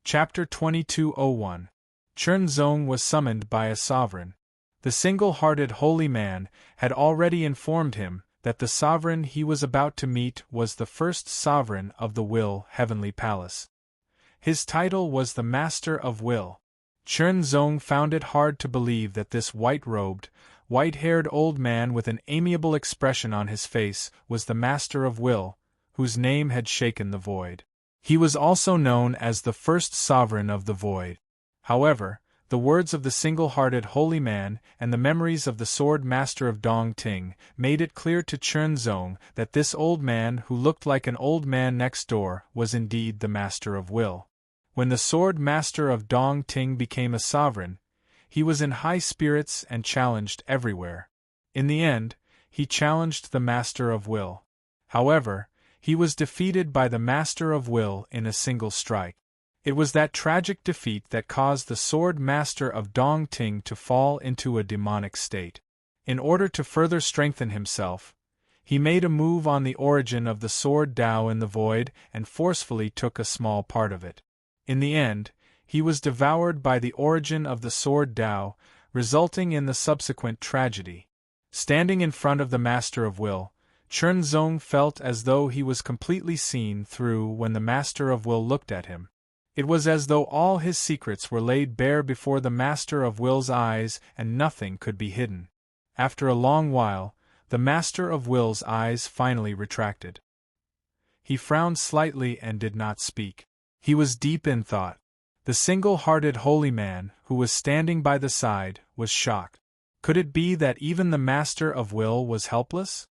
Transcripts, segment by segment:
Chapter 2201. Chernzong was summoned by a sovereign. The single-hearted holy man had already informed him that the sovereign he was about to meet was the first sovereign of the Will Heavenly Palace. His title was the Master of Will. Chernzong found it hard to believe that this white-robed, white-haired old man with an amiable expression on his face was the Master of Will, whose name had shaken the void. He was also known as the first sovereign of the void. However, the words of the single-hearted holy man and the memories of the sword master of Dong Ting made it clear to Chernzong that this old man who looked like an old man next door was indeed the Master of Will. When the sword master of Dong Ting became a sovereign, he was in high spirits and challenged everywhere. In the end, he challenged the Master of Will. However, he was defeated by the Master of Will in a single strike. It was that tragic defeat that caused the sword master of Dong Ting to fall into a demonic state. In order to further strengthen himself, he made a move on the origin of the sword Tao in the void and forcefully took a small part of it. In the end, he was devoured by the origin of the sword Tao, resulting in the subsequent tragedy. Standing in front of the Master of Will, Chernzong felt as though he was completely seen through when the Master of Will looked at him. It was as though all his secrets were laid bare before the Master of Will's eyes and nothing could be hidden. After a long while, the Master of Will's eyes finally retracted. He frowned slightly and did not speak. He was deep in thought. The single-hearted holy man, who was standing by the side, was shocked. Could it be that even the Master of Will was helpless?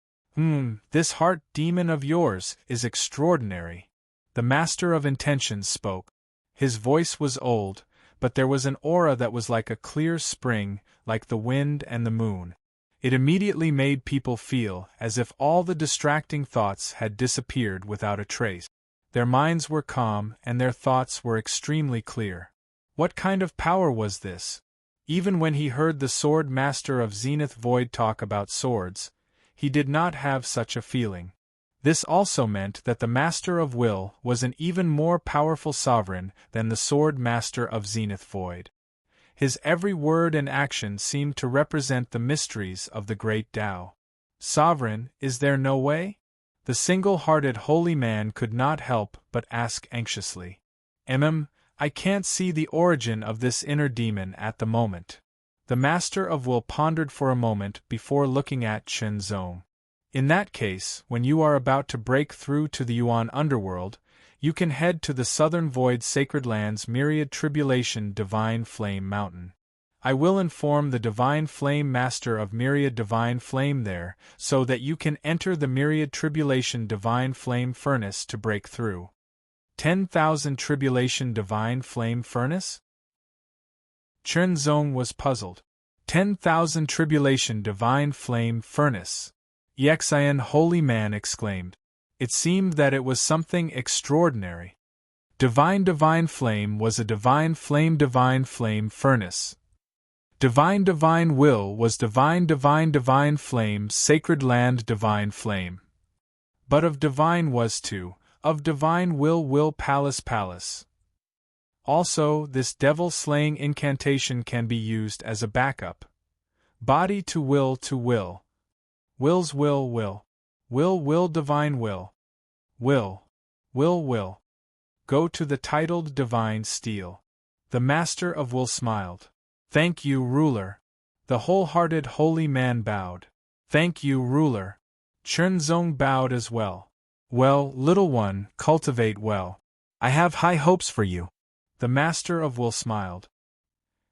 This heart demon of yours is extraordinary. The Master of Intentions spoke. His voice was old, but there was an aura that was like a clear spring, like the wind and the moon. It immediately made people feel as if all the distracting thoughts had disappeared without a trace. Their minds were calm and their thoughts were extremely clear. What kind of power was this? Even when he heard the sword master of Zenith Void talk about swords, he did not have such a feeling. This also meant that the Master of Will was an even more powerful sovereign than the sword master of Zenith Void. His every word and action seemed to represent the mysteries of the great Tao. Sovereign, is there no way? The single-hearted holy man could not help but ask anxiously. I can't see the origin of this inner demon at the moment. The Master of Will pondered for a moment before looking at Chernzong. In that case, when you are about to break through to the Yuan underworld, you can head to the Southern Void Sacred Land's Myriad Tribulation Divine Flame Mountain. I will inform the Divine Flame Master of Myriad Divine Flame there, so that you can enter the Myriad Tribulation Divine Flame Furnace to break through. 10,000 Tribulation Divine Flame Furnace? Chernzong was puzzled. 10,000 Tribulation Divine Flame Furnace. Yexian Holy Man exclaimed. It seemed that it was something extraordinary. Divine Flame was a Divine Flame Furnace. Divine Will was Divine Flame Sacred Land Divine Flame. But of Divine was too, of Divine Will Palace. Also, this devil-slaying incantation can be used as a backup. Body to will. Will's will. Will divine will. Will. Go to the titled Divine Steel. The Master of Will smiled. Thank you, ruler. The wholehearted holy man bowed. Thank you, ruler. Chernzong bowed as well. Well, little one, cultivate well. I have high hopes for you. The Master of Will smiled.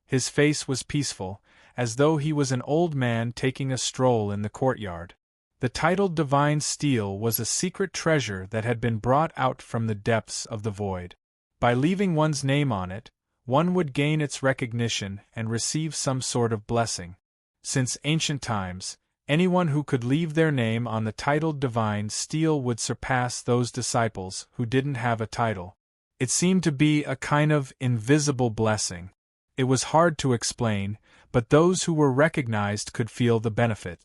His face was peaceful, as though he was an old man taking a stroll in the courtyard. The titled Divine Steel was a secret treasure that had been brought out from the depths of the void. By leaving one's name on it, one would gain its recognition and receive some sort of blessing. Since ancient times, anyone who could leave their name on the titled Divine Steel would surpass those disciples who didn't have a title. It seemed to be a kind of invisible blessing. It was hard to explain, but those who were recognized could feel the benefit.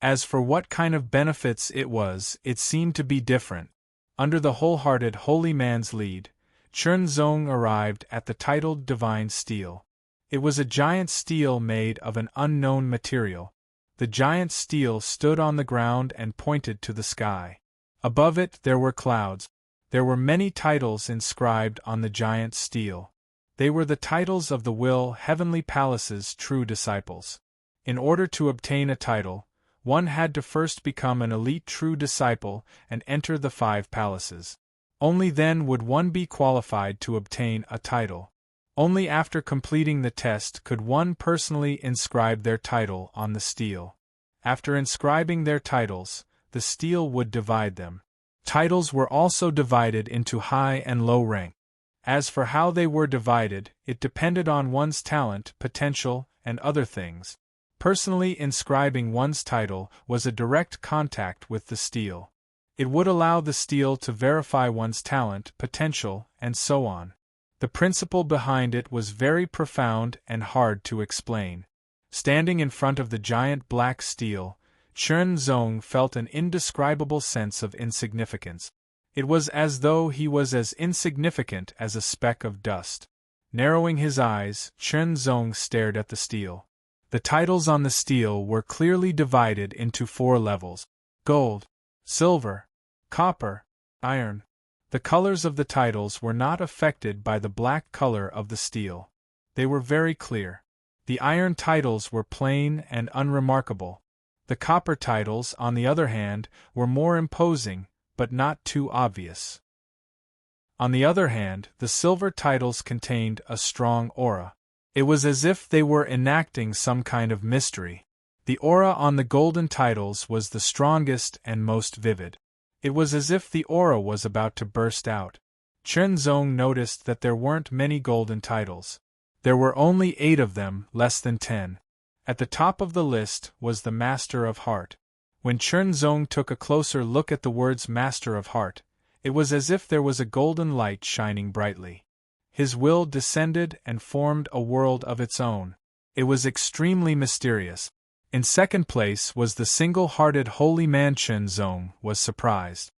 As for what kind of benefits it was, it seemed to be different. Under the wholehearted holy man's lead, Chernzong arrived at the titled Divine Steel. It was a giant steel made of an unknown material. The giant steel stood on the ground and pointed to the sky. Above it there were clouds. There were many titles inscribed on the giant steel. They were the titles of the Will Heavenly Palace's true disciples. In order to obtain a title, one had to first become an elite true disciple and enter the 5 palaces. Only then would one be qualified to obtain a title. Only after completing the test could one personally inscribe their title on the steel. After inscribing their titles, the steel would divide them. Titles were also divided into high and low rank. As for how they were divided, it depended on one's talent, potential, and other things. Personally inscribing one's title was a direct contact with the steel. It would allow the steel to verify one's talent, potential, and so on. The principle behind it was very profound and hard to explain. Standing in front of the giant black steel, Chernzong felt an indescribable sense of insignificance. It was as though he was as insignificant as a speck of dust. Narrowing his eyes, Chernzong stared at the steel. The titles on the steel were clearly divided into 4 levels: gold, silver, copper, iron. The colors of the titles were not affected by the black color of the steel. They were very clear. The iron titles were plain and unremarkable. The copper titles, on the other hand, were more imposing, but not too obvious. On the other hand, the silver titles contained a strong aura. It was as if they were enacting some kind of mystery. The aura on the golden titles was the strongest and most vivid. It was as if the aura was about to burst out. Chernzong noticed that there weren't many golden titles. There were only 8 of them, less than 10. At the top of the list was the Master of Heart. When Chernzong took a closer look at the words Master of Heart, it was as if there was a golden light shining brightly. His will descended and formed a world of its own. It was extremely mysterious. In second place was the single-hearted holy man. Chernzong was surprised.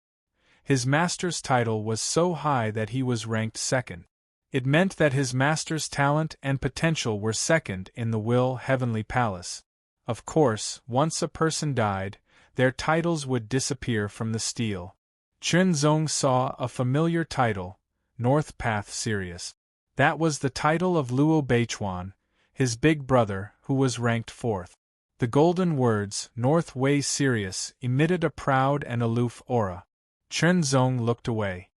His master's title was so high that he was ranked second. It meant that his master's talent and potential were second in the Will Heavenly Palace. Of course, once a person died, their titles would disappear from the steel. Chernzong saw a familiar title, North Path Sirius. That was the title of Luo Beichuan, his big brother, who was ranked 4th. The golden words, North Way Sirius, emitted a proud and aloof aura. Chernzong looked away.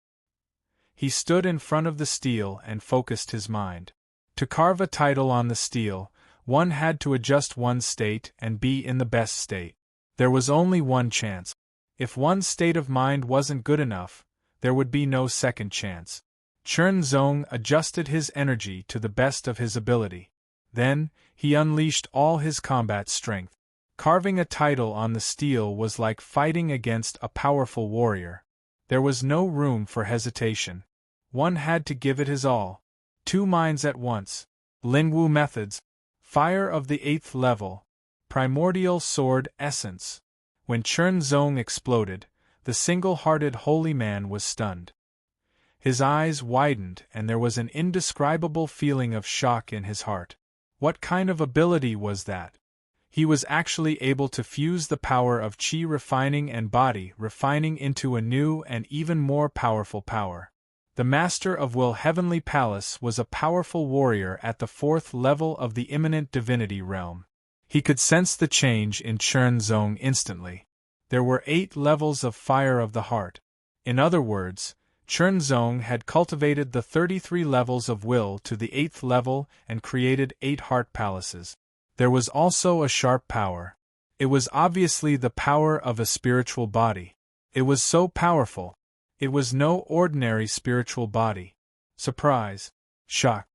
He stood in front of the steel and focused his mind. To carve a title on the steel, one had to adjust one's state and be in the best state. There was only one chance. If one's state of mind wasn't good enough, there would be no second chance. Chernzong adjusted his energy to the best of his ability. Then, he unleashed all his combat strength. Carving a title on the steel was like fighting against a powerful warrior. There was no room for hesitation. One had to give it his all. 2 minds at once. Lingwu methods. Fire of the 8th level. Primordial sword essence. When Chernzong exploded, the single-hearted holy man was stunned. His eyes widened and there was an indescribable feeling of shock in his heart. What kind of ability was that? He was actually able to fuse the power of qi refining and body refining into a new and even more powerful power. The Master of Will Heavenly Palace was a powerful warrior at the 4th level of the imminent divinity realm. He could sense the change in Chernzong instantly. There were 8 levels of fire of the heart. In other words, Chernzong had cultivated the 33 levels of will to the 8th level and created 8 heart palaces. There was also a sharp power. It was obviously the power of a spiritual body. It was so powerful. It was no ordinary spiritual body. Surprise. Shock.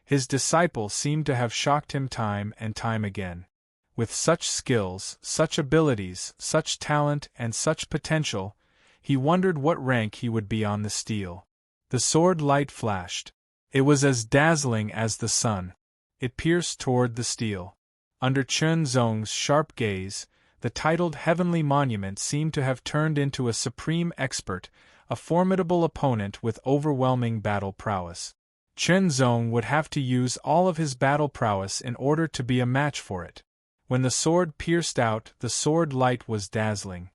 His disciple seemed to have shocked him time and time again. With such skills, such abilities, such talent, and such potential, he wondered what rank he would be on the steel. The sword light flashed. It was as dazzling as the sun. It pierced toward the steel. Under Chernzong's sharp gaze, the titled heavenly monument seemed to have turned into a supreme expert, a formidable opponent with overwhelming battle prowess. Chen Zong would have to use all of his battle prowess in order to be a match for it. When the sword pierced out, the sword light was dazzling.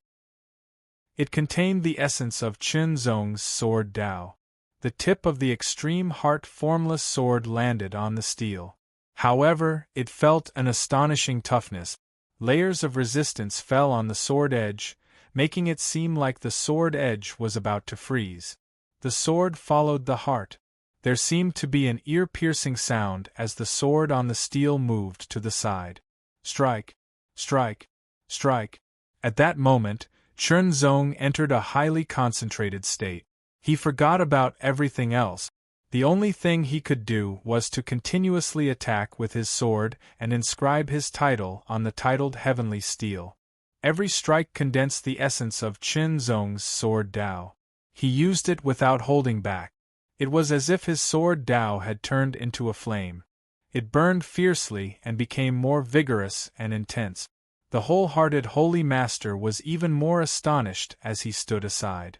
It contained the essence of Chen Zong's sword Dao. The tip of the extreme heart formless sword landed on the steel. However, it felt an astonishing toughness. Layers of resistance fell on the sword edge, making it seem like the sword edge was about to freeze. The sword followed the heart. There seemed to be an ear-piercing sound as the sword on the steel moved to the side. Strike! Strike! Strike! At that moment, Chen Zong entered a highly concentrated state. He forgot about everything else. The only thing he could do was to continuously attack with his sword and inscribe his title on the titled heavenly steel. Every strike condensed the essence of Chen Zong's sword Dao. He used it without holding back. It was as if his sword Dao had turned into a flame. It burned fiercely and became more vigorous and intense. The wholehearted Holy Master was even more astonished as he stood aside.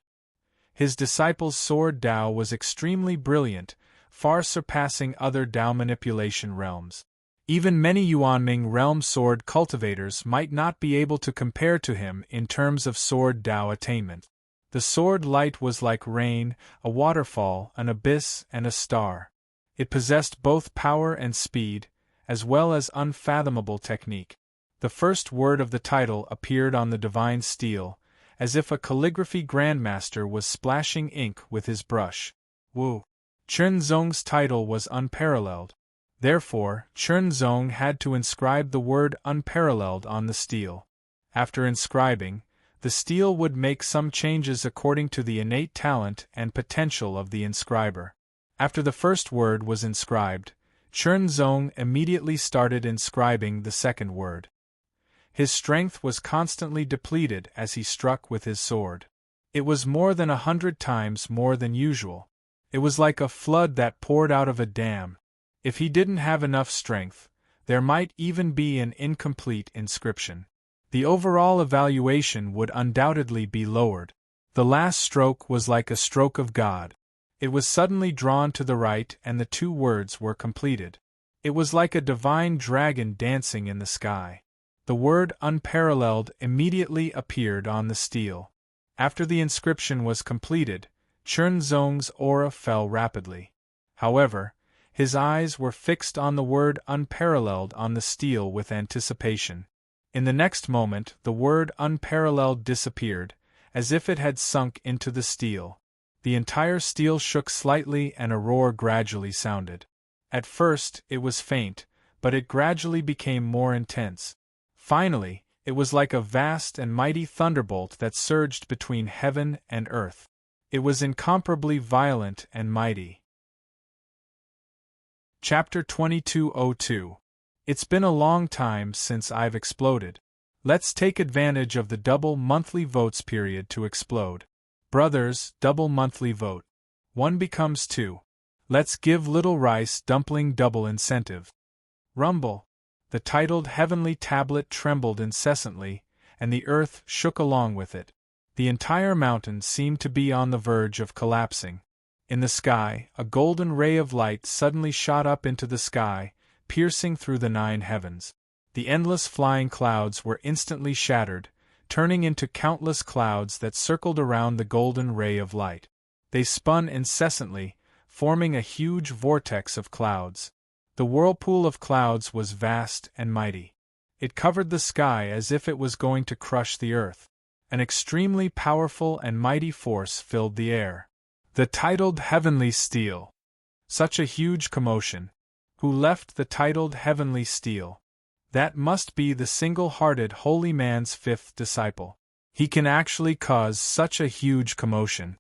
His disciple's sword Dao was extremely brilliant, far surpassing other Dao manipulation realms. Even many Yuanming realm sword cultivators might not be able to compare to him in terms of sword Dao attainment. The sword light was like rain, a waterfall, an abyss, and a star. It possessed both power and speed, as well as unfathomable technique. The first word of the title appeared on the divine steel, as if a calligraphy grandmaster was splashing ink with his brush. Wu. Chen Zong's title was unparalleled. Therefore, Chen Zong had to inscribe the word unparalleled on the steel. After inscribing, the steel would make some changes according to the innate talent and potential of the inscriber. After the first word was inscribed, Chen Zong immediately started inscribing the second word. His strength was constantly depleted as he struck with his sword. It was more than 100 times more than usual. It was like a flood that poured out of a dam. If he didn't have enough strength, there might even be an incomplete inscription. The overall evaluation would undoubtedly be lowered. The last stroke was like a stroke of God. It was suddenly drawn to the right and the two words were completed. It was like a divine dragon dancing in the sky. The word unparalleled immediately appeared on the steel. After the inscription was completed, Chen Zong's aura fell rapidly. However, his eyes were fixed on the word unparalleled on the steel with anticipation. In the next moment, the word unparalleled disappeared, as if it had sunk into the steel. The entire steel shook slightly and a roar gradually sounded. At first, it was faint, but it gradually became more intense. Finally, it was like a vast and mighty thunderbolt that surged between heaven and earth. It was incomparably violent and mighty. Chapter 2202. It's been a long time since I've exploded. Let's take advantage of the double monthly votes period to explode. Brothers, double monthly vote. 1 becomes 2. Let's give Little Rice Dumpling double incentive. Rumble. The titled heavenly tablet trembled incessantly, and the earth shook along with it. The entire mountain seemed to be on the verge of collapsing. In the sky, a golden ray of light suddenly shot up into the sky, piercing through the 9 heavens. The endless flying clouds were instantly shattered, turning into countless clouds that circled around the golden ray of light. They spun incessantly, forming a huge vortex of clouds. The whirlpool of clouds was vast and mighty. It covered the sky as if it was going to crush the earth. An extremely powerful and mighty force filled the air. The titled heavenly steel. Such a huge commotion. Who left the titled heavenly steel? That must be the single-hearted holy man's 5th disciple. He can actually cause such a huge commotion.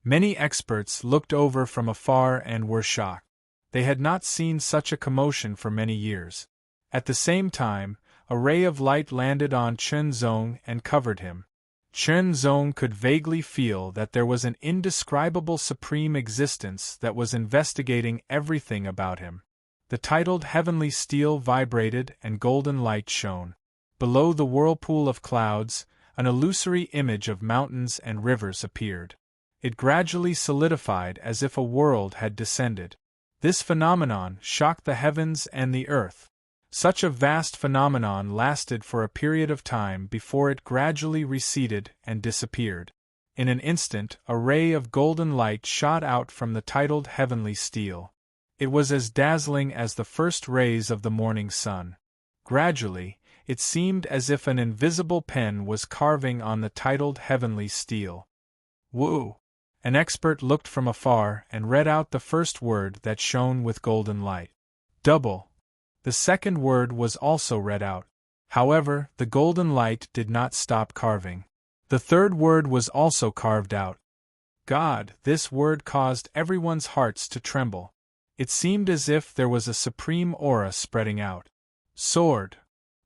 Many experts looked over from afar and were shocked. They had not seen such a commotion for many years. At the same time, a ray of light landed on Chen Zong and covered him. Chen Zong could vaguely feel that there was an indescribable supreme existence that was investigating everything about him. The titled heavenly steel vibrated and golden light shone. Below the whirlpool of clouds, an illusory image of mountains and rivers appeared. It gradually solidified as if a world had descended. This phenomenon shocked the heavens and the earth. Such a vast phenomenon lasted for a period of time before it gradually receded and disappeared. In an instant, a ray of golden light shot out from the titled heavenly steel. It was as dazzling as the first rays of the morning sun. Gradually, it seemed as if an invisible pen was carving on the titled heavenly steel. Woo! An expert looked from afar and read out the first word that shone with golden light. Double. The second word was also read out. However, the golden light did not stop carving. The third word was also carved out. God, this word caused everyone's hearts to tremble. It seemed as if there was a supreme aura spreading out. Sword.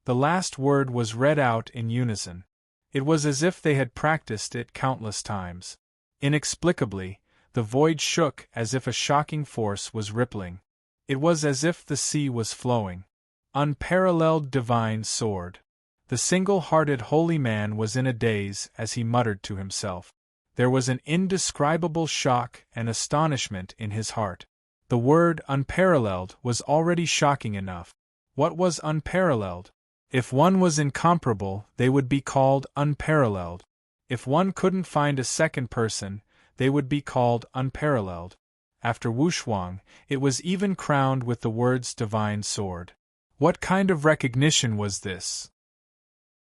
The last word was read out in unison. It was as if they had practiced it countless times. Inexplicably, the void shook as if a shocking force was rippling. It was as if the sea was flowing. Unparalleled divine sword. The single-hearted holy man was in a daze as he muttered to himself. There was an indescribable shock and astonishment in his heart. The word unparalleled was already shocking enough. What was unparalleled? If one was incomparable, they would be called unparalleled. If one couldn't find a second person, they would be called unparalleled. After Wushuang, it was even crowned with the words divine sword. What kind of recognition was this?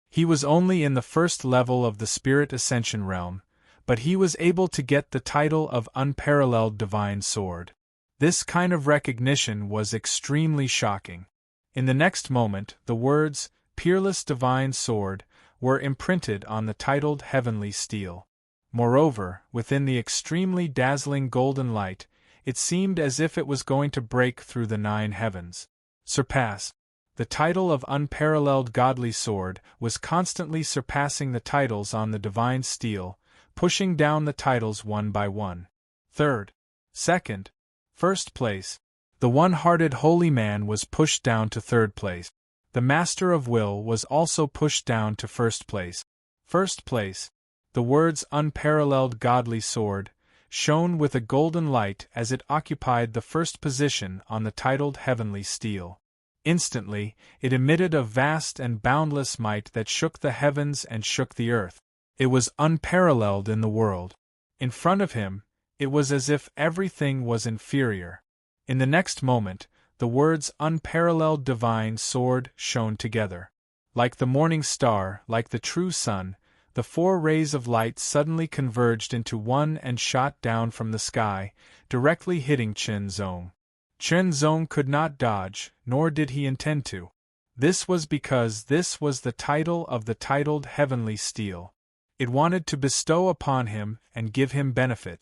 He was only in the first level of the spirit ascension realm, but he was able to get the title of unparalleled divine sword. This kind of recognition was extremely shocking. In the next moment, the words, peerless divine sword, were imprinted on the titled heavenly steel. Moreover, within the extremely dazzling golden light, it seemed as if it was going to break through the 9 heavens. Surpass. The title of unparalleled godly sword was constantly surpassing the titles on the divine steel, pushing down the titles one by one. Third, second, first place. The one-hearted holy man was pushed down to third place. The master of will was also pushed down to first place. First place. The words unparalleled godly sword shone with a golden light as it occupied the first position on the titled heavenly steel. Instantly, it emitted a vast and boundless might that shook the heavens and shook the earth. It was unparalleled in the world. In front of him, it was as if everything was inferior. In the next moment, the words unparalleled divine sword shone together. Like the morning star, like the true sun, the 4 rays of light suddenly converged into one and shot down from the sky, directly hitting Chen Zong. Chen Zong could not dodge, nor did he intend to. This was because this was the title of the titled heavenly steel. It wanted to bestow upon him and give him benefit.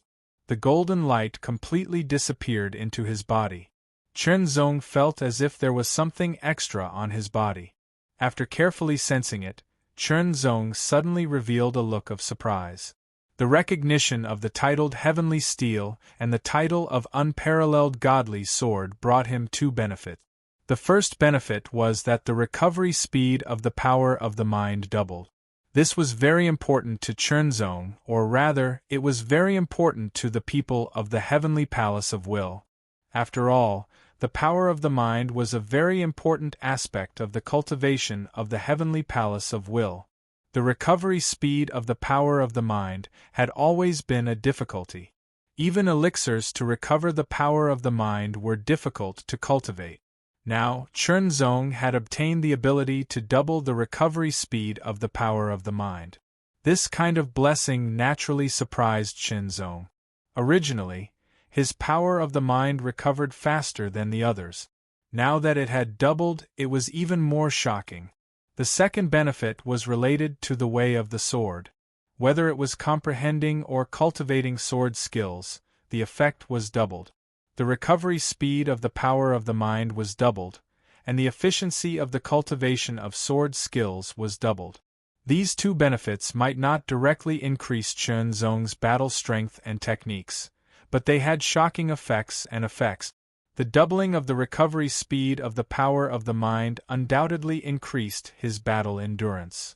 The golden light completely disappeared into his body. Chen Zong felt as if there was something extra on his body. After carefully sensing it, Chen Zong suddenly revealed a look of surprise. The recognition of the titled heavenly steel and the title of unparalleled godly sword brought him 2 benefits. The first benefit was that the recovery speed of the power of the mind doubled. This was very important to Chen Zong, or rather, it was very important to the people of the heavenly palace of will. After all, the power of the mind was a very important aspect of the cultivation of the heavenly palace of will. The recovery speed of the power of the mind had always been a difficulty. Even elixirs to recover the power of the mind were difficult to cultivate. Now, Chen Zong had obtained the ability to double the recovery speed of the power of the mind. This kind of blessing naturally surprised Chen Zong. Originally, his power of the mind recovered faster than the others. Now that it had doubled, it was even more shocking. The second benefit was related to the way of the sword. Whether it was comprehending or cultivating sword skills, the effect was doubled. The recovery speed of the power of the mind was doubled, and the efficiency of the cultivation of sword skills was doubled. These 2 benefits might not directly increase Chen Zong's battle strength and techniques, but they had shocking effects and effects. The doubling of the recovery speed of the power of the mind undoubtedly increased his battle endurance.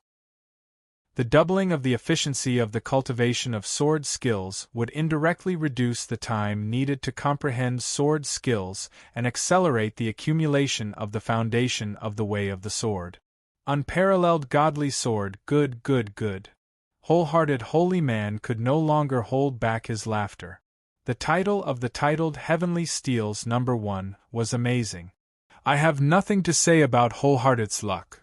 The doubling of the efficiency of the cultivation of sword skills would indirectly reduce the time needed to comprehend sword skills and accelerate the accumulation of the foundation of the way of the sword. Unparalleled godly sword, good, good, good. Wholehearted holy man could no longer hold back his laughter. The title of the titled Heavenly Steels No. 1 was amazing. I have nothing to say about wholehearted's luck.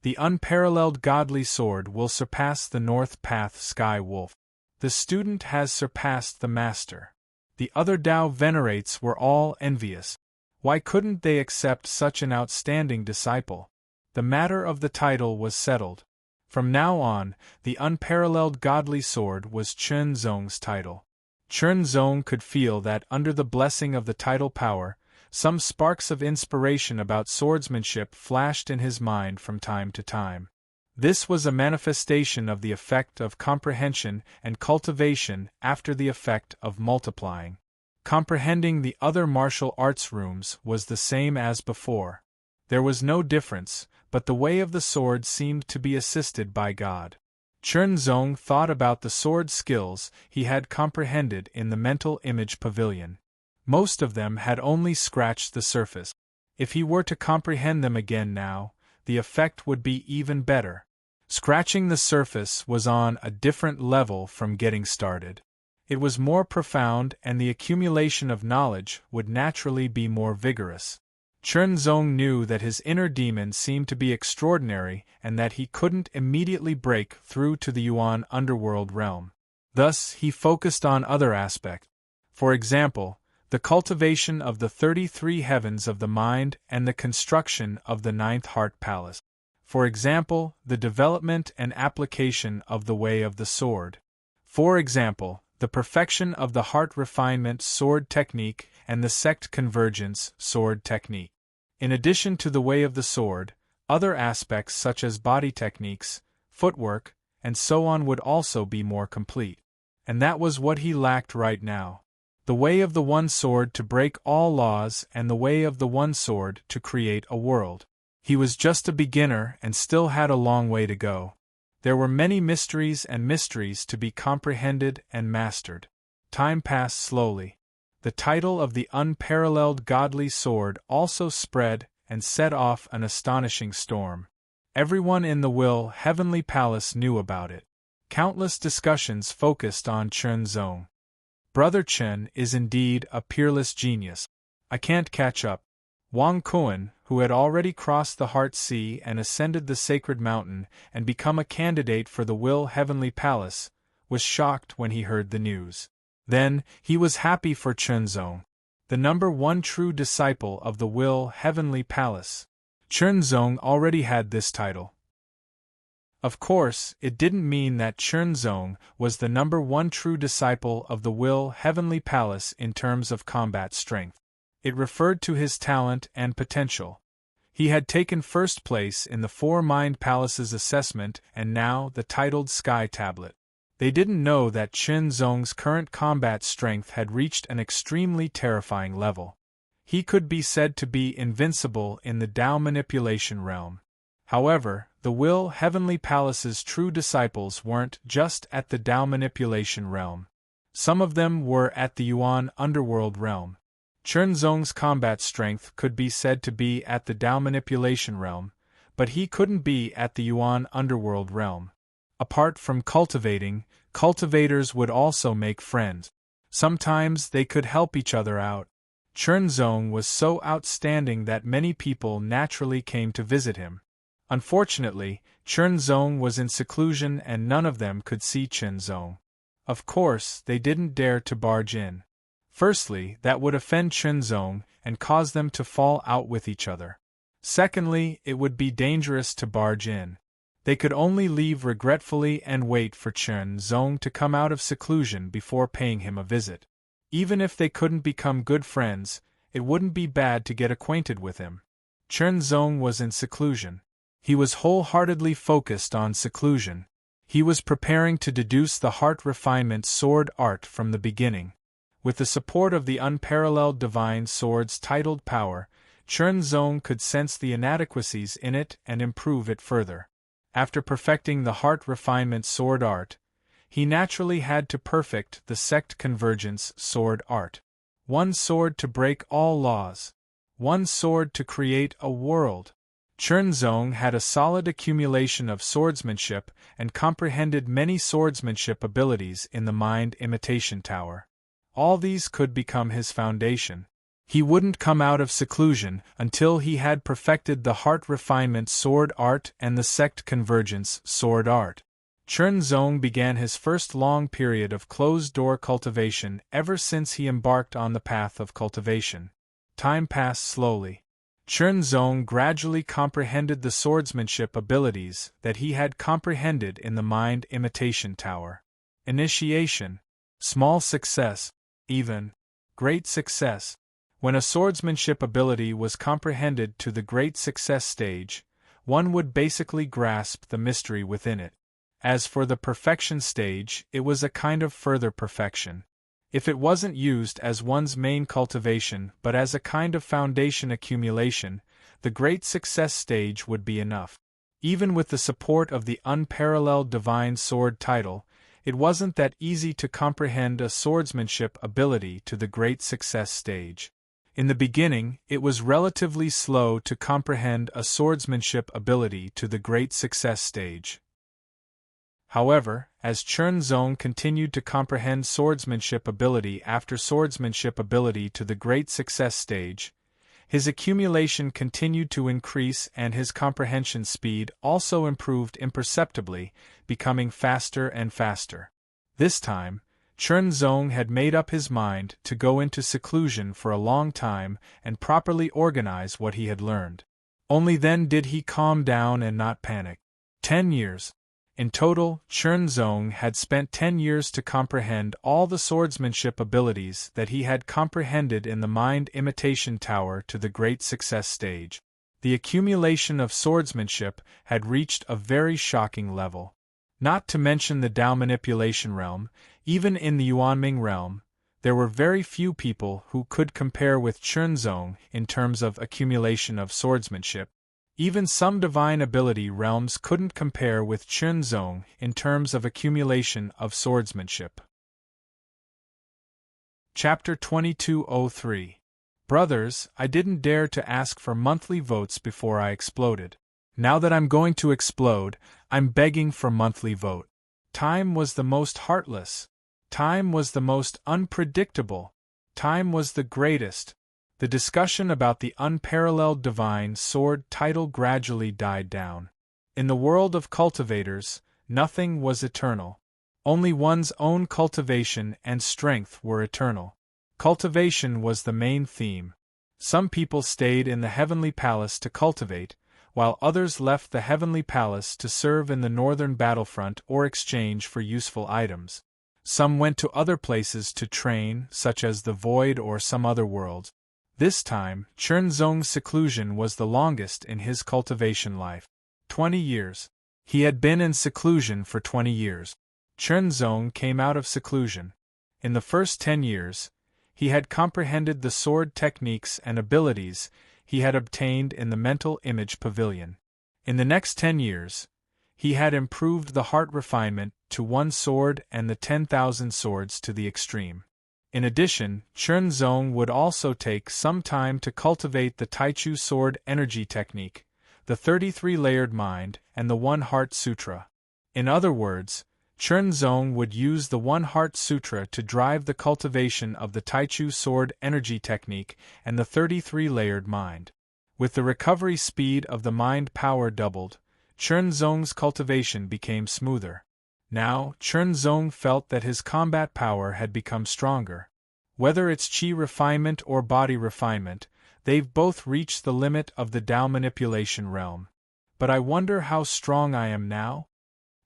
The unparalleled godly sword will surpass the North Path Sky Wolf. The student has surpassed the master. The other Tao venerates were all envious. Why couldn't they accept such an outstanding disciple? The matter of the title was settled. From now on, the unparalleled godly sword was Chen Zong's title. Chen Zong could feel that under the blessing of the title power, some sparks of inspiration about swordsmanship flashed in his mind from time to time. This was a manifestation of the effect of comprehension and cultivation after the effect of multiplying. Comprehending the other martial arts rooms was the same as before. There was no difference, but the way of the sword seemed to be assisted by God. Chen Zong thought about the sword skills he had comprehended in the mental image pavilion. Most of them had only scratched the surface. If he were to comprehend them again now, the effect would be even better. Scratching the surface was on a different level from getting started. It was more profound and the accumulation of knowledge would naturally be more vigorous. Chen Zong knew that his inner demon seemed to be extraordinary and that he couldn't immediately break through to the Yuan underworld realm. Thus, he focused on other aspects. For example, the cultivation of the 33 heavens of the mind and the construction of the 9th heart palace. For example, the development and application of the way of the sword. For example, the perfection of the heart refinement sword technique and the sect convergence sword technique. In addition to the way of the sword, other aspects such as body techniques, footwork, and so on would also be more complete. And that was what he lacked right now. The way of the one sword to break all laws and the way of the one sword to create a world. He was just a beginner and still had a long way to go. There were many mysteries to be comprehended and mastered. Time passed slowly. The title of the unparalleled godly sword also spread and set off an astonishing storm. Everyone in the Heavenly Palace knew about it. Countless discussions focused on Chen Zong. Brother Chen is indeed a peerless genius. I can't catch up. Wang Kuan, who had already crossed the Heart Sea and ascended the sacred mountain and become a candidate for the Heavenly Palace, was shocked when he heard the news. Then, he was happy for Chen Zong, the number 1 true disciple of the Heavenly Palace. Chen Zong already had this title. Of course, it didn't mean that Chen Zong was the number 1 true disciple of the Heavenly Palace in terms of combat strength. It referred to his talent and potential. He had taken first place in the 4 Mind Palaces assessment and now the titled Sky Tablet. They didn't know that Chen Zong's current combat strength had reached an extremely terrifying level. He could be said to be invincible in the Tao manipulation realm. However, the Heavenly Palace's true disciples weren't just at the Tao manipulation realm. Some of them were at the Yuan underworld realm. Chen Zong's combat strength could be said to be at the Tao manipulation realm, but he couldn't be at the Yuan underworld realm. Apart from cultivating, cultivators would also make friends. Sometimes they could help each other out. Chen Zong was so outstanding that many people naturally came to visit him. Unfortunately, Chen Zong was in seclusion and none of them could see Chen Zong. Of course, they didn't dare to barge in. Firstly, that would offend Chen Zong and cause them to fall out with each other. Secondly, it would be dangerous to barge in. They could only leave regretfully and wait for Chen Zong to come out of seclusion before paying him a visit. Even if they couldn't become good friends, it wouldn't be bad to get acquainted with him. Chen Zong was in seclusion. He was wholeheartedly focused on seclusion. He was preparing to deduce the heart refinement sword art from the beginning. With the support of the unparalleled divine sword's titled power, Chen Zong could sense the inadequacies in it and improve it further. After perfecting the heart refinement sword art, he naturally had to perfect the sect convergence sword art. One sword to break all laws. One sword to create a world. Chernzong had a solid accumulation of swordsmanship and comprehended many swordsmanship abilities in the Mind Imitation Tower. All these could become his foundation. He wouldn't come out of seclusion until he had perfected the heart refinement sword art and the sect convergence sword art. Chernzong began his first long period of closed-door cultivation ever since he embarked on the path of cultivation. Time passed slowly. Chernzong gradually comprehended the swordsmanship abilities that he had comprehended in the Mind Imitation Tower. Initiation. Small success. Even. Great success. When a swordsmanship ability was comprehended to the great success stage, one would basically grasp the mystery within it. As for the perfection stage, it was a kind of further perfection. If it wasn't used as one's main cultivation but as a kind of foundation accumulation, the great success stage would be enough. Even with the support of the unparalleled divine sword title, it wasn't that easy to comprehend a swordsmanship ability to the great success stage. In the beginning, it was relatively slow to comprehend a swordsmanship ability to the great success stage. However, as Chernzong continued to comprehend swordsmanship ability after swordsmanship ability to the great success stage, his accumulation continued to increase and his comprehension speed also improved imperceptibly, becoming faster and faster. This time, Chernzong had made up his mind to go into seclusion for a long time and properly organize what he had learned. Only then did he calm down and not panic. 10 years. In total, Chernzong had spent 10 years to comprehend all the swordsmanship abilities that he had comprehended in the Mind Imitation Tower to the great success stage. The accumulation of swordsmanship had reached a very shocking level. Not to mention the Dao manipulation realm, even in the Yuanming realm, there were very few people who could compare with Chernzong in terms of accumulation of swordsmanship. Even some divine ability realms couldn't compare with Chernzong in terms of accumulation of swordsmanship. Chapter 2203. Brothers, I didn't dare to ask for monthly votes before I exploded. Now that I'm going to explode, I'm begging for monthly vote. Time was the most heartless. Time was the most unpredictable. Time was the greatest. The discussion about the unparalleled divine sword title gradually died down. In the world of cultivators, nothing was eternal. Only one's own cultivation and strength were eternal. Cultivation was the main theme. Some people stayed in the heavenly palace to cultivate, while others left the heavenly palace to serve in the northern battlefront or exchange for useful items. Some went to other places to train, such as the void or some other world. This time, Chernzong's seclusion was the longest in his cultivation life. 20 years. He had been in seclusion for 20 years. Chernzong came out of seclusion. In the first 10 years, he had comprehended the sword techniques and abilities he had obtained in the mental image pavilion. In the next 10 years, he had improved the heart refinement to one sword and the 10,000 swords to the extreme. In addition, Chernzong would also take some time to cultivate the Taichu sword energy technique, the 33-layered mind, and the One Heart Sutra. In other words, Chernzong would use the One Heart Sutra to drive the cultivation of the Taichu sword energy technique and the 33-layered mind. With the recovery speed of the mind power doubled, Chernzong's cultivation became smoother. Now, Chernzong felt that his combat power had become stronger. Whether it's chi refinement or body refinement, they've both reached the limit of the Dao manipulation realm. But I wonder how strong I am now?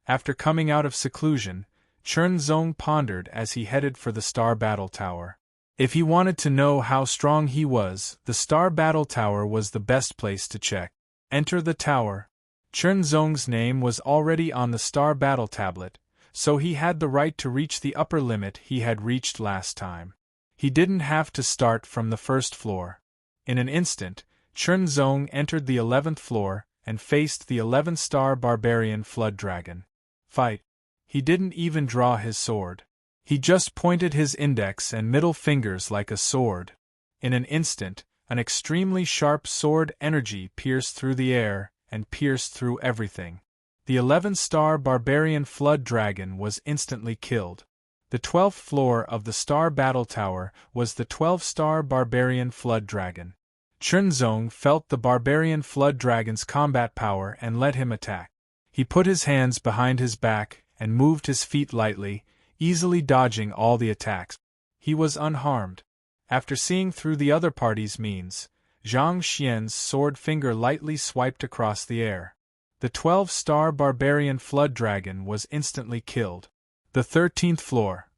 After coming out of seclusion, Chernzong pondered as he headed for the Star Battle Tower. If he wanted to know how strong he was, the Star Battle Tower was the best place to check. Enter the tower. Chernzong's name was already on the Star Battle tablet, so he had the right to reach the upper limit he had reached last time. He didn't have to start from the first floor. In an instant, Chernzong entered the 11th floor and faced the 11-star barbarian flood dragon. Fight. He didn't even draw his sword. He just pointed his index and middle fingers like a sword. In an instant, an extremely sharp sword energy pierced through the air and pierced through everything. The 11-star barbarian flood dragon was instantly killed. The 12th floor of the Star Battle Tower was the 12-star barbarian flood dragon. Chunzong felt the barbarian flood dragon's combat power and let him attack. He put his hands behind his back and moved his feet lightly, easily dodging all the attacks. He was unharmed. After seeing through the other party's means, Zhang Xian's sword finger lightly swiped across the air. The 12-star barbarian flood dragon was instantly killed. The 13th floor.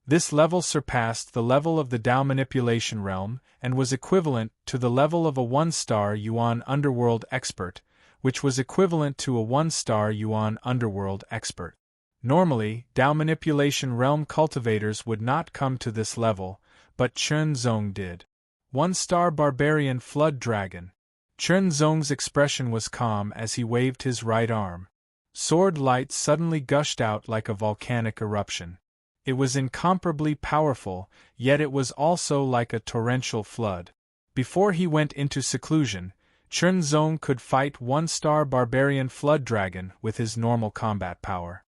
This level surpassed the level of the Dao manipulation realm and was equivalent to the level of a 1-star Yuan underworld expert, which was equivalent to a 1-star Yuan underworld expert. Normally, Dao manipulation realm cultivators would not come to this level, but Chunzong did. 1-star barbarian flood dragon. Chunzong's expression was calm as he waved his right arm. Sword light suddenly gushed out like a volcanic eruption. It was incomparably powerful, yet it was also like a torrential flood. Before he went into seclusion, Chunzong could fight 1-star barbarian flood dragon with his normal combat power.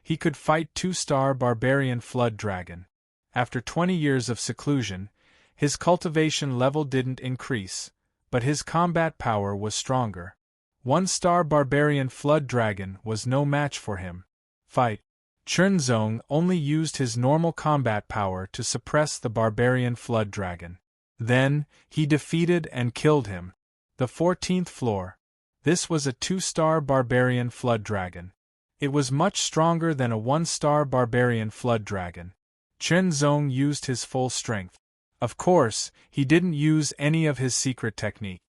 He could fight 2-star barbarian flood dragon. After 20 years of seclusion, his cultivation level didn't increase, but his combat power was stronger. 1-star barbarian flood dragon was no match for him. Fight. Chunzong only used his normal combat power to suppress the barbarian flood dragon. Then, he defeated and killed him. The 14th floor. This was a 2-star barbarian flood dragon. It was much stronger than a 1-star barbarian flood dragon. Chunzong used his full strength. Of course, he didn't use any of his secret technique.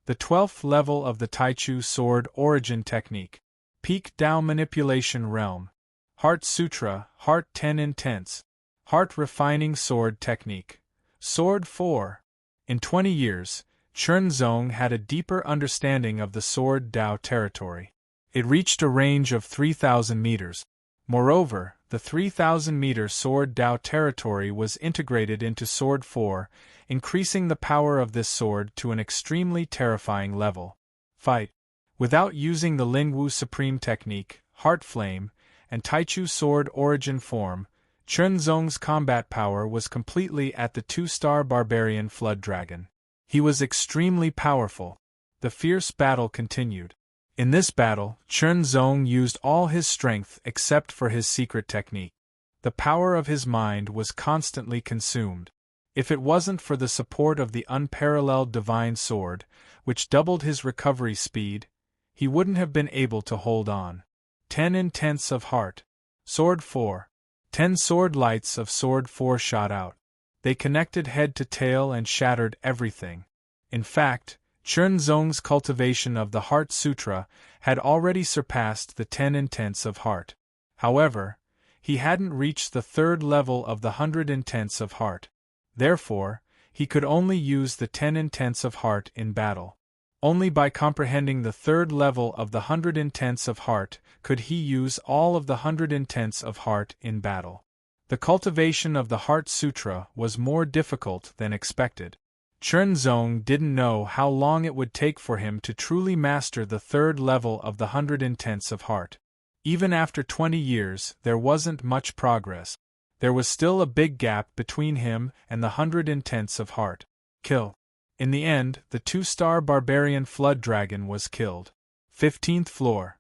The 12th level of the Taichu Sword Origin Technique. Peak Dao Manipulation Realm. Heart Sutra, Heart 10 Intense. Heart Refining Sword Technique. Sword 4. In 20 years, Chunzong had a deeper understanding of the Sword Dao territory. It reached a range of 3,000 meters. Moreover, the 3,000-meter Sword Dao territory was integrated into Sword 4, increasing the power of this sword to an extremely terrifying level. Fight. Without using the Lingwu Supreme Technique, Heart Flame, and Taichu Sword Origin Form, Chunzong's combat power was completely at the 2-star barbarian flood dragon. He was extremely powerful. The fierce battle continued. In this battle, Chunzong used all his strength except for his secret technique. The power of his mind was constantly consumed. If it wasn't for the support of the unparalleled divine sword, which doubled his recovery speed, he wouldn't have been able to hold on. 10 Intense of Heart. Sword 4. 10 sword lights of Sword 4 shot out. They connected head to tail and shattered everything. In fact, Chunzong's cultivation of the Heart Sutra had already surpassed the 10 Intense of Heart. However, he hadn't reached the 3rd level of the 100 Intense of Heart. Therefore, he could only use the 10 Intense of Heart in battle. Only by comprehending the 3rd level of the 100 Intense of Heart could he use all of the 100 Intense of Heart in battle. The cultivation of the Heart Sutra was more difficult than expected. Chunzong didn't know how long it would take for him to truly master the 3rd level of the 100 Intense of Heart. Even after 20 years, there wasn't much progress. There was still a big gap between him and the 100 Intense of Heart. Kill. In the end, the 2-star barbarian flood dragon was killed. 15th floor.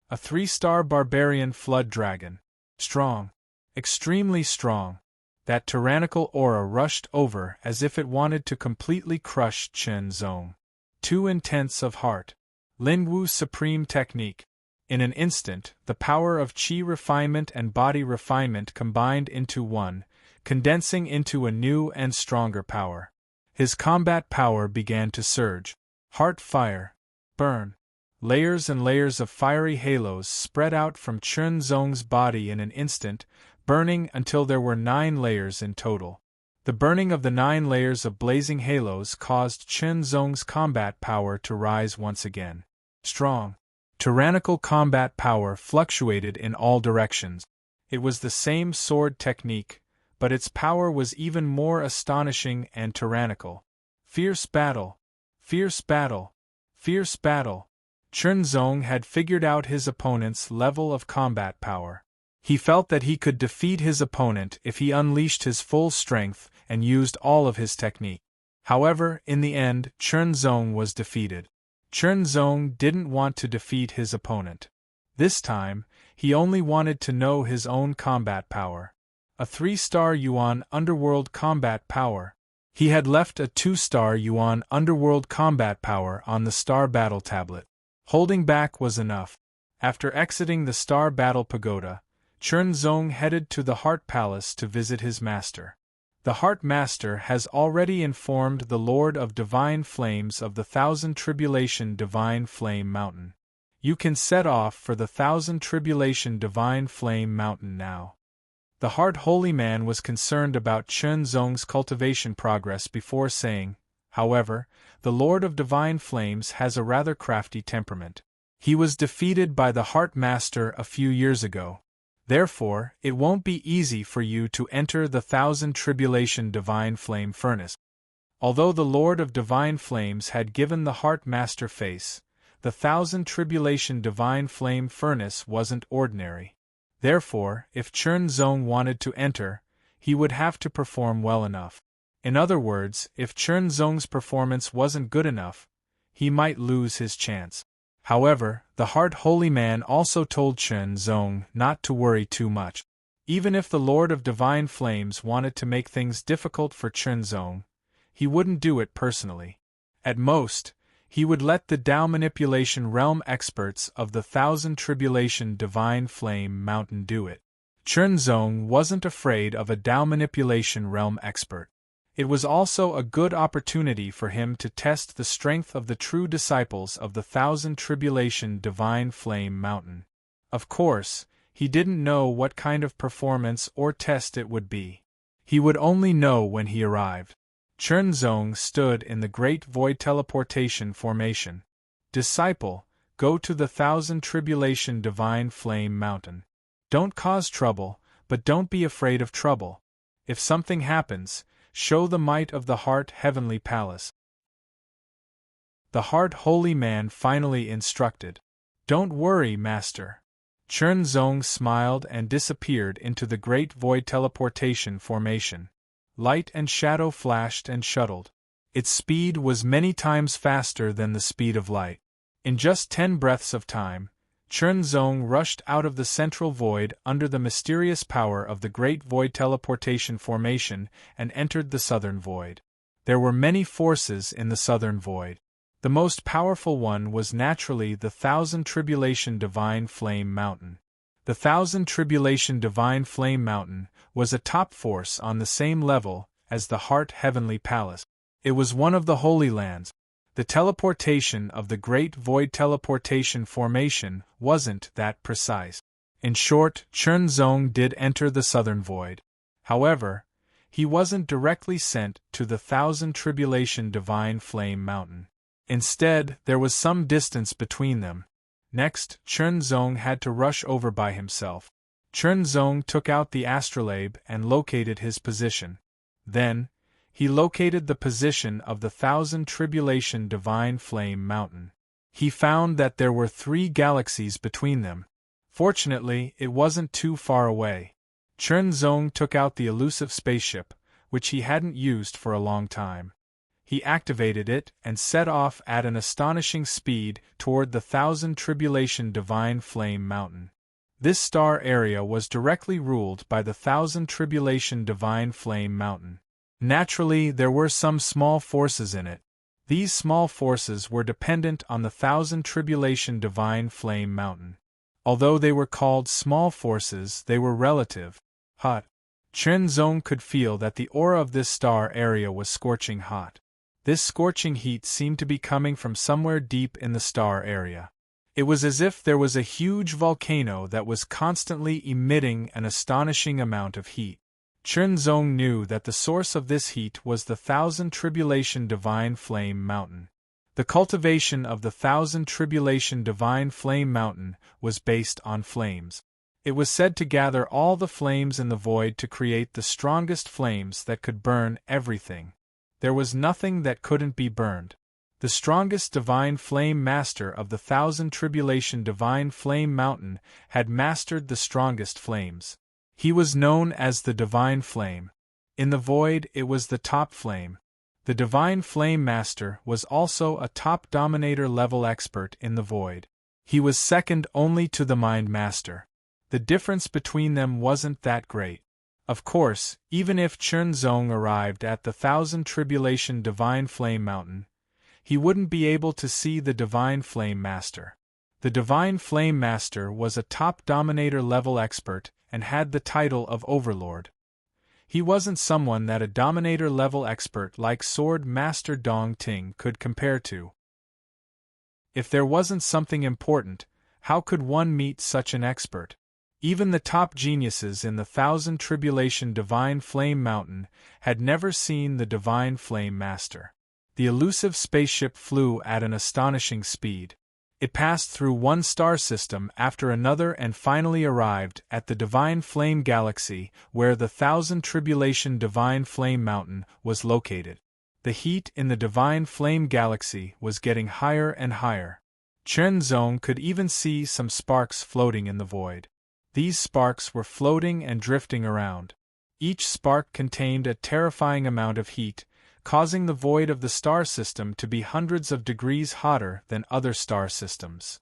A 3-star barbarian flood dragon. Strong. Extremely strong. That tyrannical aura rushed over as if it wanted to completely crush Chunzong. 2 Intense of Heart. Lingwu Supreme Technique. In an instant, the power of Qi refinement and body refinement combined into one, condensing into a new and stronger power. His combat power began to surge. Heart Fire. Burn. Layers and layers of fiery halos spread out from Chunzong's body in an instant, burning until there were 9 layers in total. The burning of the 9 layers of blazing halos caused Chen Zong's combat power to rise once again. Strong, tyrannical combat power fluctuated in all directions. It was the same sword technique, but its power was even more astonishing and tyrannical. Fierce battle, fierce battle, fierce battle. Chen Zong had figured out his opponent's level of combat power. He felt that he could defeat his opponent if he unleashed his full strength and used all of his technique. However, in the end, Chen Zong was defeated. Chen Zong didn't want to defeat his opponent. This time, he only wanted to know his own combat power. A 3-star Yuan Underworld combat power. He had left a 2-star Yuan Underworld combat power on the Star Battle tablet. Holding back was enough. After exiting the Star Battle Pagoda, Chen Zong headed to the Heart Palace to visit his master. The Heart Master has already informed the Lord of Divine Flames of the Thousand Tribulation Divine Flame Mountain. You can set off for the Thousand Tribulation Divine Flame Mountain now. The Heart Holy Man was concerned about Chen Zong's cultivation progress before saying, however, the Lord of Divine Flames has a rather crafty temperament. He was defeated by the Heart Master a few years ago. Therefore, it won't be easy for you to enter the Thousand Tribulation Divine Flame Furnace. Although the Lord of Divine Flames had given the Heart Master face, the Thousand Tribulation Divine Flame Furnace wasn't ordinary. Therefore, if Chen Zong wanted to enter, he would have to perform well enough. In other words, if Chen Zong's performance wasn't good enough, he might lose his chance. However, the Heart Holy Man also told Chen Zong not to worry too much. Even if the Lord of Divine Flames wanted to make things difficult for Chen Zong, he wouldn't do it personally. At most, he would let the Tao Manipulation Realm experts of the Thousand Tribulation Divine Flame Mountain do it. Chen Zong wasn't afraid of a Tao Manipulation Realm expert. It was also a good opportunity for him to test the strength of the true disciples of the Thousand Tribulation Divine Flame Mountain. Of course, he didn't know what kind of performance or test it would be. He would only know when he arrived. Chen Zong stood in the Great Void Teleportation Formation. Disciple, go to the Thousand Tribulation Divine Flame Mountain. Don't cause trouble, but don't be afraid of trouble. If something happens, show the might of the Heart Heavenly Palace. The Heart Holy Man finally instructed. Don't worry, Master. Chen Zong smiled and disappeared into the Great Void Teleportation Formation. Light and shadow flashed and shuttled. Its speed was many times faster than the speed of light. In just 10 breaths of time, Chen Zong rushed out of the central void under the mysterious power of the Great Void Teleportation Formation and entered the southern void. There were many forces in the southern void. The most powerful one was naturally the Thousand Tribulation Divine Flame Mountain. The Thousand Tribulation Divine Flame Mountain was a top force on the same level as the Heart Heavenly Palace. It was one of the Holy Lands. The teleportation of the Great Void Teleportation Formation wasn't that precise. In short, Chen Zong did enter the southern void. However, he wasn't directly sent to the Thousand Tribulation Divine Flame Mountain. Instead, there was some distance between them. Next, Chen Zong had to rush over by himself. Chen Zong took out the astrolabe and located his position. Then, he located the position of the Thousand Tribulation Divine Flame Mountain. He found that there were 3 galaxies between them. Fortunately, it wasn't too far away. Chen Zong took out the elusive spaceship, which he hadn't used for a long time. He activated it and set off at an astonishing speed toward the Thousand Tribulation Divine Flame Mountain. This star area was directly ruled by the Thousand Tribulation Divine Flame Mountain. Naturally, there were some small forces in it. These small forces were dependent on the Thousand Tribulation Divine Flame Mountain. Although they were called small forces, they were relative. Hot. Chen Zong could feel that the aura of this star area was scorching hot. This scorching heat seemed to be coming from somewhere deep in the star area. It was as if there was a huge volcano that was constantly emitting an astonishing amount of heat. Chernzong knew that the source of this heat was the Thousand Tribulation Divine Flame Mountain. The cultivation of the Thousand Tribulation Divine Flame Mountain was based on flames. It was said to gather all the flames in the void to create the strongest flames that could burn everything. There was nothing that couldn't be burned. The strongest Divine Flame Master of the Thousand Tribulation Divine Flame Mountain had mastered the strongest flames. He was known as the Divine Flame. In the void, it was the top flame. The Divine Flame Master was also a top Dominator level expert in the void. He was second only to the Mind Master. The difference between them wasn't that great. Of course, even if Chernzong arrived at the Thousand Tribulation Divine Flame Mountain, he wouldn't be able to see the Divine Flame Master. The Divine Flame Master was a top Dominator level expert and had the title of Overlord. He wasn't someone that a Dominator level expert like Sword Master Dong Ting could compare to. If there wasn't something important, how could one meet such an expert? Even the top geniuses in the Thousand Tribulation Divine Flame Mountain had never seen the Divine Flame Master. The elusive spaceship flew at an astonishing speed. It passed through one star system after another and finally arrived at the Divine Flame Galaxy, where the Thousand Tribulation Divine Flame Mountain was located. The heat in the Divine Flame Galaxy was getting higher and higher. Chernzong could even see some sparks floating in the void. These sparks were floating and drifting around. Each spark contained a terrifying amount of heat, causing the void of the star system to be hundreds of degrees hotter than other star systems.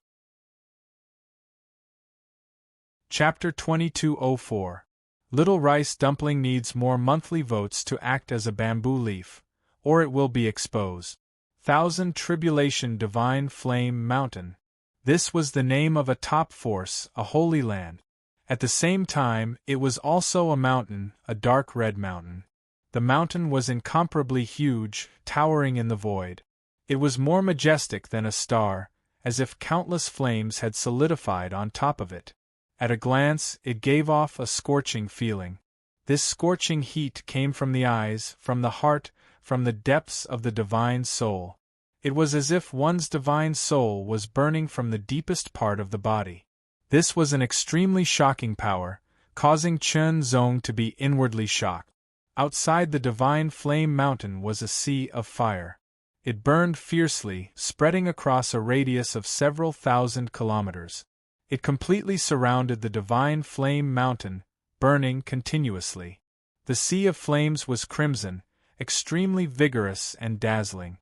Chapter 2204. Little Rice Dumpling needs more monthly votes to act as a bamboo leaf, or it will be exposed. Thousand Tribulation Divine Flame Mountain. This was the name of a top force, a holy land. At the same time, it was also a mountain, a dark red mountain. The mountain was incomparably huge, towering in the void. It was more majestic than a star, as if countless flames had solidified on top of it. At a glance, it gave off a scorching feeling. This scorching heat came from the eyes, from the heart, from the depths of the divine soul. It was as if one's divine soul was burning from the deepest part of the body. This was an extremely shocking power, causing Chernzong to be inwardly shocked. Outside the Divine Flame Mountain was a sea of fire. It burned fiercely, spreading across a radius of several thousand kilometers. It completely surrounded the Divine Flame Mountain, burning continuously. The sea of flames was crimson, extremely vigorous and dazzling.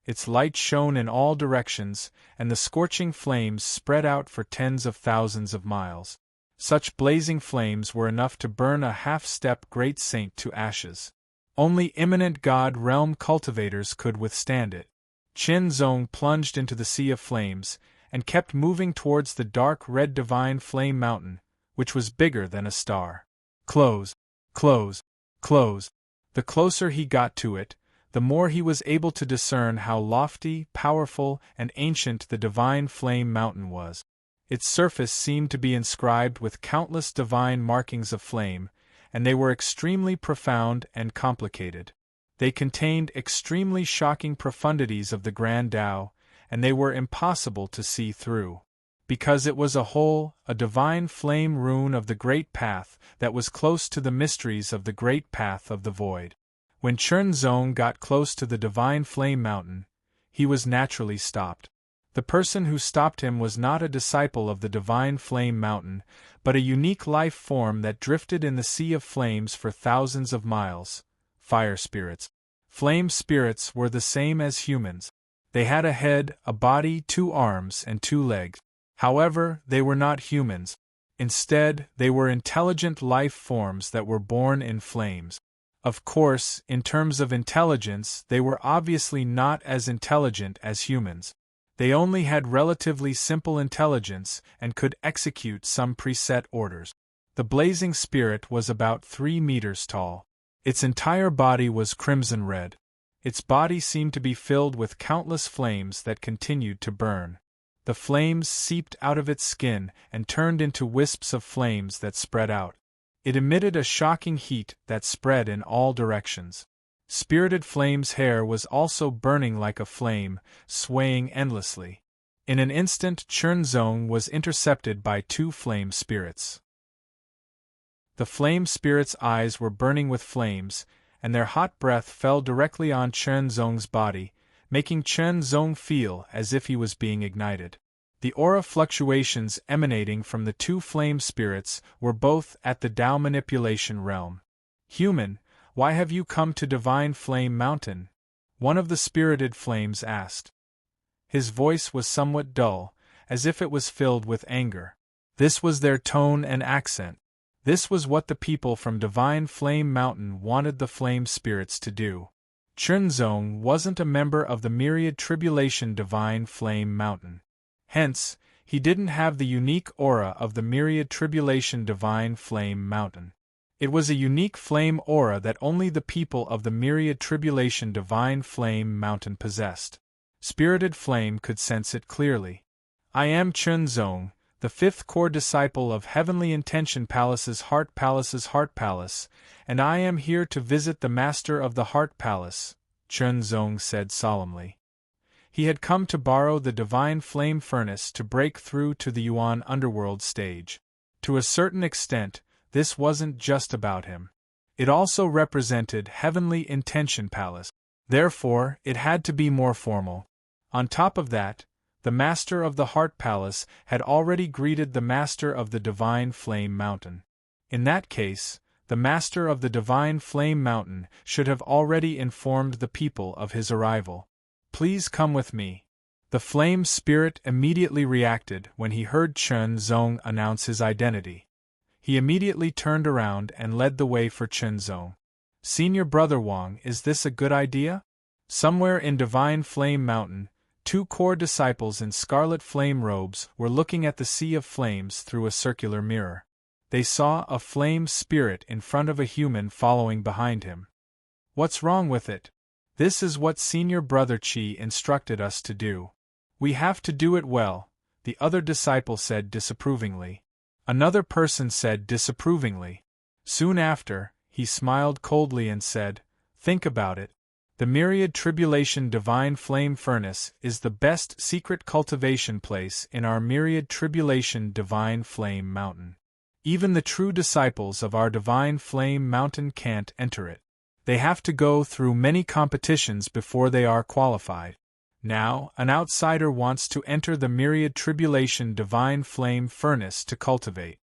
Its light shone in all directions, and the scorching flames spread out for tens of thousands of miles. Such blazing flames were enough to burn a half-step great saint to ashes. Only imminent God realm cultivators could withstand it. Chernzong plunged into the sea of flames, and kept moving towards the dark red Divine Flame Mountain, which was bigger than a star. Close, close, close. The closer he got to it, the more he was able to discern how lofty, powerful, and ancient the Divine Flame Mountain was. Its surface seemed to be inscribed with countless divine markings of flame, and they were extremely profound and complicated. They contained extremely shocking profundities of the Grand Tao, and they were impossible to see through. Because it was a divine flame rune of the Great Path that was close to the mysteries of the Great Path of the Void. When Chernzong got close to the Divine Flame Mountain, he was naturally stopped. The person who stopped him was not a disciple of the Divine Flame Mountain, but a unique life form that drifted in the sea of flames for thousands of miles. Fire spirits. Flame spirits were the same as humans. They had a head, a body, 2 arms, and 2 legs. However, they were not humans. Instead, they were intelligent life forms that were born in flames. Of course, in terms of intelligence, they were obviously not as intelligent as humans. They only had relatively simple intelligence and could execute some preset orders. The blazing spirit was about 3 meters tall. Its entire body was crimson red. Its body seemed to be filled with countless flames that continued to burn. The flames seeped out of its skin and turned into wisps of flames that spread out. It emitted a shocking heat that spread in all directions. Spirited Flame's hair was also burning like a flame, swaying endlessly. In an instant, Chernzong was intercepted by two flame spirits. The flame spirits' eyes were burning with flames, and their hot breath fell directly on Chernzong's body, making Chernzong feel as if he was being ignited. The aura fluctuations emanating from the two flame spirits were both at the Tao manipulation realm. "Human, why have you come to Divine Flame Mountain?" one of the spirited flames asked. His voice was somewhat dull, as if it was filled with anger. This was their tone and accent. This was what the people from Divine Flame Mountain wanted the flame spirits to do. Chernzong wasn't a member of the Myriad Tribulation Divine Flame Mountain. Hence, he didn't have the unique aura of the Myriad Tribulation Divine Flame Mountain. It was a unique flame aura that only the people of the Myriad Tribulation Divine Flame Mountain possessed. Spirited Flame could sense it clearly. "I am Chernzong, the fifth core disciple of Heavenly Intention Palace's Heart Palace, and I am here to visit the Master of the Heart Palace," Chernzong said solemnly. He had come to borrow the Divine Flame Furnace to break through to the Yuan Underworld stage. To a certain extent, this wasn't just about him. It also represented Heavenly Intention Palace. Therefore, it had to be more formal. On top of that, the Master of the Heart Palace had already greeted the Master of the Divine Flame Mountain. In that case, the Master of the Divine Flame Mountain should have already informed the people of his arrival. "Please come with me." The flame spirit immediately reacted when he heard Chernzong announce his identity. He immediately turned around and led the way for Chernzong. "Senior Brother Wang, is this a good idea?" Somewhere in Divine Flame Mountain, two core disciples in scarlet flame robes were looking at the sea of flames through a circular mirror. They saw a flame spirit in front of a human following behind him. "What's wrong with it? This is what Senior Brother Qi instructed us to do. We have to do it well," the other disciple said disapprovingly. Another person said disapprovingly. Soon after, he smiled coldly and said, "Think about it. The Myriad Tribulation Divine Flame Furnace is the best secret cultivation place in our Myriad Tribulation Divine Flame Mountain. Even the true disciples of our Divine Flame Mountain can't enter it. They have to go through many competitions before they are qualified. Now, an outsider wants to enter the Myriad Tribulation Divine Flame Furnace to cultivate."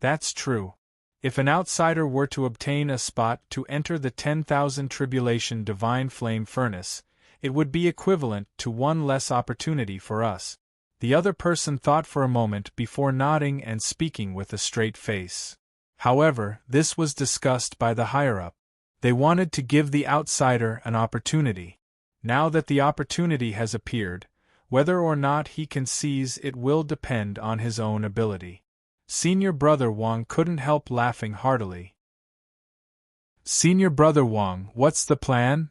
That's true. If an outsider were to obtain a spot to enter the 10,000 Tribulation Divine Flame Furnace, it would be equivalent to one less opportunity for us. The other person thought for a moment before nodding and speaking with a straight face. However, this was discussed by the higher-up. They wanted to give the outsider an opportunity. Now that the opportunity has appeared, whether or not he can seize it will depend on his own ability. Senior Brother Wang couldn't help laughing heartily. "Senior Brother Wang, what's the plan?"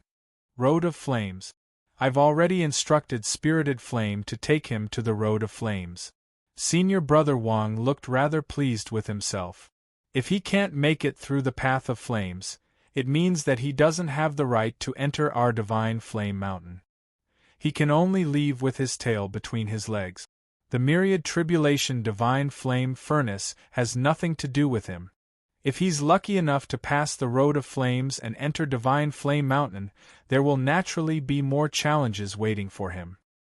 "Road of Flames. I've already instructed Spirited Flame to take him to the Road of Flames." Senior Brother Wang looked rather pleased with himself. If he can't make it through the Path of Flames, it means that he doesn't have the right to enter our Divine Flame Mountain. He can only leave with his tail between his legs. The Myriad Tribulation Divine Flame Furnace has nothing to do with him. If he's lucky enough to pass the Road of Flames and enter Divine Flame Mountain, there will naturally be more challenges waiting for him.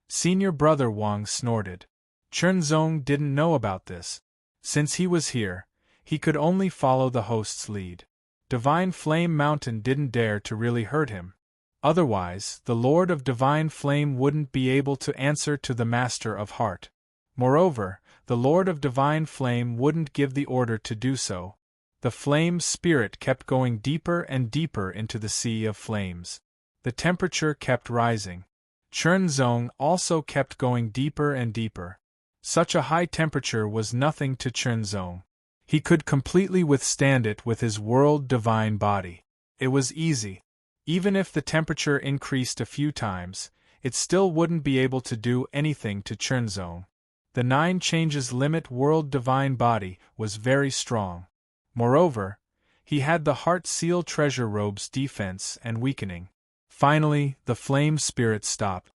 Senior Brother Wang snorted. Chernzong didn't know about this. Since he was here, he could only follow the host's lead. Divine Flame Mountain didn't dare to really hurt him. Otherwise, the Lord of Divine Flame wouldn't be able to answer to the Master of Heart. Moreover, the Lord of Divine Flame wouldn't give the order to do so. The flame spirit kept going deeper and deeper into the sea of flames. The temperature kept rising. Chernzong also kept going deeper and deeper. Such a high temperature was nothing to Chernzong. He could completely withstand it with his world divine body. It was easy. Even if the temperature increased a few times, it still wouldn't be able to do anything to Chernzong. The 9 changes limit world divine body was very strong. Moreover, he had the heart seal treasure robe's defense and weakening. Finally, the flame spirit stopped.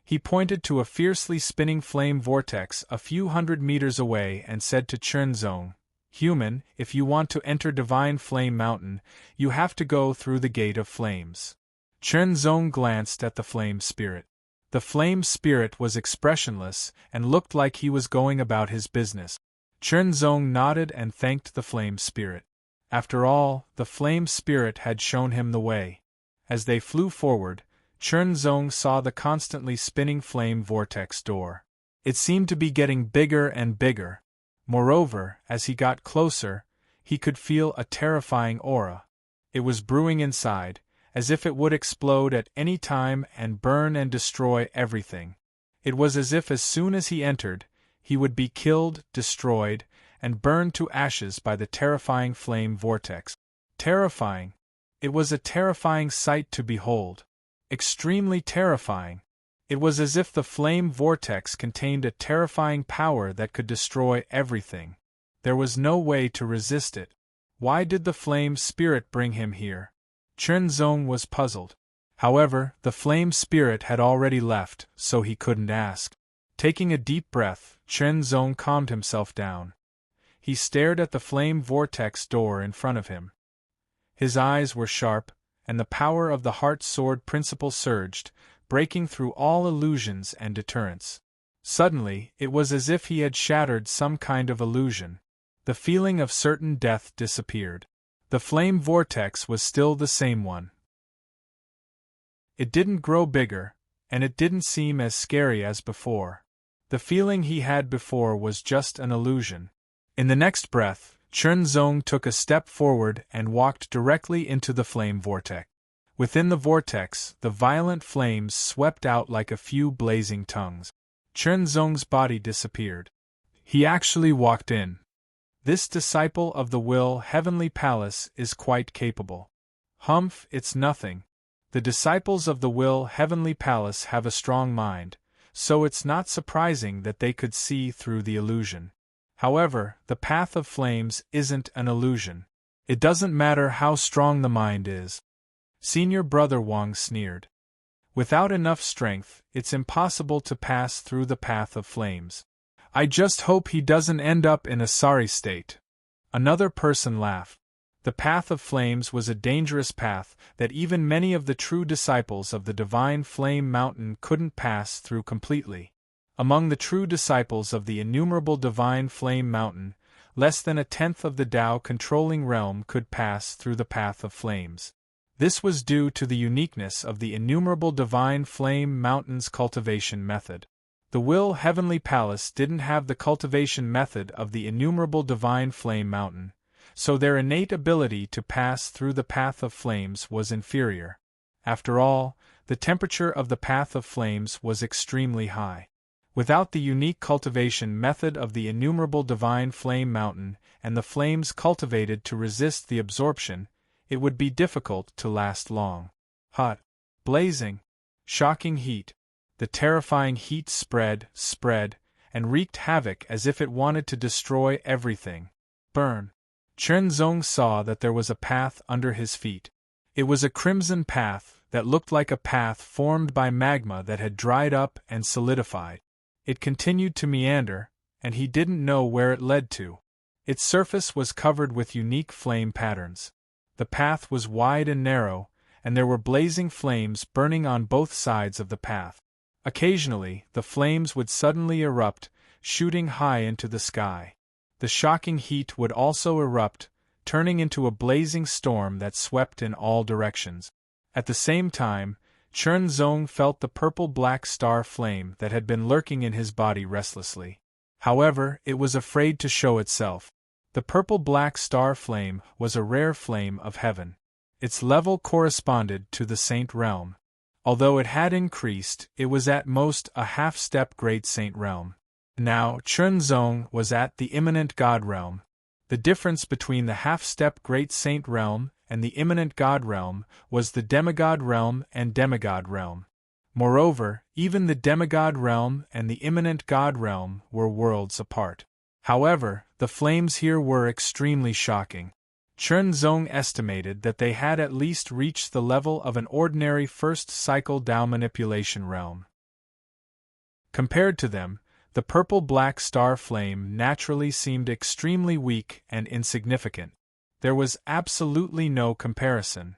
He pointed to a fiercely spinning flame vortex a few hundred meters away and said to Chernzong, "Human, if you want to enter Divine Flame Mountain, you have to go through the Gate of Flames." Chernzong glanced at the flame spirit. The flame spirit was expressionless and looked like he was going about his business. Chernzong nodded and thanked the flame spirit. After all, the flame spirit had shown him the way. As they flew forward, Chernzong saw the constantly spinning flame vortex door. It seemed to be getting bigger and bigger. Moreover, as he got closer, he could feel a terrifying aura. It was brewing inside, as if it would explode at any time and burn and destroy everything. It was as if as soon as he entered, he would be killed, destroyed, and burned to ashes by the terrifying flame vortex. Terrifying. It was a terrifying sight to behold. Extremely terrifying. It was as if the flame vortex contained a terrifying power that could destroy everything. There was no way to resist it. Why did the flame spirit bring him here? Chernzong was puzzled. However, the flame spirit had already left, so he couldn't ask. Taking a deep breath, Chernzong calmed himself down. He stared at the flame vortex door in front of him. His eyes were sharp, and the power of the heart sword principle surged, breaking through all illusions and deterrents. Suddenly, it was as if he had shattered some kind of illusion. The feeling of certain death disappeared. The flame vortex was still the same one. It didn't grow bigger, and it didn't seem as scary as before. The feeling he had before was just an illusion. In the next breath, Chernzong took a step forward and walked directly into the flame vortex. Within the vortex, the violent flames swept out like a few blazing tongues. Chernzong's body disappeared. He actually walked in. This disciple of the Will Heavenly Palace is quite capable. Humph, it's nothing. The disciples of the Will Heavenly Palace have a strong mind, so it's not surprising that they could see through the illusion. However, the path of flames isn't an illusion. It doesn't matter how strong the mind is. Senior Brother Wang sneered. Without enough strength, it's impossible to pass through the path of flames. I just hope he doesn't end up in a sorry state. Another person laughed. The path of flames was a dangerous path that even many of the true disciples of the Divine Flame Mountain couldn't pass through completely. Among the true disciples of the innumerable Divine Flame Mountain, less than a tenth of the Tao controlling realm could pass through the path of flames. This was due to the uniqueness of the innumerable Divine Flame Mountain's cultivation method. The Will Heavenly Palace didn't have the cultivation method of the innumerable Divine Flame Mountain, so their innate ability to pass through the path of flames was inferior. After all, the temperature of the path of flames was extremely high. Without the unique cultivation method of the innumerable Divine Flame Mountain and the flames cultivated to resist the absorption, it would be difficult to last long. Hot, blazing, shocking heat. The terrifying heat spread, and wreaked havoc as if it wanted to destroy everything. Burn. Chernzong saw that there was a path under his feet. It was a crimson path that looked like a path formed by magma that had dried up and solidified. It continued to meander, and he didn't know where it led to. Its surface was covered with unique flame patterns. The path was wide and narrow, and there were blazing flames burning on both sides of the path. Occasionally, the flames would suddenly erupt, shooting high into the sky. The shocking heat would also erupt, turning into a blazing storm that swept in all directions. At the same time, Chernzong felt the purple-black star flame that had been lurking in his body restlessly. However, it was afraid to show itself. The purple-black star flame was a rare flame of heaven. Its level corresponded to the saint realm. Although it had increased, it was at most a half-step great saint realm. Now, Chernzong was at the immanent god realm. The difference between the half-step great saint realm and the immanent god realm was the demigod realm and demigod realm. Moreover, even the demigod realm and the immanent god realm were worlds apart. However, The flames here were extremely shocking. Chen Zong estimated that they had at least reached the level of an ordinary first cycle Dao manipulation realm. Compared to them, the purple-black star flame naturally seemed extremely weak and insignificant. There was absolutely no comparison.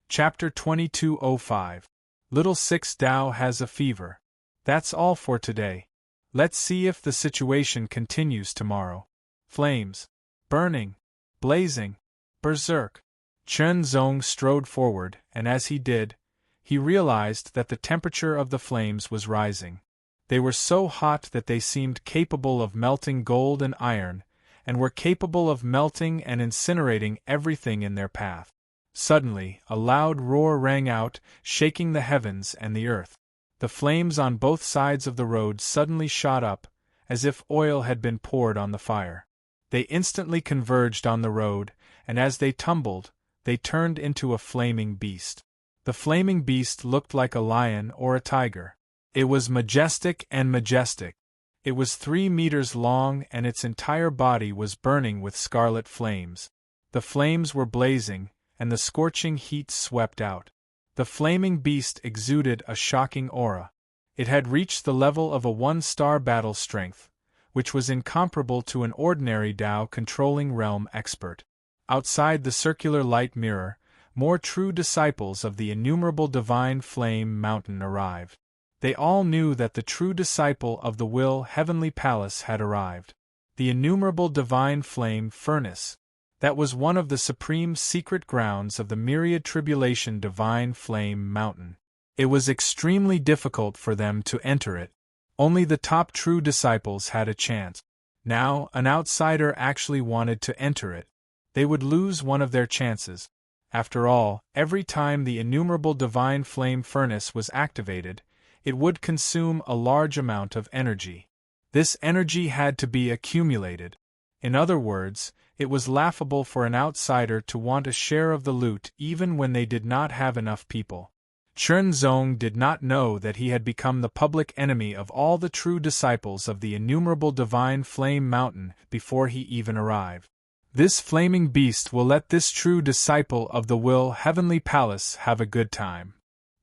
Chapter 2205. Little Six Dao has a fever. That's all for today. Let's see if the situation continues tomorrow. Flames. Burning. Blazing. Berserk. Chen Zong strode forward, and as he did, he realized that the temperature of the flames was rising. They were so hot that they seemed capable of melting gold and iron, and were capable of melting and incinerating everything in their path. Suddenly, a loud roar rang out, shaking the heavens and the earth. The flames on both sides of the road suddenly shot up, as if oil had been poured on the fire. They instantly converged on the road, and as they tumbled, they turned into a flaming beast. The flaming beast looked like a lion or a tiger. It was majestic and majestic. It was 3 meters long and its entire body was burning with scarlet flames. The flames were blazing, and the scorching heat swept out. The flaming beast exuded a shocking aura. It had reached the level of a 1-star battle strength, which was incomparable to an ordinary Dao controlling realm expert. Outside the circular light mirror, more true disciples of the innumerable divine flame mountain arrived. They all knew that the true disciple of the will heavenly palace had arrived. The innumerable divine flame furnace. That was one of the supreme secret grounds of the myriad tribulation divine flame mountain. It was extremely difficult for them to enter it. Only the top true disciples had a chance. Now, an outsider actually wanted to enter it. They would lose one of their chances. After all, every time the innumerable divine flame furnace was activated, it would consume a large amount of energy. This energy had to be accumulated. In other words, it was laughable for an outsider to want a share of the loot even when they did not have enough people. Chen Zong did not know that he had become the public enemy of all the true disciples of the innumerable divine flame mountain before he even arrived. This flaming beast will let this true disciple of the will heavenly palace have a good time.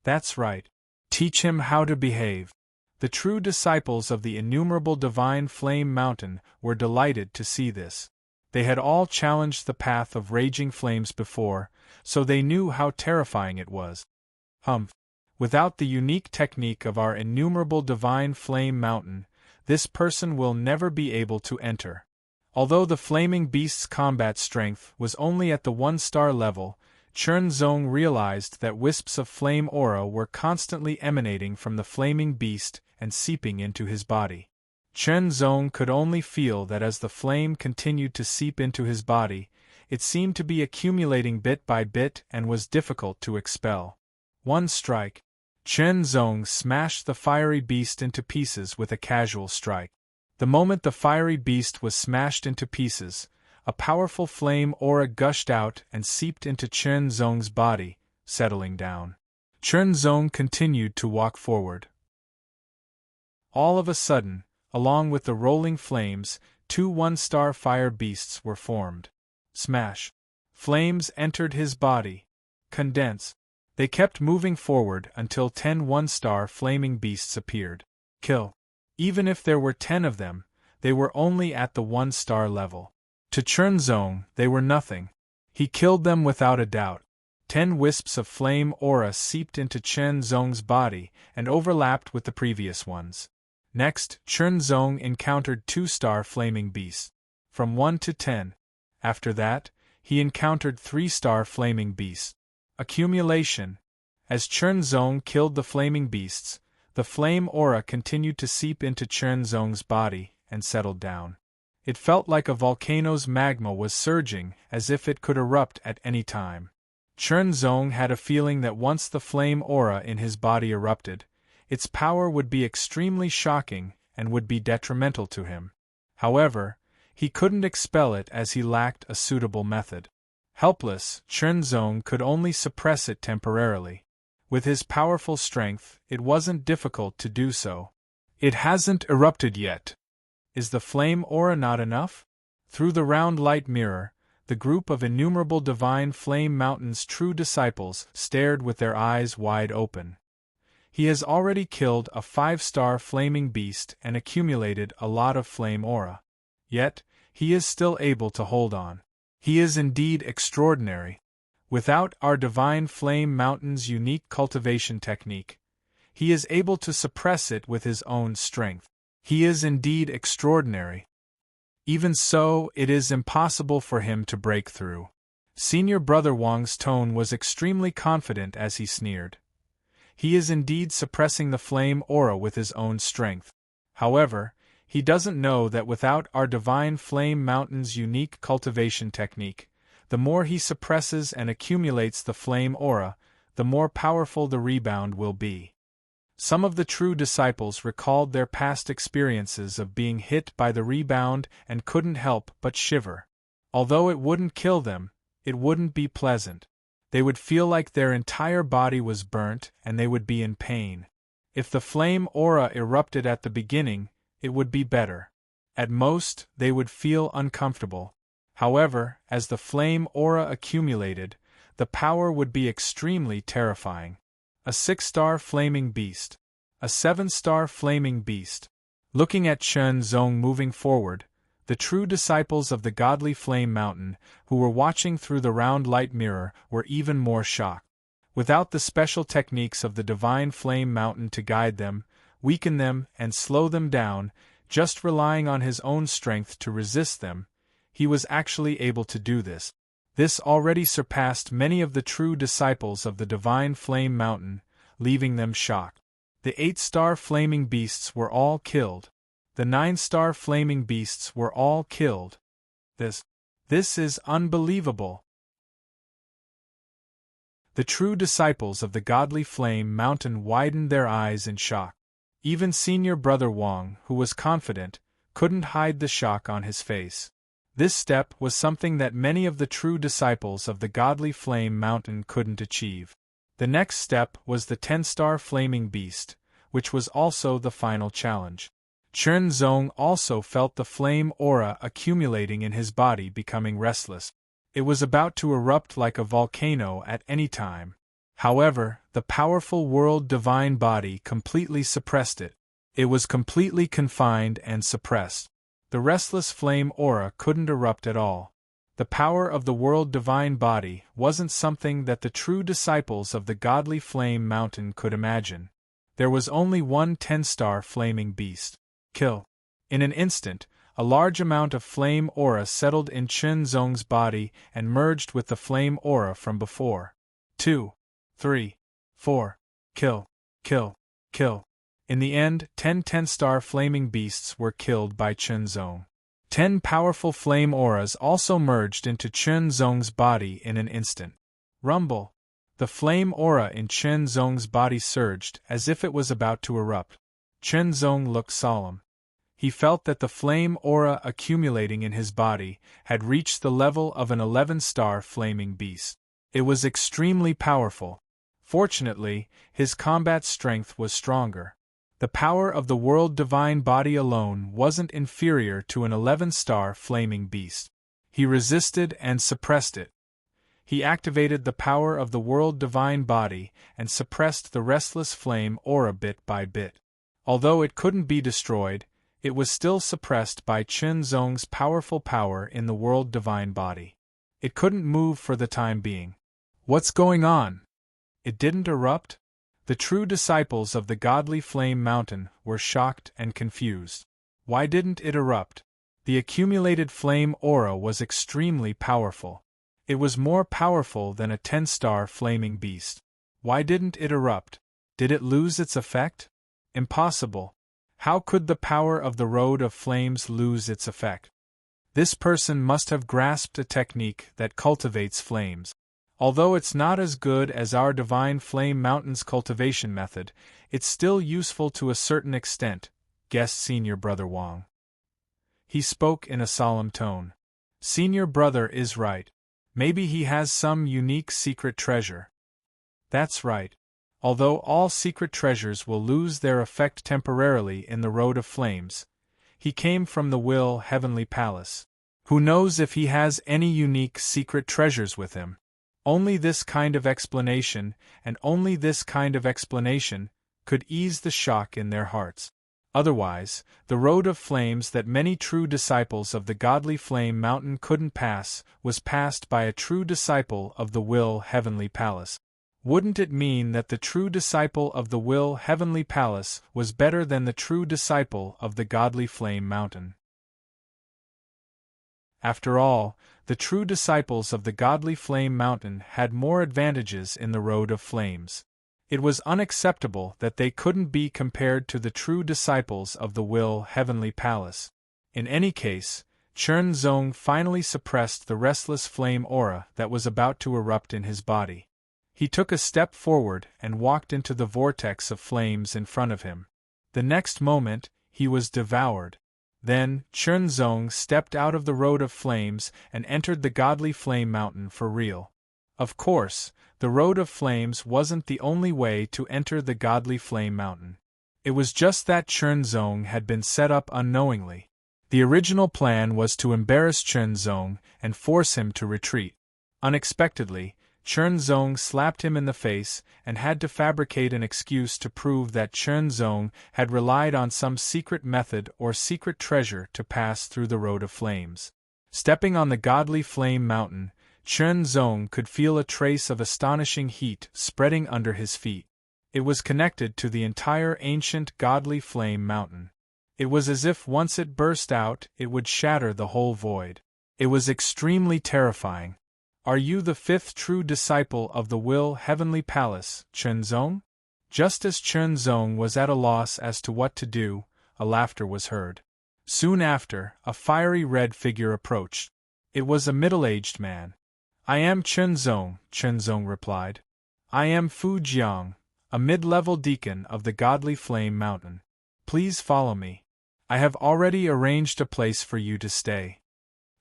That's right. Teach him how to behave. The true disciples of the innumerable divine flame mountain were delighted to see this. They had all challenged the path of raging flames before, so they knew how terrifying it was. Without the unique technique of our innumerable divine flame mountain, this person will never be able to enter. Although the flaming beast's combat strength was only at the 1-star level, Chen Zong realized that wisps of flame aura were constantly emanating from the flaming beast and seeping into his body. Chen Zong could only feel that as the flame continued to seep into his body, it seemed to be accumulating bit by bit and was difficult to expel. One strike. Chen Zong smashed the fiery beast into pieces with a casual strike. The moment the fiery beast was smashed into pieces, a powerful flame aura gushed out and seeped into Chen Zong's body, settling down. Chen Zong continued to walk forward. All of a sudden, along with the rolling flames, 2 1-star fire beasts were formed. Smash! Flames entered his body. Condense. They kept moving forward until 10 1-star flaming beasts appeared. Kill. Even if there were 10 of them, they were only at the 1-star level. To Chen Zong, they were nothing. He killed them without a doubt. 10 wisps of flame aura seeped into Chen Zong's body and overlapped with the previous ones. Next, Chen Zong encountered 2-star flaming beasts. From 1 to 10. After that, he encountered 3-star flaming beasts. Accumulation. As Chen Zong killed the flaming beasts, the flame aura continued to seep into Chen Zong's body and settled down. It felt like a volcano's magma was surging, as if it could erupt at any time. Chen Zong had a feeling that once the flame aura in his body erupted, its power would be extremely shocking and would be detrimental to him. However, he couldn't expel it as he lacked a suitable method. Helpless, Chen Zong could only suppress it temporarily. With his powerful strength, it wasn't difficult to do so. It hasn't erupted yet. Is the flame aura not enough? Through the round light mirror, the group of innumerable divine flame mountain's true disciples stared with their eyes wide open. He has already killed a 5-star flaming beast and accumulated a lot of flame aura. Yet, he is still able to hold on. He is indeed extraordinary. Without our divine flame mountain's unique cultivation technique, he is able to suppress it with his own strength. He is indeed extraordinary. Even so, it is impossible for him to break through. Senior Brother Wang's tone was extremely confident as he sneered. He is indeed suppressing the flame aura with his own strength. However, he doesn't know that without our divine flame mountain's unique cultivation technique, the more he suppresses and accumulates the flame aura, the more powerful the rebound will be. Some of the true disciples recalled their past experiences of being hit by the rebound and couldn't help but shiver. Although it wouldn't kill them, it wouldn't be pleasant. They would feel like their entire body was burnt and they would be in pain. If the flame aura erupted at the beginning, it would be better. At most, they would feel uncomfortable. However, as the flame aura accumulated, the power would be extremely terrifying. A 6-star flaming beast. A 7-star flaming beast. Looking at Chen Zong moving forward, the true disciples of the godly flame mountain, who were watching through the round light mirror, were even more shocked. Without the special techniques of the divine flame mountain to guide them, weaken them, and slow them down, just relying on his own strength to resist them, he was actually able to do this. This already surpassed many of the true disciples of the divine flame mountain, leaving them shocked. The 8-star flaming beasts were all killed. The 9-star flaming beasts were all killed. This is unbelievable. The true disciples of the godly flame mountain widened their eyes in shock. Even Senior Brother Wang, who was confident, couldn't hide the shock on his face. This step was something that many of the true disciples of the godly flame mountain couldn't achieve. The next step was the 10-star flaming beast, which was also the final challenge. Chen Zong also felt the flame aura accumulating in his body becoming restless. It was about to erupt like a volcano at any time. However, the powerful world divine body completely suppressed it. It was completely confined and suppressed. The restless flame aura couldn't erupt at all. The power of the world divine body wasn't something that the true disciples of the godly flame mountain could imagine. There was only one 10-star flaming beast. Kill. In an instant, a large amount of flame aura settled in Chen Zong's body and merged with the flame aura from before. 2, 3, 4. Kill. Kill. Kill. In the end, 10 10-star flaming beasts were killed by Chen Zong. 10 powerful flame auras also merged into Chen Zong's body in an instant. Rumble. The flame aura in Chen Zong's body surged as if it was about to erupt. Chen Zong looked solemn. He felt that the flame aura accumulating in his body had reached the level of an 11-star flaming beast. It was extremely powerful. Fortunately, his combat strength was stronger. The power of the world divine body alone wasn't inferior to an 11-star flaming beast. He resisted and suppressed it. He activated the power of the world divine body and suppressed the restless flame aura bit by bit. Although it couldn't be destroyed, it was still suppressed by Chen Zong's powerful power in the world divine body. It couldn't move for the time being. What's going on? It didn't erupt? The true disciples of the godly flame mountain were shocked and confused. Why didn't it erupt? The accumulated flame aura was extremely powerful. It was more powerful than a 10-star flaming beast. Why didn't it erupt? Did it lose its effect? Impossible. How could the power of the road of flames lose its effect? This person must have grasped a technique that cultivates flames. Although it's not as good as our divine flame mountain's cultivation method, it's still useful to a certain extent, guessed Senior Brother Wang. He spoke in a solemn tone. Senior Brother is right. Maybe he has some unique secret treasure. That's right. Although all secret treasures will lose their effect temporarily in the road of flames, He came from the Will Heavenly Palace. Who knows if he has any unique secret treasures with him? Only this kind of explanation, and only this kind of explanation, could ease the shock in their hearts. Otherwise, the road of flames that many true disciples of the godly flame mountain couldn't pass was passed by a true disciple of the Will Heavenly Palace. Wouldn't it mean that the true disciple of the Will Heavenly Palace was better than the true disciple of the godly flame mountain? After all, the true disciples of the godly flame mountain had more advantages in the road of flames. It was unacceptable that they couldn't be compared to the true disciples of the Will Heavenly Palace. In any case, Chen Zong finally suppressed the restless flame aura that was about to erupt in his body. He took a step forward and walked into the vortex of flames in front of him. The next moment, he was devoured. Then, Chen Zong stepped out of the road of flames and entered the godly flame mountain for real. Of course, the road of flames wasn't the only way to enter the godly flame mountain. It was just that Chen Zong had been set up unknowingly. The original plan was to embarrass Chen Zong and force him to retreat. Unexpectedly, Chen Zong slapped him in the face and had to fabricate an excuse to prove that Chen Zong had relied on some secret method or secret treasure to pass through the road of flames. Stepping on the godly flame mountain, Chen Zong could feel a trace of astonishing heat spreading under his feet. It was connected to the entire ancient godly flame mountain. It was as if once it burst out, it would shatter the whole void. It was extremely terrifying. Are you the fifth true disciple of the Will Heavenly Palace, Chen Zong? Just as Chen Zong was at a loss as to what to do, a laughter was heard. Soon after, a fiery red figure approached. It was a middle-aged man. I am Chen Zong, Chen Zong replied. I am Fu Jiang, a mid-level deacon of the Godly Flame Mountain. Please follow me. I have already arranged a place for you to stay.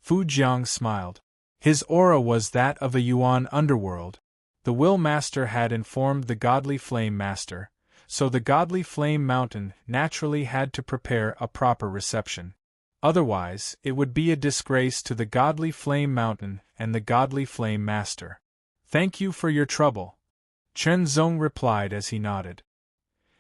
Fu Jiang smiled. His aura was that of a Yuan underworld. The Will Master had informed the Godly Flame Master, so the Godly Flame Mountain naturally had to prepare a proper reception. Otherwise, it would be a disgrace to the Godly Flame Mountain and the Godly Flame Master. Thank you for your trouble, Chen Zong replied as he nodded.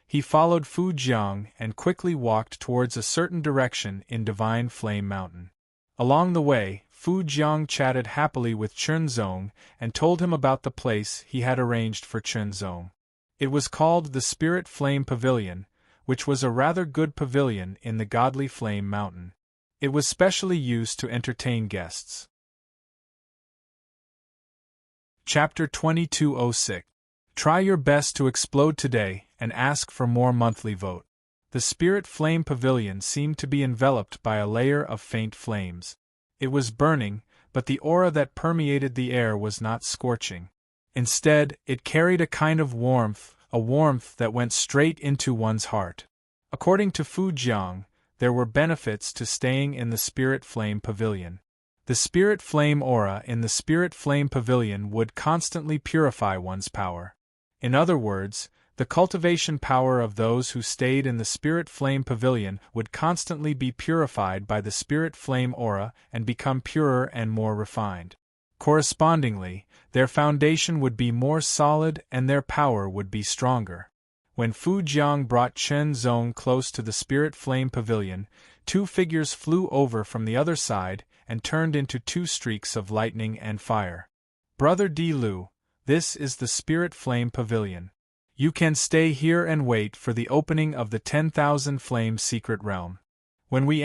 He followed Fu Jiang and quickly walked towards a certain direction in Divine Flame Mountain. Along the way, Fu Jiang chatted happily with Chen Zong and told him about the place he had arranged for Chen Zong. It was called the Spirit Flame Pavilion, which was a rather good pavilion in the Godly Flame Mountain. It was specially used to entertain guests. Chapter 2206. Try your best to explode today and ask for more monthly vote. The Spirit Flame Pavilion seemed to be enveloped by a layer of faint flames. It was burning, but the aura that permeated the air was not scorching. Instead, it carried a kind of warmth, a warmth that went straight into one's heart. According to Fu Jiang, there were benefits to staying in the Spirit Flame Pavilion. The Spirit Flame aura in the Spirit Flame Pavilion would constantly purify one's power. In other words, the cultivation power of those who stayed in the Spirit Flame Pavilion would constantly be purified by the Spirit Flame aura and become purer and more refined. Correspondingly, their foundation would be more solid and their power would be stronger. When Fu Jiang brought Chen Zong close to the Spirit Flame Pavilion, two figures flew over from the other side and turned into two streaks of lightning and fire. Brother Di Lu, this is the Spirit Flame Pavilion. You can stay here and wait for the opening of the 10,000 Flame Secret Realm. When we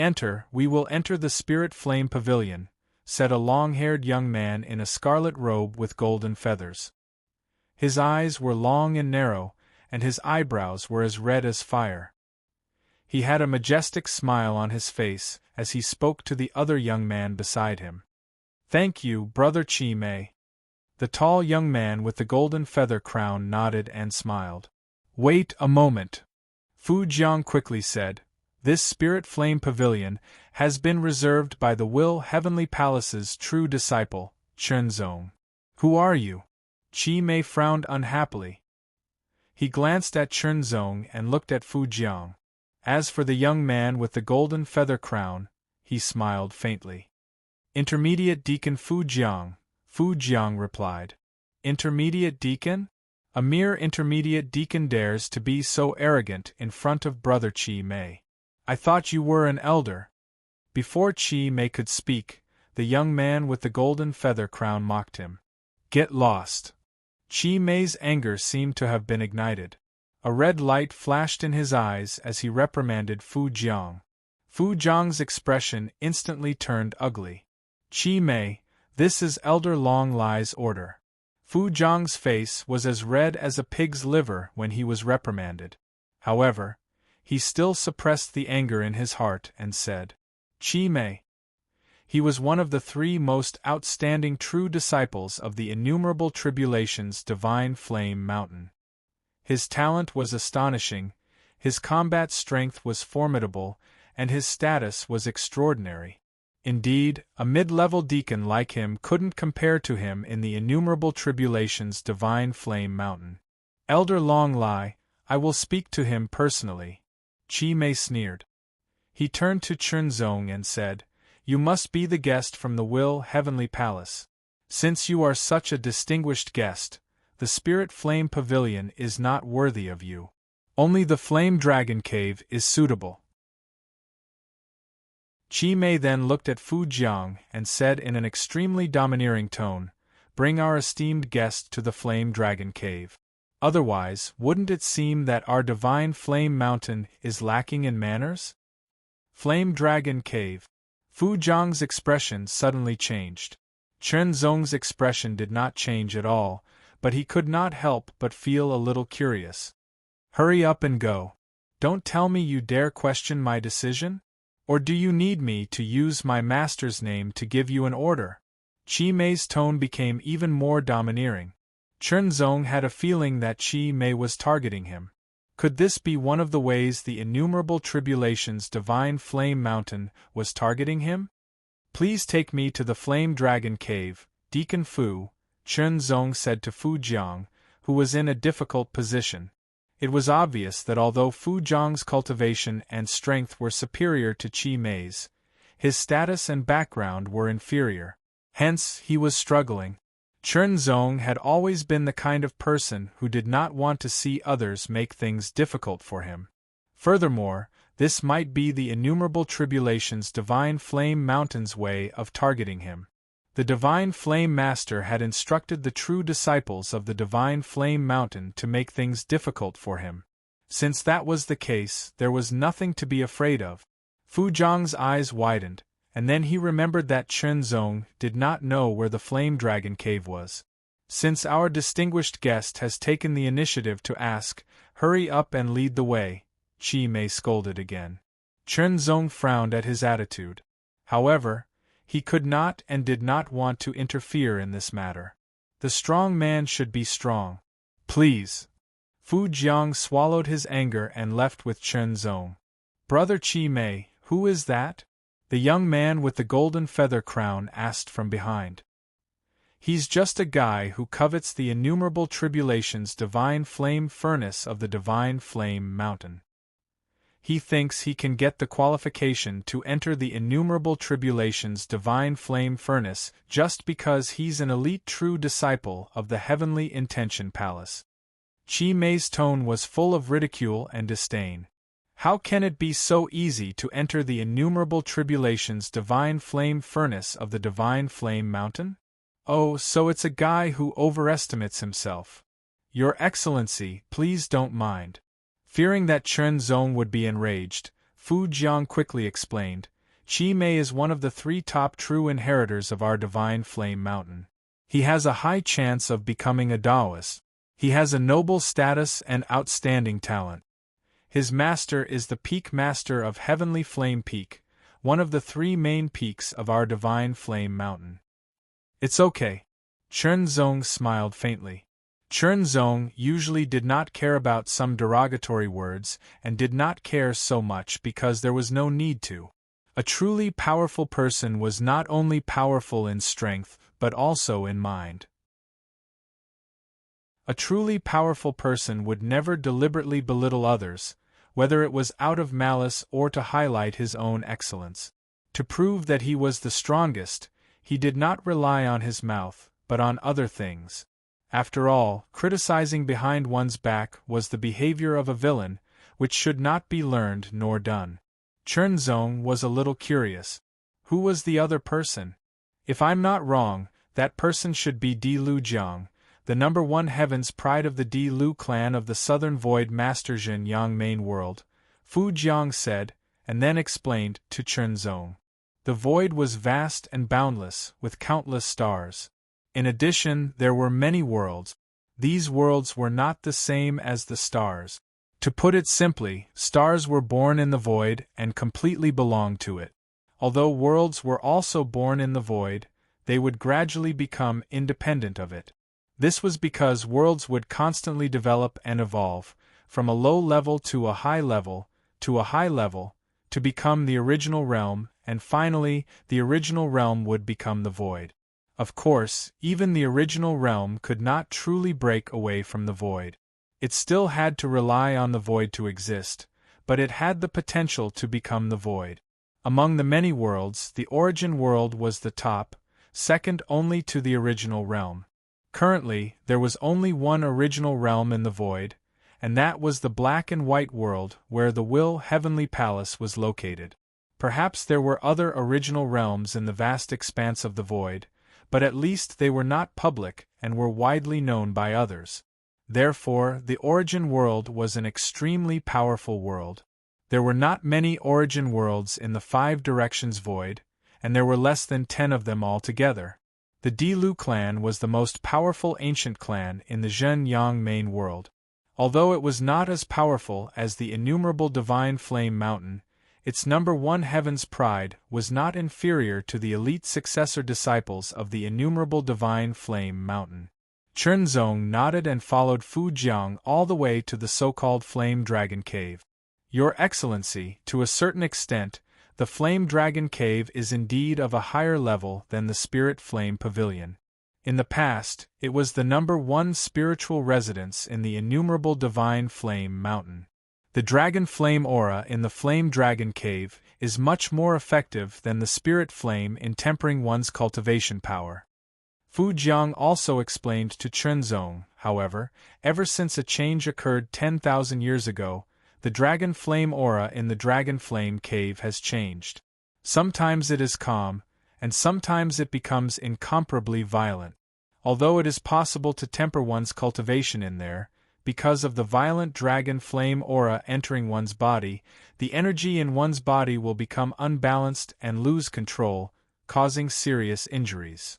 will enter the Spirit Flame Pavilion, said a long-haired young man in a scarlet robe with golden feathers. His eyes were long and narrow, and his eyebrows were as red as fire. He had a majestic smile on his face as he spoke to the other young man beside him. Thank you, Brother Chi Mei. The tall young man with the golden feather crown nodded and smiled. Wait a moment, Fu Jiang quickly said. This Spirit Flame Pavilion has been reserved by the Will Heavenly Palace's true disciple, Chen Zong. Who are you? Chi Mei frowned unhappily. He glanced at Chen Zong and looked at Fu Jiang. As for the young man with the golden feather crown, he smiled faintly. Intermediate Deacon Fu Jiang, Fu Jiang replied. Intermediate Deacon? A mere intermediate deacon dares to be so arrogant in front of Brother Chi Mei. I thought you were an elder. Before Chi Mei could speak, the young man with the golden feather crown mocked him. Get lost. Chi Mei's anger seemed to have been ignited. A red light flashed in his eyes as he reprimanded Fu Jiang. Fu Jiang's expression instantly turned ugly. Chi Mei, this is Elder Long Lai's order. Fu Jiang's face was as red as a pig's liver when he was reprimanded. However, he still suppressed the anger in his heart and said, Chi Mei. He was one of the 3 most outstanding true disciples of the Innumerable Tribulations Divine Flame Mountain. His talent was astonishing, his combat strength was formidable, and his status was extraordinary. Indeed, a mid-level deacon like him couldn't compare to him in the Innumerable Tribulations Divine Flame Mountain. Elder Long Lai, I will speak to him personally. Chi Mei sneered. He turned to Chunzong and said, You must be the guest from the Will Heavenly Palace. Since you are such a distinguished guest, the Spirit Flame Pavilion is not worthy of you. Only the Flame Dragon Cave is suitable. Chi Mei then looked at Fu Jiang and said in an extremely domineering tone, Bring our esteemed guest to the Flame Dragon Cave. Otherwise, wouldn't it seem that our divine Flame Mountain is lacking in manners? Flame Dragon Cave. Fu Jiang's expression suddenly changed. Chen Zong's expression did not change at all, but he could not help but feel a little curious. Hurry up and go. Don't tell me you dare question my decision? Or do you need me to use my master's name to give you an order? Chi Mei's tone became even more domineering. Chen Zong had a feeling that Chi Mei was targeting him. Could this be one of the ways the Innumerable Tribulations Divine Flame Mountain was targeting him? Please take me to the Flame Dragon Cave, Deacon Fu, Chen Zong said to Fu Jiang, who was in a difficult position. It was obvious that although Fu Jiang's cultivation and strength were superior to Chi Mei's, his status and background were inferior. Hence, he was struggling. Chen Zong had always been the kind of person who did not want to see others make things difficult for him. Furthermore, this might be the Innumerable Tribulations Divine Flame Mountain's way of targeting him. The Divine Flame Master had instructed the true disciples of the Divine Flame Mountain to make things difficult for him. Since that was the case, there was nothing to be afraid of. Fu Jiang's eyes widened, and then he remembered that Chen Zong did not know where the Flame Dragon Cave was. Since our distinguished guest has taken the initiative to ask, hurry up and lead the way, Chi Mei scolded again. Chen Zong frowned at his attitude. However, he could not and did not want to interfere in this matter. The strong man should be strong. Please. Fu Jiang swallowed his anger and left with Chen Zong. Brother Chi Mei, who is that? The young man with the golden feather crown asked from behind. He's just a guy who covets the Innumerable Tribulations Divine Flame Furnace of the Divine Flame Mountain. He thinks he can get the qualification to enter the Innumerable Tribulations Divine Flame Furnace just because he's an elite true disciple of the Heavenly Intention Palace. Chi Mei's tone was full of ridicule and disdain. How can it be so easy to enter the Innumerable Tribulations Divine Flame Furnace of the Divine Flame Mountain? Oh, so it's a guy who overestimates himself. Your Excellency, please don't mind. Fearing that Chen Zong would be enraged, Fu Jiang quickly explained, Chi Mei is one of the 3 top true inheritors of our Divine Flame Mountain. He has a high chance of becoming a Taoist. He has a noble status and outstanding talent. His master is the Peak Master of Heavenly Flame Peak, one of the 3 main peaks of our Divine Flame Mountain. It's okay. Chen Zong smiled faintly. Chen Zong usually did not care about some derogatory words and did not care so much because there was no need to. A truly powerful person was not only powerful in strength but also in mind. A truly powerful person would never deliberately belittle others, whether it was out of malice or to highlight his own excellence. To prove that he was the strongest, he did not rely on his mouth, but on other things. After all, criticizing behind one's back was the behavior of a villain, which should not be learned nor done. Chernzong was a little curious. Who was the other person? If I'm not wrong, that person should be Di Lu Jiang, the number 1 heaven's pride of the Di Lu clan of the Southern Void Master Jin Yang main world, Fu Jiang said, and then explained to Chernzong. The void was vast and boundless, with countless stars. In addition, there were many worlds. These worlds were not the same as the stars. To put it simply, stars were born in the void and completely belonged to it. Although worlds were also born in the void, they would gradually become independent of it. This was because worlds would constantly develop and evolve, from a low level to a high level, to become the original realm, and finally, the original realm would become the void. Of course, even the original realm could not truly break away from the void. It still had to rely on the void to exist, but it had the potential to become the void. Among the many worlds, the origin world was the top, second only to the original realm. Currently, there was only one original realm in the void, and that was the black and white world where the Will Heavenly Palace was located. Perhaps there were other original realms in the vast expanse of the void, but at least they were not public and were widely known by others. Therefore, the origin world was an extremely powerful world. There were not many origin worlds in the 5 directions void, and there were less than 10 of them altogether. The Di Lu clan was the most powerful ancient clan in the Zhen Yang main world. Although it was not as powerful as the innumerable Divine Flame Mountain, its number 1 heaven's pride was not inferior to the elite successor disciples of the innumerable Divine Flame Mountain. Chernzong nodded and followed Fu Jiang all the way to the so-called Flame Dragon Cave. Your Excellency, to a certain extent, the Flame Dragon Cave is indeed of a higher level than the Spirit Flame Pavilion. In the past, it was the number 1 spiritual residence in the innumerable Divine Flame Mountain. The Dragon Flame aura in the Flame Dragon Cave is much more effective than the Spirit Flame in tempering one's cultivation power. Fu Jiang also explained to Chernzong, however, ever since a change occurred 10,000 years ago, the Dragon Flame aura in the Dragon Flame Cave has changed. Sometimes it is calm, and sometimes it becomes incomparably violent. Although it is possible to temper one's cultivation in there, because of the violent Dragon Flame aura entering one's body, the energy in one's body will become unbalanced and lose control, causing serious injuries.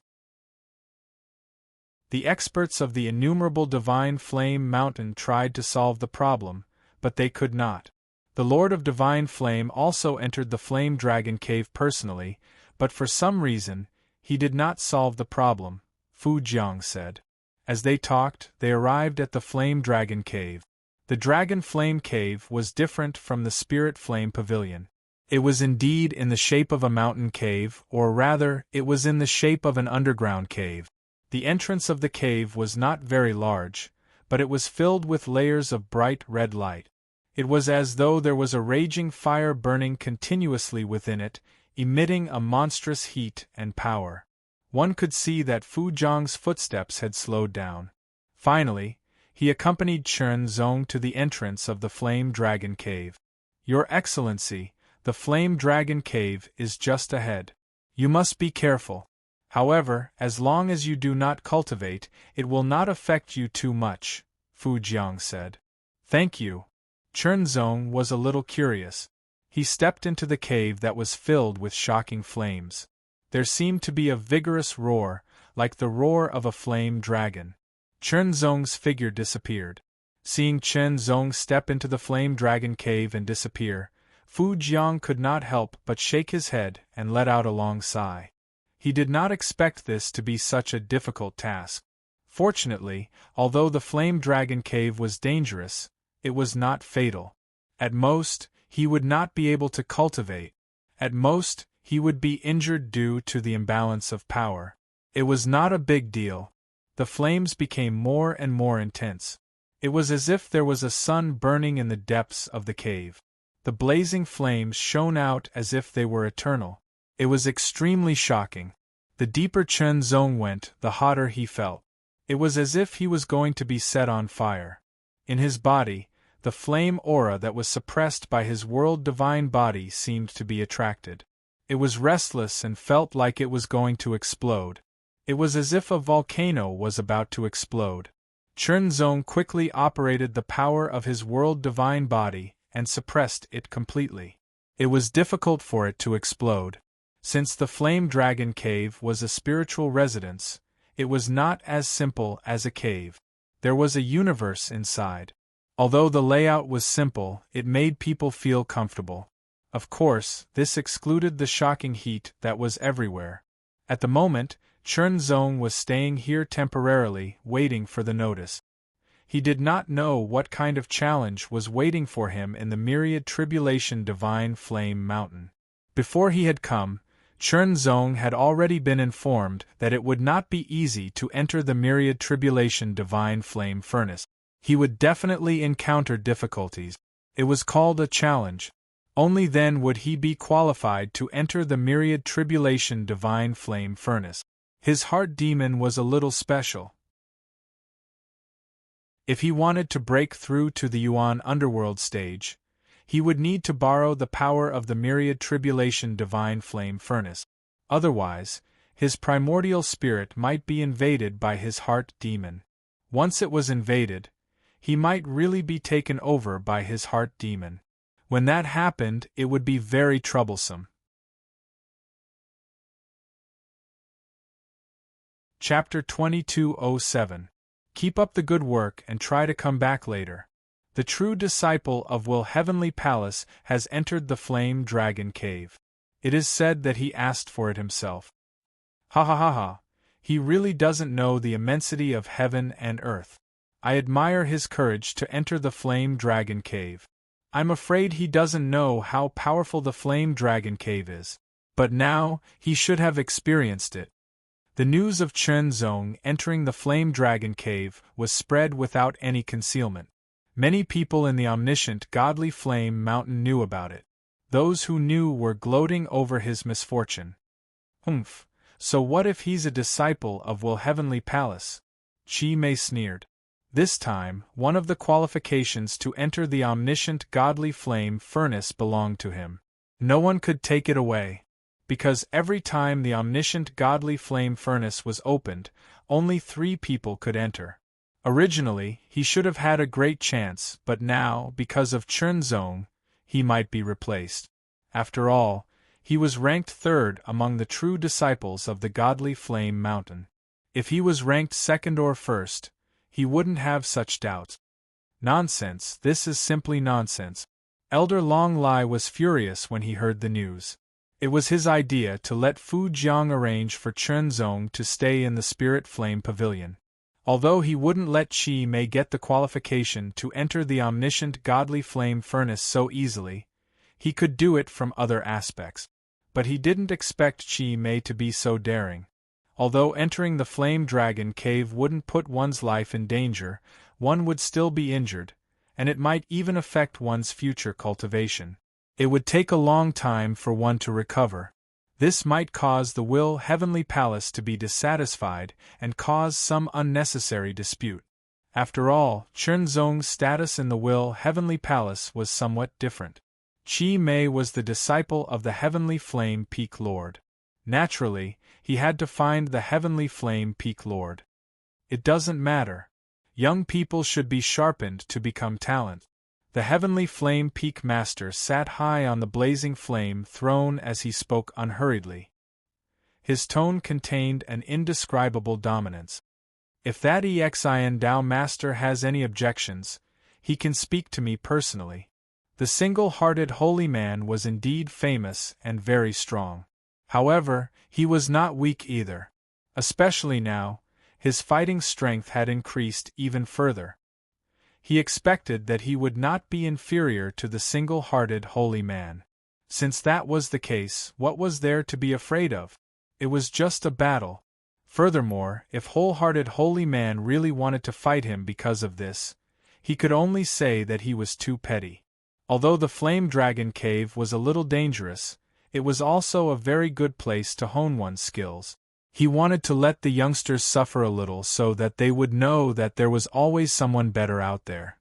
The experts of the innumerable Divine Flame Mountain tried to solve the problem, but they could not. The Lord of Divine Flame also entered the Flame Dragon Cave personally, but for some reason, he did not solve the problem, Fu Jiang said. As they talked, they arrived at the Flame Dragon Cave. The Dragon Flame Cave was different from the Spirit Flame Pavilion. It was indeed in the shape of a mountain cave, or rather, it was in the shape of an underground cave. The entrance of the cave was not very large, but it was filled with layers of bright red light. It was as though there was a raging fire burning continuously within it, emitting a monstrous heat and power. One could see that Fu Jiang's footsteps had slowed down. Finally, he accompanied Chernzong to the entrance of the Flame Dragon Cave. Your Excellency, the Flame Dragon Cave is just ahead. You must be careful. However, as long as you do not cultivate, it will not affect you too much, Fu Jiang said. Thank you. Chernzong was a little curious. He stepped into the cave that was filled with shocking flames. There seemed to be a vigorous roar, like the roar of a flame dragon. Chernzong's figure disappeared. Seeing Chernzong step into the Flame Dragon Cave and disappear, Fu Jiang could not help but shake his head and let out a long sigh. He did not expect this to be such a difficult task. Fortunately, although the Flame Dragon Cave was dangerous, it was not fatal. At most, he would not be able to cultivate. At most, he would be injured due to the imbalance of power. It was not a big deal. The flames became more and more intense. It was as if there was a sun burning in the depths of the cave. The blazing flames shone out as if they were eternal. It was extremely shocking. The deeper Chen Zong went, the hotter he felt. It was as if he was going to be set on fire. In his body, the flame aura that was suppressed by his world-divine body seemed to be attracted. It was restless and felt like it was going to explode. It was as if a volcano was about to explode. Chen Zong quickly operated the power of his world-divine body and suppressed it completely. It was difficult for it to explode. Since the Flame Dragon Cave was a spiritual residence, it was not as simple as a cave. There was a universe inside. Although the layout was simple, it made people feel comfortable. Of course, this excluded the shocking heat that was everywhere. At the moment, Chen Zong was staying here temporarily, waiting for the notice. He did not know what kind of challenge was waiting for him in the myriad tribulation divine flame mountain. Before he had come, Chen Zong had already been informed that it would not be easy to enter the myriad tribulation divine flame furnace. He would definitely encounter difficulties. It was called a challenge. Only then would he be qualified to enter the myriad tribulation divine flame furnace. His heart demon was a little special. If he wanted to break through to the Yuan underworld stage, he would need to borrow the power of the myriad tribulation divine flame furnace. Otherwise, his primordial spirit might be invaded by his heart demon. Once it was invaded, he might really be taken over by his heart demon. When that happened, it would be very troublesome. Chapter 2207. Keep up the good work and try to come back later. The true disciple of Will Heavenly Palace has entered the Flame Dragon Cave. It is said that he asked for it himself. Ha ha ha ha. He really doesn't know the immensity of heaven and earth. I admire his courage to enter the Flame Dragon Cave. I'm afraid he doesn't know how powerful the Flame Dragon Cave is. But now, he should have experienced it. The news of Chen Zong entering the Flame Dragon Cave was spread without any concealment. Many people in the omniscient godly Flame Mountain knew about it. Those who knew were gloating over his misfortune. Humph, so what if he's a disciple of Will Heavenly Palace? Chi Mei sneered. This time, one of the qualifications to enter the omniscient godly flame furnace belonged to him. No one could take it away. Because every time the omniscient godly flame furnace was opened, only 3 people could enter. Originally, he should have had a great chance, but now, because of Chen Zong, he might be replaced. After all, he was ranked 3rd among the true disciples of the godly flame mountain. If he was ranked 2nd or 1st, he wouldn't have such doubts. Nonsense, this is simply nonsense. Elder Long Lai was furious when he heard the news. It was his idea to let Fu Jiang arrange for Chen Zong to stay in the Spirit Flame Pavilion. Although he wouldn't let Chi Mei get the qualification to enter the omniscient godly flame furnace so easily, he could do it from other aspects. But he didn't expect Chi Mei to be so daring. Although entering the Flame Dragon Cave wouldn't put one's life in danger, one would still be injured, and it might even affect one's future cultivation. It would take a long time for one to recover. This might cause the Will Heavenly Palace to be dissatisfied and cause some unnecessary dispute. After all, Chen Zong's status in the Will Heavenly Palace was somewhat different. Chi Mei was the disciple of the Heavenly Flame Peak Lord. Naturally, he had to find the Heavenly Flame Peak Lord. It doesn't matter. Young people should be sharpened to become talent. The Heavenly Flame Peak Master sat high on the blazing flame throne as he spoke unhurriedly. His tone contained an indescribable dominance. If that Exin Dao Master has any objections, he can speak to me personally. The single-hearted holy man was indeed famous and very strong. However, he was not weak either. Especially now, his fighting strength had increased even further. He expected that he would not be inferior to the single-hearted holy man. Since that was the case, what was there to be afraid of? It was just a battle. Furthermore, if wholehearted holy man really wanted to fight him because of this, he could only say that he was too petty. Although the Flame Dragon Cave was a little dangerous, it was also a very good place to hone one's skills. He wanted to let the youngsters suffer a little so that they would know that there was always someone better out there.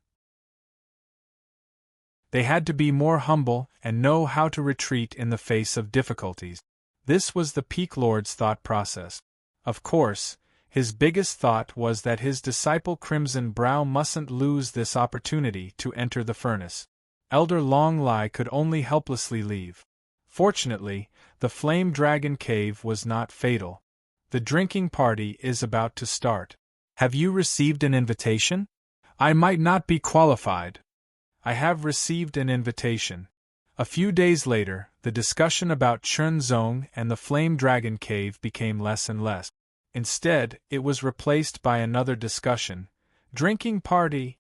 They had to be more humble and know how to retreat in the face of difficulties. This was the Peak Lord's thought process. Of course, his biggest thought was that his disciple Crimson Brow mustn't lose this opportunity to enter the furnace. Elder Long Lie could only helplessly leave. Fortunately, the Flame Dragon Cave was not fatal. The drinking party is about to start. Have you received an invitation? I might not be qualified. I have received an invitation. A few days later, the discussion about Chun Zong and the Flame Dragon Cave became less and less. Instead, it was replaced by another discussion. Drinking party.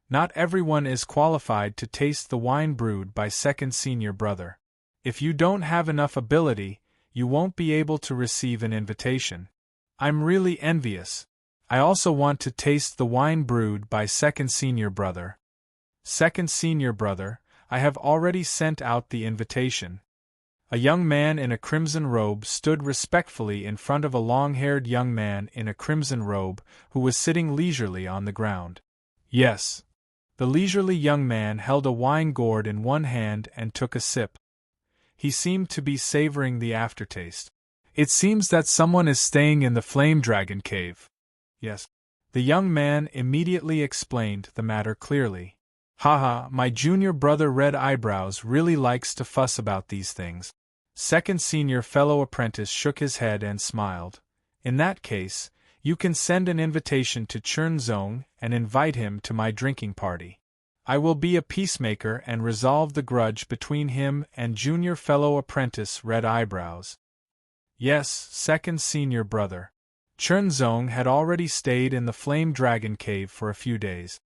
Not everyone is qualified to taste the wine brewed by second senior brother. If you don't have enough ability, you won't be able to receive an invitation. I'm really envious. I also want to taste the wine brewed by second senior brother. Second senior brother, I have already sent out the invitation. A young man in a crimson robe stood respectfully in front of a long-haired young man in a crimson robe who was sitting leisurely on the ground. Yes. The leisurely young man held a wine gourd in one hand and took a sip. He seemed to be savoring the aftertaste. It seems that someone is staying in the Flame Dragon Cave. Yes. The young man immediately explained the matter clearly. Haha, my junior brother Red Eyebrows really likes to fuss about these things. Second senior fellow apprentice shook his head and smiled. In that case, you can send an invitation to Chun Zong and invite him to my drinking party. I will be a peacemaker and resolve the grudge between him and junior fellow apprentice Red Eyebrows. Yes, second senior brother. Chun Zong had already stayed in the Flame Dragon Cave for a few days.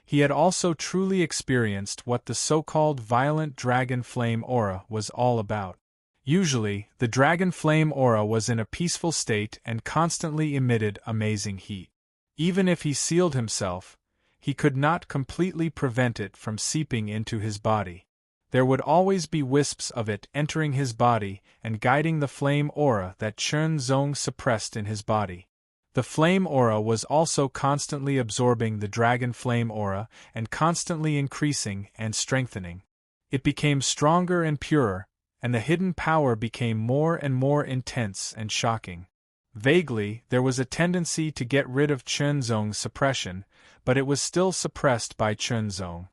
He had also truly experienced what the so-called violent dragon flame aura was all about. Usually, the dragon flame aura was in a peaceful state and constantly emitted amazing heat. Even if he sealed himself, he could not completely prevent it from seeping into his body. There would always be wisps of it entering his body and guiding the flame aura that Chun Zong suppressed in his body. The flame aura was also constantly absorbing the dragon flame aura and constantly increasing and strengthening. It became stronger and purer, and the hidden power became more and more intense and shocking. Vaguely, there was a tendency to get rid of Chun Zong's suppression, but it was still suppressed by Chun Zong.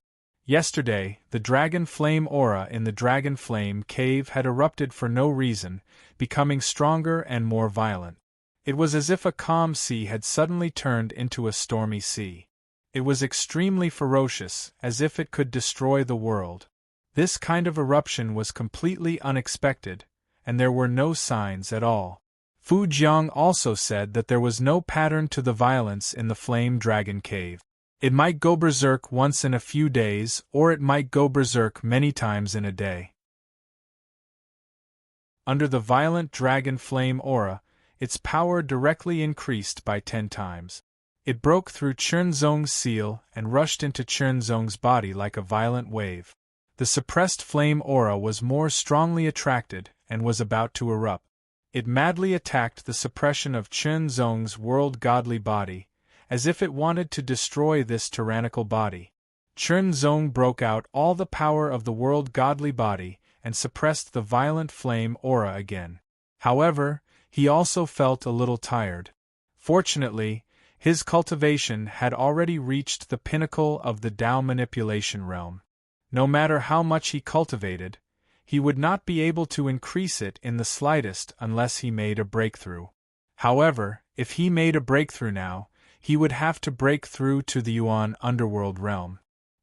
Yesterday, the dragon flame aura in the dragon flame cave had erupted for no reason, becoming stronger and more violent. It was as if a calm sea had suddenly turned into a stormy sea. It was extremely ferocious, as if it could destroy the world. This kind of eruption was completely unexpected, and there were no signs at all. Fu Jiang also said that there was no pattern to the violence in the Flame Dragon Cave. It might go berserk once in a few days, or it might go berserk many times in a day. Under the violent dragon flame aura, its power directly increased by 10 times. It broke through Chun Zong's seal and rushed into Chun Zong's body like a violent wave. The suppressed flame aura was more strongly attracted and was about to erupt. It madly attacked the suppression of Chun Zong's world godly body, as if it wanted to destroy this tyrannical body. Chun Zong broke out all the power of the world godly body and suppressed the violent flame aura again. However, he also felt a little tired. Fortunately, his cultivation had already reached the pinnacle of the Tao manipulation realm. No matter how much he cultivated, he would not be able to increase it in the slightest unless he made a breakthrough. However, if he made a breakthrough now, he would have to break through to the Yuan underworld realm.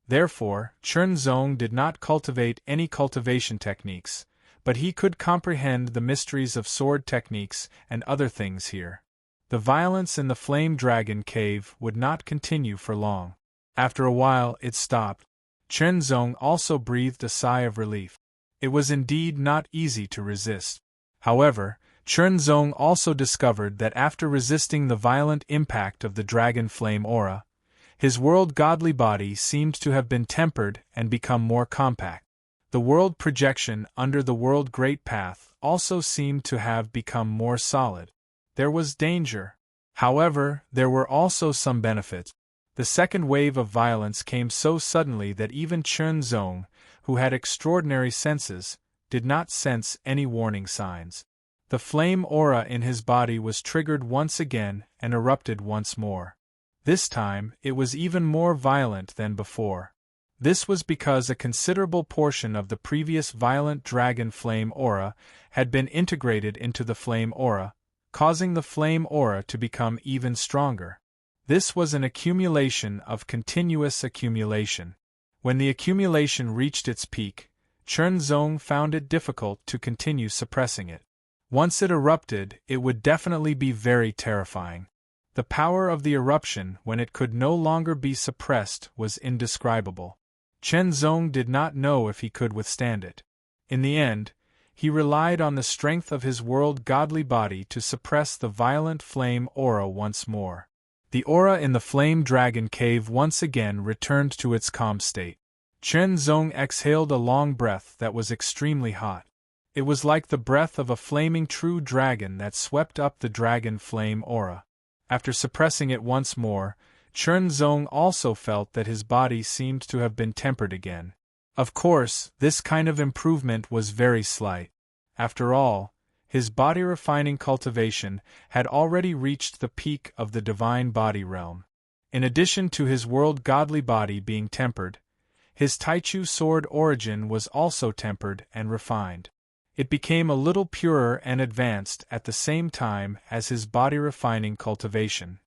Therefore, Chun Zong did not cultivate any cultivation techniques, but he could comprehend the mysteries of sword techniques and other things here. The violence in the Flame Dragon Cave would not continue for long. After a while it stopped. Chun Zong also breathed a sigh of relief. It was indeed not easy to resist. However, Chun Zong also discovered that after resisting the violent impact of the dragon flame aura, His world godly body seemed to have been tempered and become more compact. The world projection under the world great path also seemed to have become more solid. There was danger. However, there were also some benefits. The second wave of violence came so suddenly that even Chen Zong, who had extraordinary senses, did not sense any warning signs. The flame aura in his body was triggered once again and erupted once more. This time, it was even more violent than before. This was because a considerable portion of the previous violent dragon flame aura had been integrated into the flame aura, causing the flame aura to become even stronger. This was an accumulation of continuous accumulation. When the accumulation reached its peak, Chen Zong found it difficult to continue suppressing it. Once it erupted, it would definitely be very terrifying. The power of the eruption when it could no longer be suppressed was indescribable. Chen Zong did not know if he could withstand it. In the end, he relied on the strength of his world godly body to suppress the violent flame aura once more. The aura in the flame dragon cave once again returned to its calm state. Chen Zong exhaled a long breath that was extremely hot. It was like the breath of a flaming true dragon that swept up the dragon flame aura. After suppressing it once more, Chen Zong also felt that his body seemed to have been tempered again. Of course, this kind of improvement was very slight. After all, his body-refining cultivation had already reached the peak of the divine body realm. In addition to his world godly body being tempered, his Taichu sword origin was also tempered and refined. It became a little purer and advanced at the same time as his body-refining cultivation.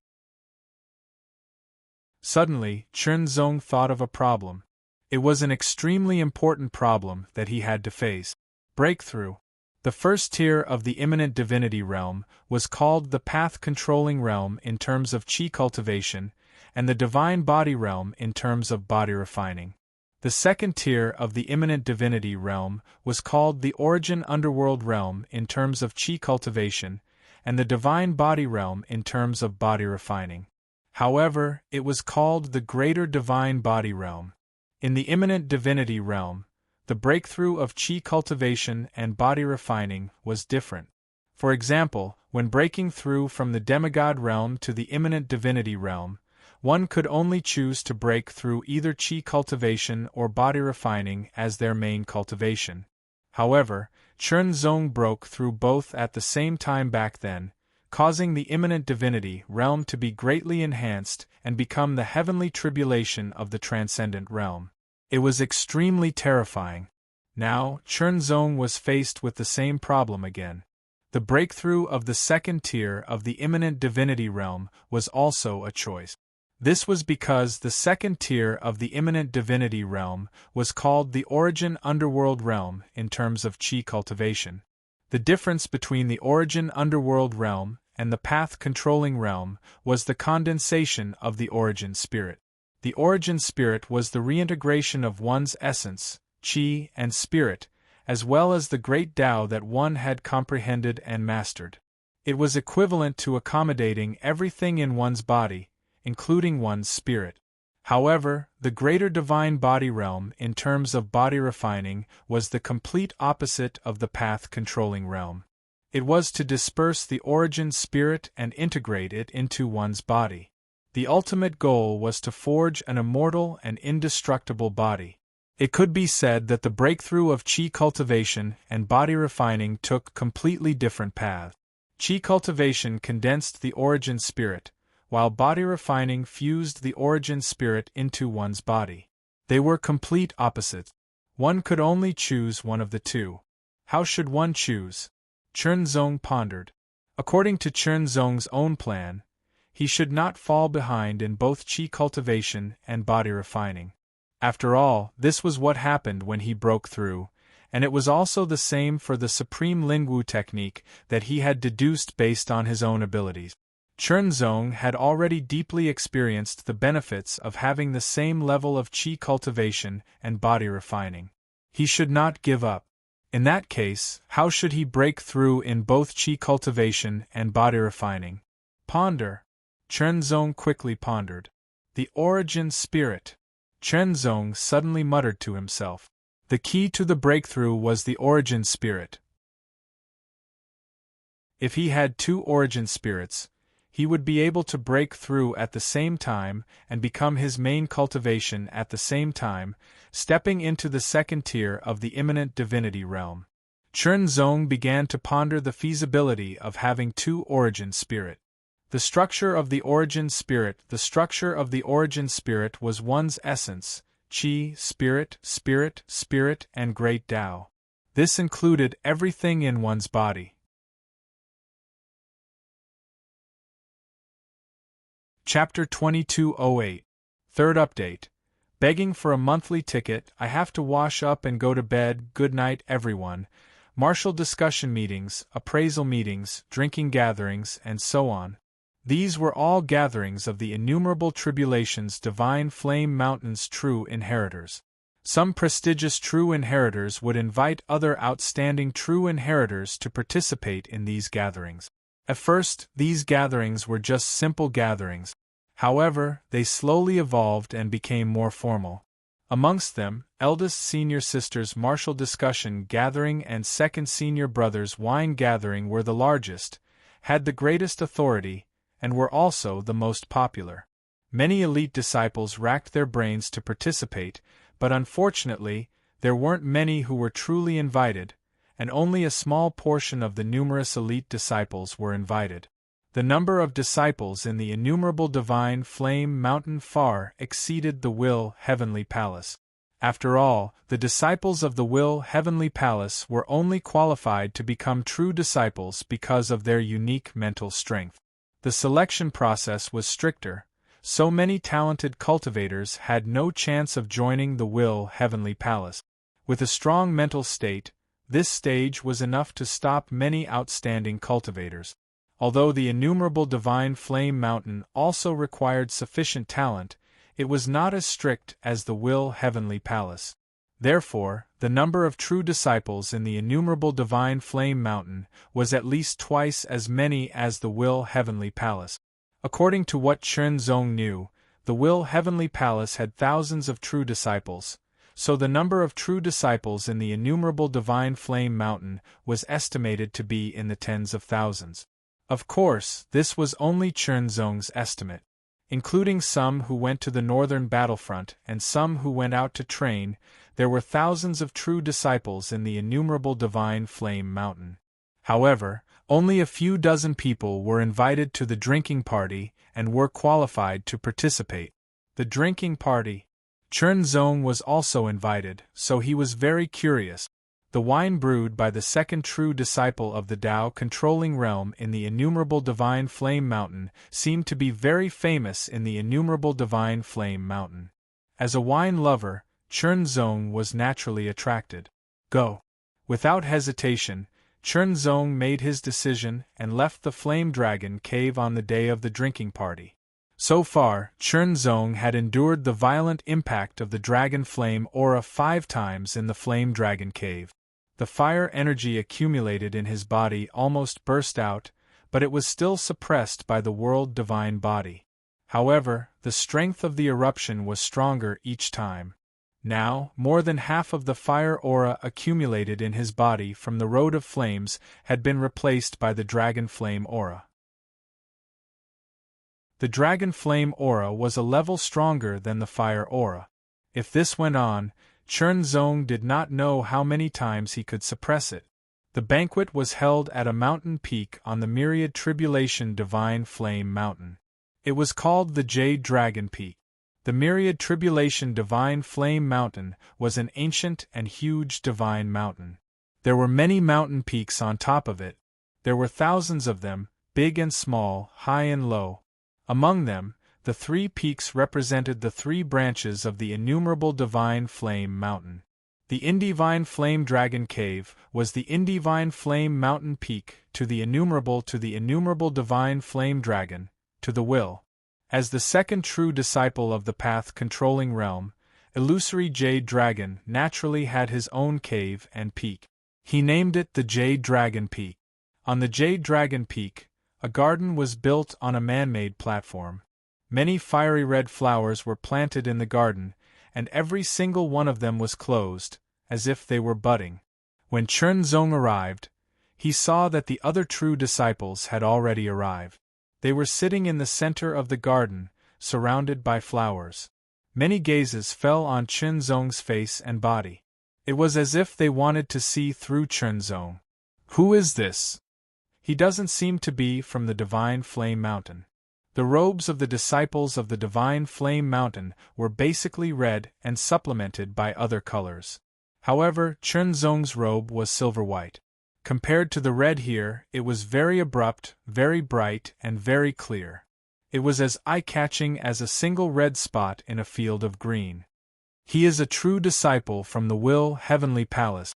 Suddenly, Chen Zong thought of a problem. It was an extremely important problem that he had to face. Breakthrough. The first tier of the imminent divinity realm was called the path-controlling realm in terms of chi cultivation, and the divine body realm in terms of body refining. The second tier of the imminent divinity realm was called the origin underworld realm in terms of chi cultivation, and the divine body realm in terms of body refining. However, it was called the greater divine body realm. In the imminent divinity realm, the breakthrough of chi cultivation and body refining was different. For example, when breaking through from the demigod realm to the imminent divinity realm, one could only choose to break through either chi cultivation or body refining as their main cultivation. However, Chen Zong broke through both at the same time back then, causing the imminent divinity realm to be greatly enhanced and become the heavenly tribulation of the transcendent realm. It was extremely terrifying. Now, Chen Zong was faced with the same problem again. The breakthrough of the second tier of the imminent divinity realm was also a choice. This was because the second tier of the imminent divinity realm was called the origin underworld realm in terms of chi cultivation. The difference between the origin underworld realm and the path-controlling realm was the condensation of the origin spirit. The origin spirit was the reintegration of one's essence, chi, and spirit, as well as the great Tao that one had comprehended and mastered. It was equivalent to accommodating everything in one's body, including one's spirit. However, the greater divine body realm in terms of body refining was the complete opposite of the path-controlling realm. It was to disperse the origin spirit and integrate it into one's body. The ultimate goal was to forge an immortal and indestructible body. It could be said that the breakthrough of chi cultivation and body refining took completely different paths. Chi cultivation condensed the origin spirit, while body refining fused the origin spirit into one's body. They were complete opposites. One could only choose one of the two. How should one choose? Chen Zong pondered. According to Chen Zong's own plan, he should not fall behind in both chi cultivation and body refining. After all, this was what happened when he broke through, and it was also the same for the supreme Lingwu technique that he had deduced based on his own abilities. Chen Zong had already deeply experienced the benefits of having the same level of chi cultivation and body refining. He should not give up. In that case, how should he break through in both chi cultivation and body refining? Ponder. Chen Zong quickly pondered. The origin spirit. Chenzong suddenly muttered to himself. The key to the breakthrough was the origin spirit. If he had 2 origin spirits, he would be able to break through at the same time and become his main cultivation at the same time, stepping into the second tier of the immanent divinity realm. Chenzong began to ponder the feasibility of having 2 origin spirit. The structure of the origin spirit. The structure of the origin spirit was one's essence, qi, spirit, and great Tao. This included everything in one's body. Chapter 2208. Third update. Begging for a monthly ticket. I have to wash up and go to bed. Good night, everyone. Martial discussion meetings, appraisal meetings, drinking gatherings, and so on. These were all gatherings of the innumerable tribulations divine flame mountain's true inheritors. Some prestigious true inheritors would invite other outstanding true inheritors to participate in these gatherings. At first, these gatherings were just simple gatherings. However, they slowly evolved and became more formal. Amongst them, eldest senior sister's martial discussion gathering and second senior brother's wine gathering were the largest, had the greatest authority, and were also the most popular. Many elite disciples racked their brains to participate, but unfortunately, there weren't many who were truly invited, and only a small portion of the numerous elite disciples were invited. The number of disciples in the innumerable divine flame mountain far exceeded the Will Heavenly Palace. After all, the disciples of the Will Heavenly Palace were only qualified to become true disciples because of their unique mental strength. The selection process was stricter, so many talented cultivators had no chance of joining the Will Heavenly Palace. With a strong mental state, this stage was enough to stop many outstanding cultivators. Although the innumerable divine flame mountain also required sufficient talent, it was not as strict as the Will Heavenly Palace. Therefore, the number of true disciples in the innumerable divine flame mountain was at least twice as many as the Will Heavenly Palace. According to what Chenzong knew, the Will Heavenly Palace had thousands of true disciples, so the number of true disciples in the innumerable divine flame mountain was estimated to be in the tens of thousands. Of course, this was only Chenzong's estimate. Including some who went to the northern battlefront and some who went out to train, there were thousands of true disciples in the innumerable divine flame mountain. However, only a few dozen people were invited to the drinking party and were qualified to participate. The drinking party. Chenzong was also invited, so he was very curious. The wine brewed by the second true disciple of the Tao controlling realm in the innumerable divine flame mountain seemed to be very famous in the innumerable divine flame mountain. As a wine lover, Chenzong was naturally attracted. Go. Without hesitation, Chenzong made his decision and left the Flame Dragon Cave on the day of the drinking party. So far, Chenzong had endured the violent impact of the dragon flame aura 5 times in the Flame Dragon Cave. The fire energy accumulated in his body almost burst out, but it was still suppressed by the world divine body. However, the strength of the eruption was stronger each time. Now, more than half of the fire aura accumulated in his body from the Road of Flames had been replaced by the Dragon Flame aura. The Dragon Flame aura was a level stronger than the fire aura. If this went on, Chenzong did not know how many times he could suppress it. The banquet was held at a mountain peak on the Myriad Tribulation Divine Flame Mountain. It was called the Jade Dragon Peak. The Myriad Tribulation Divine Flame Mountain was an ancient and huge divine mountain. There were many mountain peaks on top of it. There were thousands of them, big and small, high and low. Among them, the 3 peaks represented the 3 branches of the innumerable divine flame mountain. The Indivine Flame Dragon Cave was the Indivine Flame Mountain Peak to the innumerable divine flame dragon, to the will. As the second true disciple of the path controlling realm, illusory Jade Dragon naturally had his own cave and peak. He named it the Jade Dragon Peak. On the Jade Dragon Peak, a garden was built on a man-made platform. Many fiery red flowers were planted in the garden, and every single one of them was closed, as if they were budding. When Chunzong arrived, he saw that the other true disciples had already arrived. They were sitting in the center of the garden, surrounded by flowers. Many gazes fell on Chunzong's face and body. It was as if they wanted to see through Chunzong. Who is this? He doesn't seem to be from the Divine Flame Mountain. The robes of the disciples of the Divine Flame Mountain were basically red and supplemented by other colors. However, Chunzong's robe was silver-white. Compared to the red here, it was very abrupt, very bright, and very clear. It was as eye-catching as a single red spot in a field of green. He is a true disciple from the Will Heavenly Palace.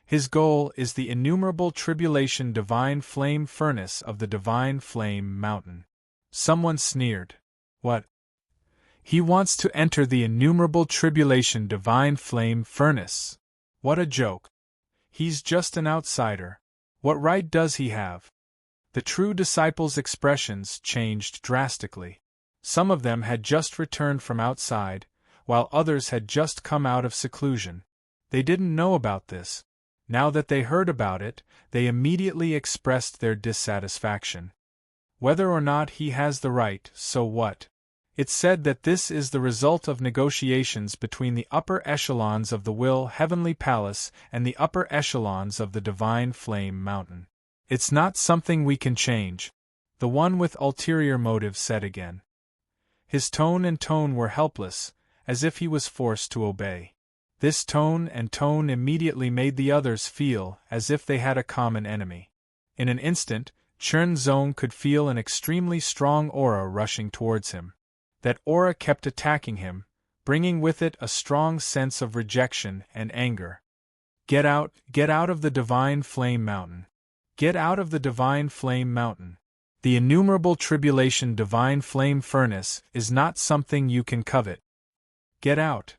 His goal is the innumerable tribulation divine flame furnace of the Divine Flame Mountain. Someone sneered. What? He wants to enter the innumerable tribulation divine flame furnace. What a joke. He's just an outsider. What right does he have? The true disciples' expressions changed drastically. Some of them had just returned from outside, while others had just come out of seclusion. They didn't know about this. Now that they heard about it, they immediately expressed their dissatisfaction. Whether or not he has the right, so what? It's said that this is the result of negotiations between the upper echelons of the Will Heavenly Palace and the upper echelons of the Divine Flame Mountain. It's not something we can change, the one with ulterior motive said again. His tone and tone were helpless, as if he was forced to obey. This tone and tone immediately made the others feel as if they had a common enemy. In an instant, Chunzong could feel an extremely strong aura rushing towards him. That aura kept attacking him, bringing with it a strong sense of rejection and anger. Get out of the Divine Flame Mountain. Get out of the Divine Flame Mountain. The innumerable tribulation divine flame furnace is not something you can covet. Get out.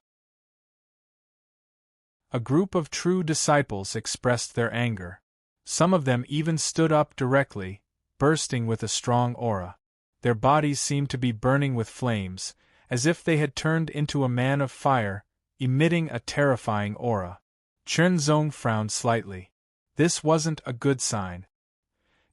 A group of true disciples expressed their anger. Some of them even stood up directly, bursting with a strong aura. Their bodies seemed to be burning with flames, as if they had turned into a man of fire, emitting a terrifying aura. Chunzong frowned slightly. This wasn't a good sign.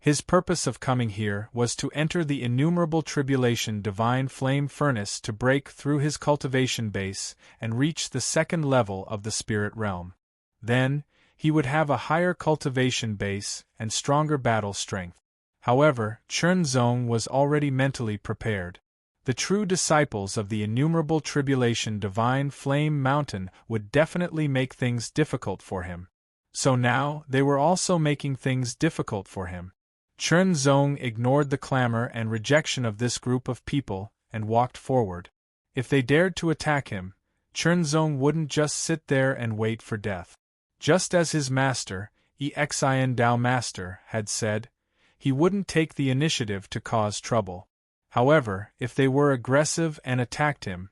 His purpose of coming here was to enter the innumerable tribulation divine flame furnace to break through his cultivation base and reach the second level of the spirit realm. Then, he would have a higher cultivation base and stronger battle strength. However, Chunzong was already mentally prepared. The true disciples of the innumerable tribulation divine flame mountain would definitely make things difficult for him. So now, they were also making things difficult for him. Chunzong ignored the clamor and rejection of this group of people and walked forward. If they dared to attack him, Chunzong wouldn't just sit there and wait for death. Just as his master, Exhilarating Master, had said, he wouldn't take the initiative to cause trouble. However, if they were aggressive and attacked him,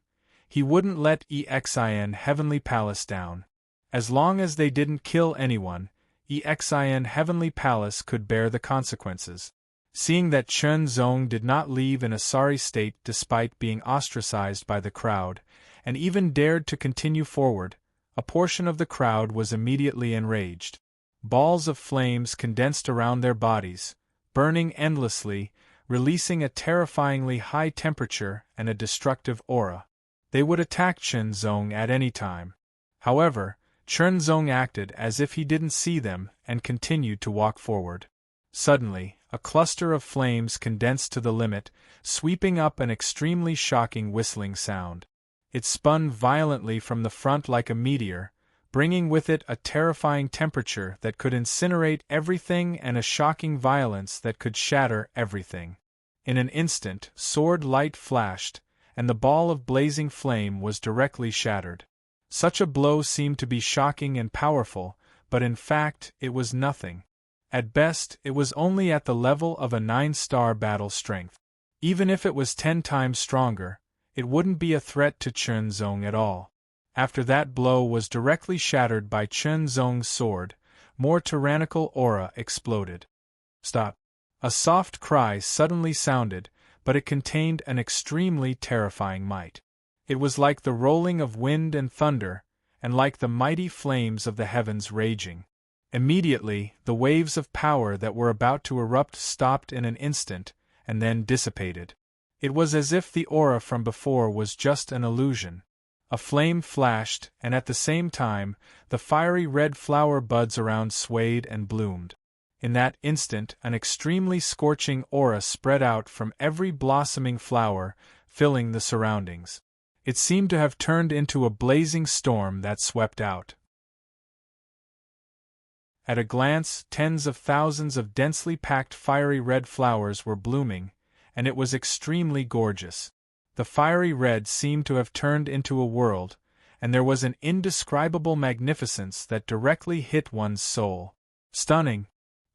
he wouldn't let Exhilarating Heavenly Palace down. As long as they didn't kill anyone, Exhilarating Heavenly Palace could bear the consequences. Seeing that Chunzong did not leave in a sorry state despite being ostracized by the crowd, and even dared to continue forward, a portion of the crowd was immediately enraged. Balls of flames condensed around their bodies, burning endlessly, releasing a terrifyingly high temperature and a destructive aura. They would attack Chunzong at any time. However, Chunzong acted as if he didn't see them and continued to walk forward. Suddenly, a cluster of flames condensed to the limit, sweeping up an extremely shocking whistling sound. It spun violently from the front like a meteor, bringing with it a terrifying temperature that could incinerate everything and a shocking violence that could shatter everything. In an instant, sword light flashed, and the ball of blazing flame was directly shattered. Such a blow seemed to be shocking and powerful, but in fact, it was nothing. At best, it was only at the level of a 9-star battle strength. Even if it was 10 times stronger, it wouldn't be a threat to Chunzong at all. After that blow was directly shattered by Chunzong's sword, more tyrannical aura exploded. Stop! A soft cry suddenly sounded, but it contained an extremely terrifying might. It was like the rolling of wind and thunder, and like the mighty flames of the heavens raging. Immediately, the waves of power that were about to erupt stopped in an instant, and then dissipated. It was as if the aura from before was just an illusion. A flame flashed, and at the same time, the fiery red flower buds around swayed and bloomed. In that instant, an extremely scorching aura spread out from every blossoming flower, filling the surroundings. It seemed to have turned into a blazing storm that swept out. At a glance, tens of thousands of densely packed fiery red flowers were blooming, and it was extremely gorgeous. The fiery red seemed to have turned into a world, and there was an indescribable magnificence that directly hit one's soul. Stunning.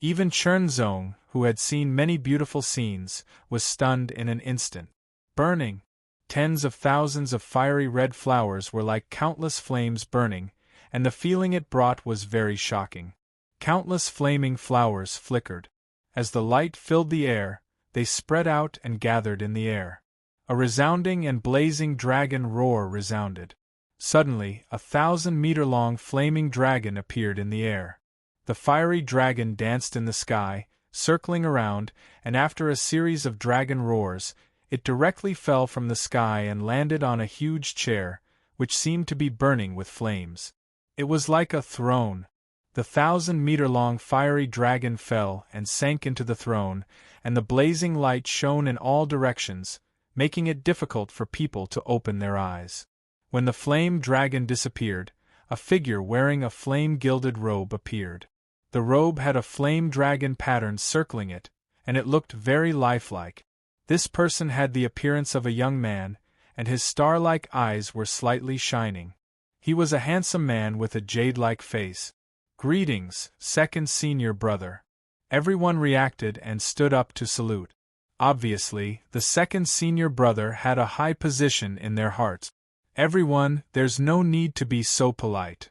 Even Chernzong, who had seen many beautiful scenes, was stunned in an instant. Burning. Tens of thousands of fiery red flowers were like countless flames burning, and the feeling it brought was very shocking. Countless flaming flowers flickered. As the light filled the air, they spread out and gathered in the air. A resounding and blazing dragon roar resounded. Suddenly, a 1,000-meter-long flaming dragon appeared in the air. The fiery dragon danced in the sky, circling around, and after a series of dragon roars, it directly fell from the sky and landed on a huge chair, which seemed to be burning with flames. It was like a throne. The 1,000-meter-long fiery dragon fell and sank into the throne, and the blazing light shone in all directions, making it difficult for people to open their eyes. When the flame dragon disappeared, a figure wearing a flame-gilded robe appeared. The robe had a flame dragon pattern circling it, and it looked very lifelike. This person had the appearance of a young man, and his star-like eyes were slightly shining. He was a handsome man with a jade-like face. "Greetings, second senior brother." Everyone reacted and stood up to salute. Obviously, the second senior brother had a high position in their hearts. "Everyone, there's no need to be so polite."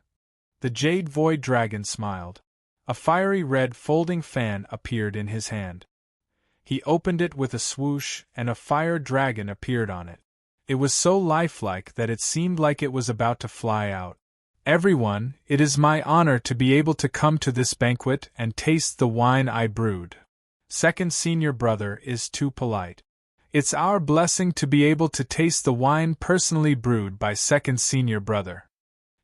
The Jade Void Dragon smiled. A fiery red folding fan appeared in his hand. He opened it with a swoosh, and a fire dragon appeared on it. It was so lifelike that it seemed like it was about to fly out. "Everyone, it is my honor to be able to come to this banquet and taste the wine I brewed. Second senior brother is too polite. It's our blessing to be able to taste the wine personally brewed by second senior brother."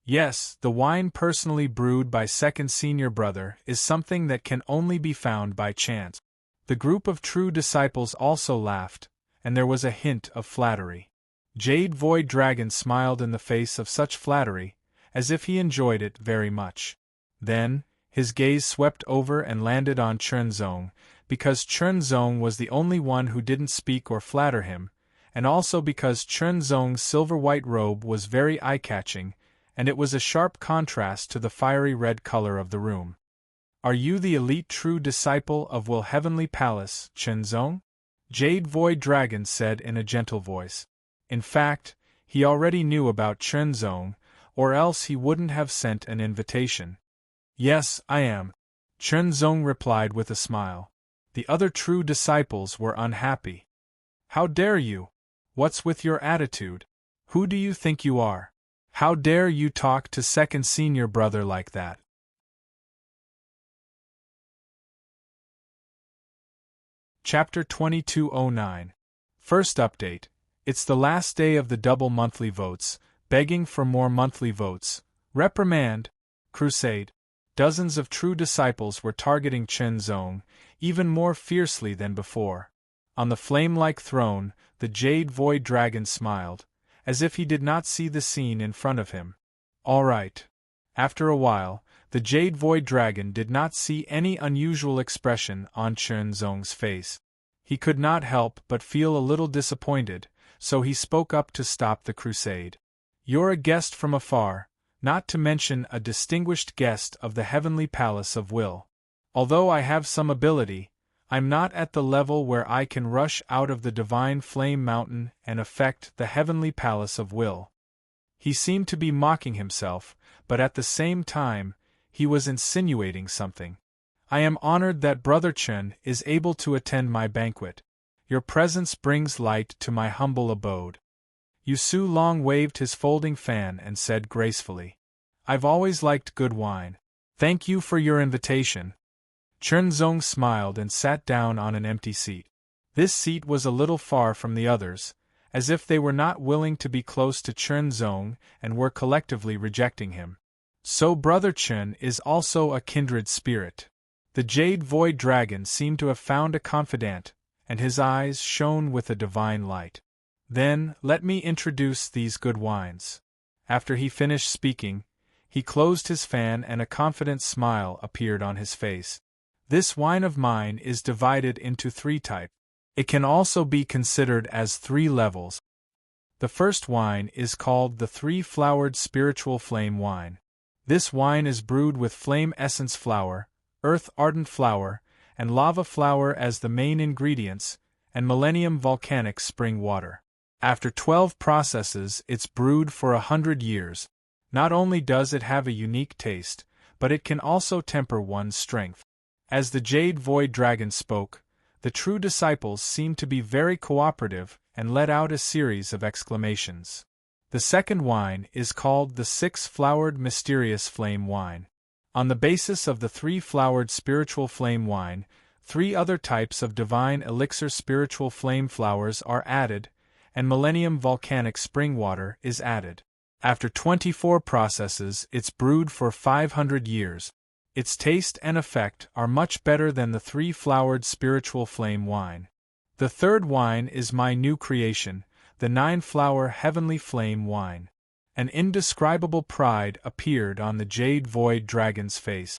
Yes, the wine personally brewed by second senior brother is something that can only be found by chance. The group of true disciples also laughed, and there was a hint of flattery. Jade Void Dragon smiled in the face of such flattery, as if he enjoyed it very much. Then, his gaze swept over and landed on Chernzong, because Chernzong was the only one who didn't speak or flatter him, and also because Chernzong's silver-white robe was very eye-catching, and it was a sharp contrast to the fiery red color of the room. "Are you the elite true disciple of Will Heavenly Palace, Chernzong?" Jade Void Dragon said in a gentle voice. In fact, he already knew about Chernzong, or else he wouldn't have sent an invitation. "Yes, I am," Chernzong replied with a smile. The other true disciples were unhappy. "How dare you? What's with your attitude? Who do you think you are? How dare you talk to second senior brother like that?" Chapter 2209. First update. It's the last day of the double monthly votes, begging for more monthly votes. Reprimand. Crusade. Dozens of true disciples were targeting Chernzong, even more fiercely than before. On the flame-like throne, the Jade Void Dragon smiled, as if he did not see the scene in front of him. All right. After a while, the Jade Void Dragon did not see any unusual expression on Chernzong's face. He could not help but feel a little disappointed, so he spoke up to stop the crusade. "You're a guest from afar, not to mention a distinguished guest of the Heavenly Palace of Will. Although I have some ability, I'm not at the level where I can rush out of the Divine Flame Mountain and affect the Heavenly Palace of Will." He seemed to be mocking himself, but at the same time, he was insinuating something. "I am honored that Brother Chen is able to attend my banquet. Your presence brings light to my humble abode. Yu Su Long waved his folding fan and said gracefully, I've always liked good wine. Thank you for your invitation. Chen Zong smiled and sat down on an empty seat. This seat was a little far from the others, as if they were not willing to be close to Chen Zong and were collectively rejecting him. So Brother Chen is also a kindred spirit. The Jade Void Dragon seemed to have found a confidant, and his eyes shone with a divine light. Then, let me introduce these good wines. After he finished speaking, he closed his fan and a confident smile appeared on his face. This wine of mine is divided into 3 types. It can also be considered as 3 levels. The first wine is called the 3-flowered spiritual flame wine. This wine is brewed with flame essence flower, earth ardent flower, and lava flower as the main ingredients, and millennium volcanic spring water. After 12 processes, it's brewed for 100 years. Not only does it have a unique taste, but it can also temper one's strength. As the Jade Void Dragon spoke, the true disciples seemed to be very cooperative and let out a series of exclamations. The second wine is called the 6-flowered mysterious flame wine. On the basis of the 3-flowered spiritual flame wine, 3 other types of divine elixir spiritual flame flowers are added, and millennium volcanic spring water is added. After 24 processes, it's brewed for 500 years. Its taste and effect are much better than the 3-flowered spiritual flame wine. The third wine is my new creation, the 9-flower heavenly flame wine. An indescribable pride appeared on the Jade Void Dragon's face.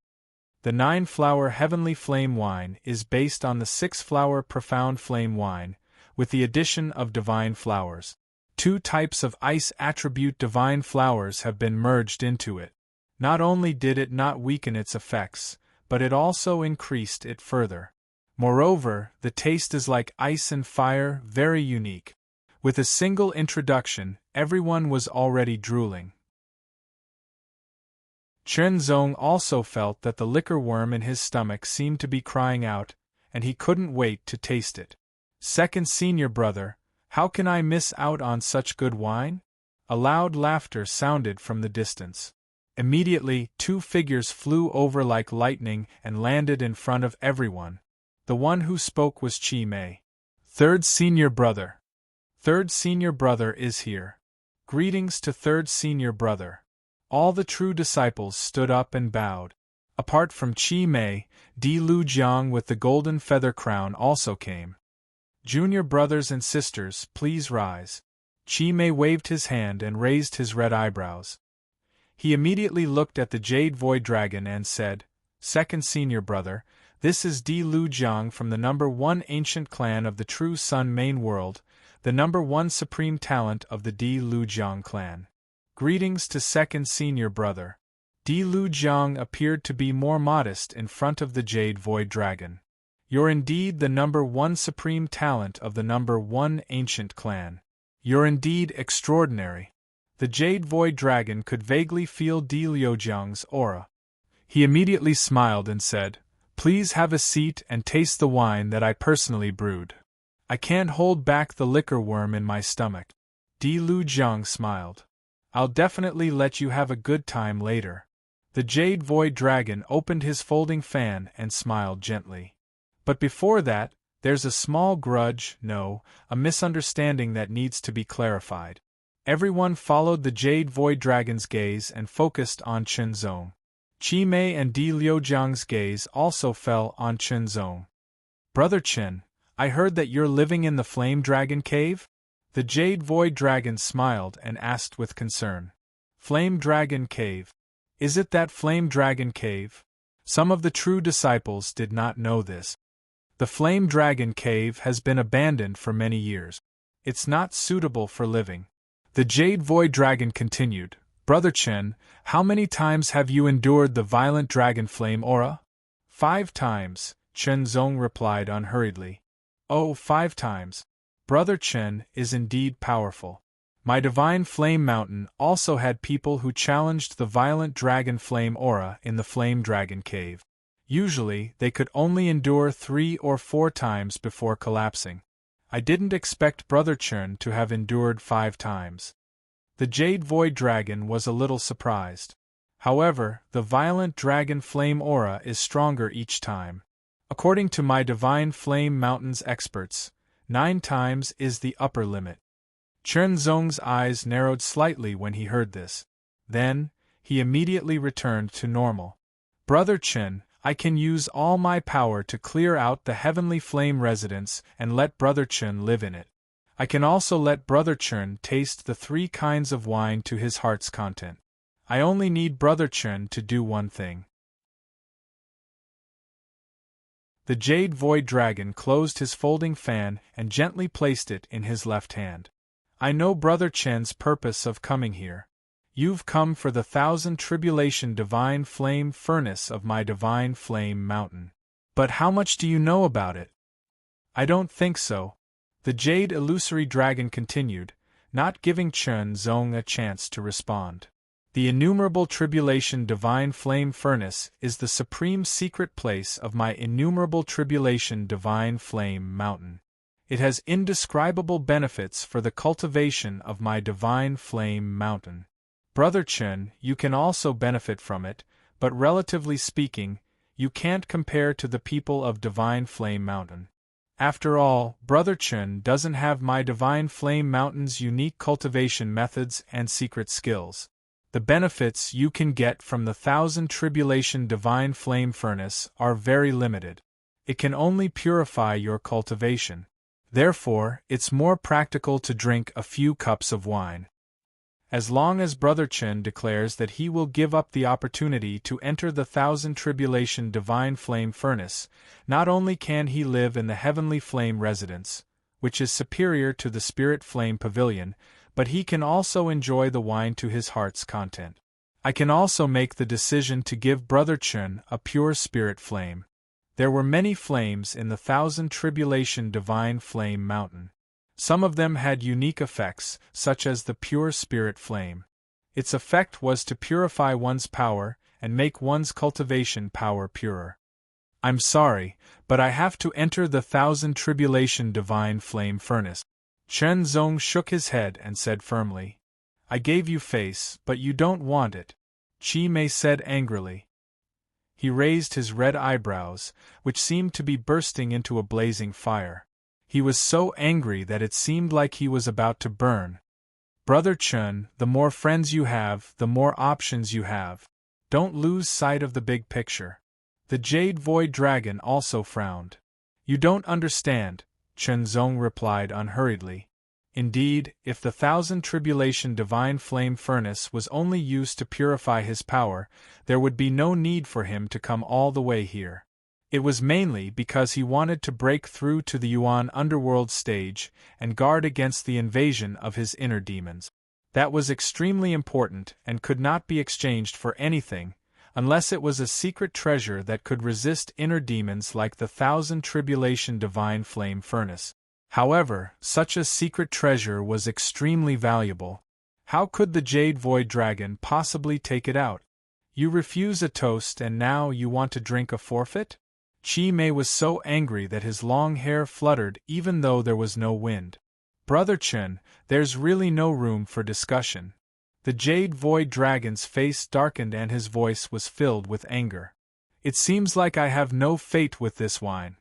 The 9-flower heavenly flame wine is based on the 6-flower profound flame wine, with the addition of divine flowers. 2 types of ice attribute divine flowers have been merged into it. Not only did it not weaken its effects, but it also increased it further. Moreover, the taste is like ice and fire, very unique. With a single introduction, everyone was already drooling. Chen Zong also felt that the liquor worm in his stomach seemed to be crying out, and he couldn't wait to taste it. Second senior brother, how can I miss out on such good wine? A loud laughter sounded from the distance. Immediately, 2 figures flew over like lightning and landed in front of everyone. The one who spoke was Chi Mei. Third senior brother. Third senior brother is here. Greetings to third senior brother. All the true disciples stood up and bowed. Apart from Chi Mei, Di Lu Jiang with the golden feather crown also came. Junior brothers and sisters, please rise. Chi Mei waved his hand and raised his red eyebrows. He immediately looked at the Jade Void Dragon and said, Second senior brother, this is Di Lu Jiang from the number 1 ancient clan of the True Sun main world, the number 1 supreme talent of the Di Lu Jiang clan. Greetings to second senior brother. Di Lu Jiang appeared to be more modest in front of the Jade Void Dragon. You're indeed the number 1 supreme talent of the number 1 ancient clan. You're indeed extraordinary. The Jade Void Dragon could vaguely feel Di Lu Jiang's aura. He immediately smiled and said, Please have a seat and taste the wine that I personally brewed. I can't hold back the liquor worm in my stomach. Di Lu Jiang smiled. I'll definitely let you have a good time later. The Jade Void Dragon opened his folding fan and smiled gently. But before that, there's a small grudge, no, a misunderstanding that needs to be clarified. Everyone followed the Jade Void Dragon's gaze and focused on Chen Zong. Chi Mei and Di Liujiang's gaze also fell on Chen Zong. Brother Chen, I heard that you're living in the Flame Dragon Cave? The Jade Void Dragon smiled and asked with concern. Flame Dragon Cave. Is it that Flame Dragon Cave? Some of the true disciples did not know this. The Flame Dragon Cave has been abandoned for many years. It's not suitable for living. The Jade Void Dragon continued, Brother Chen, how many times have you endured the violent dragon flame aura? 5 times, Chen Zong replied unhurriedly. Oh, 5 times. Brother Chen is indeed powerful. My divine flame mountain also had people who challenged the violent dragon flame aura in the Flame Dragon Cave. Usually, they could only endure 3 or 4 times before collapsing. I didn't expect Brother Chern to have endured 5 times. The Jade Void Dragon was a little surprised. However, the violent dragon flame aura is stronger each time. According to my Divine Flame Mountains experts, 9 times is the upper limit. Chern Zong's eyes narrowed slightly when he heard this. Then, he immediately returned to normal. Brother Chen, I can use all my power to clear out the heavenly flame residence and let Brother Chen live in it. I can also let Brother Chen taste the 3 kinds of wine to his heart's content. I only need Brother Chen to do one thing. The Jade Void Dragon closed his folding fan and gently placed it in his left hand. I know Brother Chen's purpose of coming here. You've come for the 1,000 tribulation divine flame furnace of my divine flame mountain. But how much do you know about it? I don't think so. The Jade Illusory Dragon continued, not giving Chern Zong a chance to respond. The innumerable tribulation divine flame furnace is the supreme secret place of my innumerable tribulation divine flame mountain. It has indescribable benefits for the cultivation of my divine flame mountain. Brother Chen, you can also benefit from it, but relatively speaking, you can't compare to the people of Divine Flame Mountain. After all, Brother Chen doesn't have my Divine Flame Mountain's unique cultivation methods and secret skills. The benefits you can get from the 1,000 tribulation divine flame furnace are very limited. It can only purify your cultivation. Therefore, it's more practical to drink a few cups of wine. As long as Brother Chen declares that he will give up the opportunity to enter the 1,000 tribulation divine flame furnace, not only can he live in the heavenly flame residence, which is superior to the spirit flame pavilion, but he can also enjoy the wine to his heart's content. I can also make the decision to give Brother Chen a pure spirit flame. There were many flames in the 1,000 tribulation divine flame mountain. Some of them had unique effects, such as the pure spirit flame. Its effect was to purify one's power and make one's cultivation power purer. I'm sorry, but I have to enter the 1,000 tribulation divine flame furnace. Chern Zong shook his head and said firmly, I gave you face, but you don't want it, Chi Mei said angrily. He raised his red eyebrows, which seemed to be bursting into a blazing fire. He was so angry that it seemed like he was about to burn. Brother Chen, the more friends you have, the more options you have. Don't lose sight of the big picture. The Jade Void Dragon also frowned. You don't understand, Chern Zong replied unhurriedly. Indeed, if the 1,000 tribulation divine flame furnace was only used to purify his power, there would be no need for him to come all the way here. It was mainly because he wanted to break through to the Yuan underworld stage and guard against the invasion of his inner demons. That was extremely important and could not be exchanged for anything, unless it was a secret treasure that could resist inner demons like the 1,000 tribulation divine flame furnace. However, such a secret treasure was extremely valuable. How could the Jade Void Dragon possibly take it out? You refuse a toast and now you want to drink a forfeit? Chi Mei was so angry that his long hair fluttered even though there was no wind. Brother Chen, there's really no room for discussion. The Jade Void Dragon's face darkened and his voice was filled with anger. It seems like I have no fate with this wine.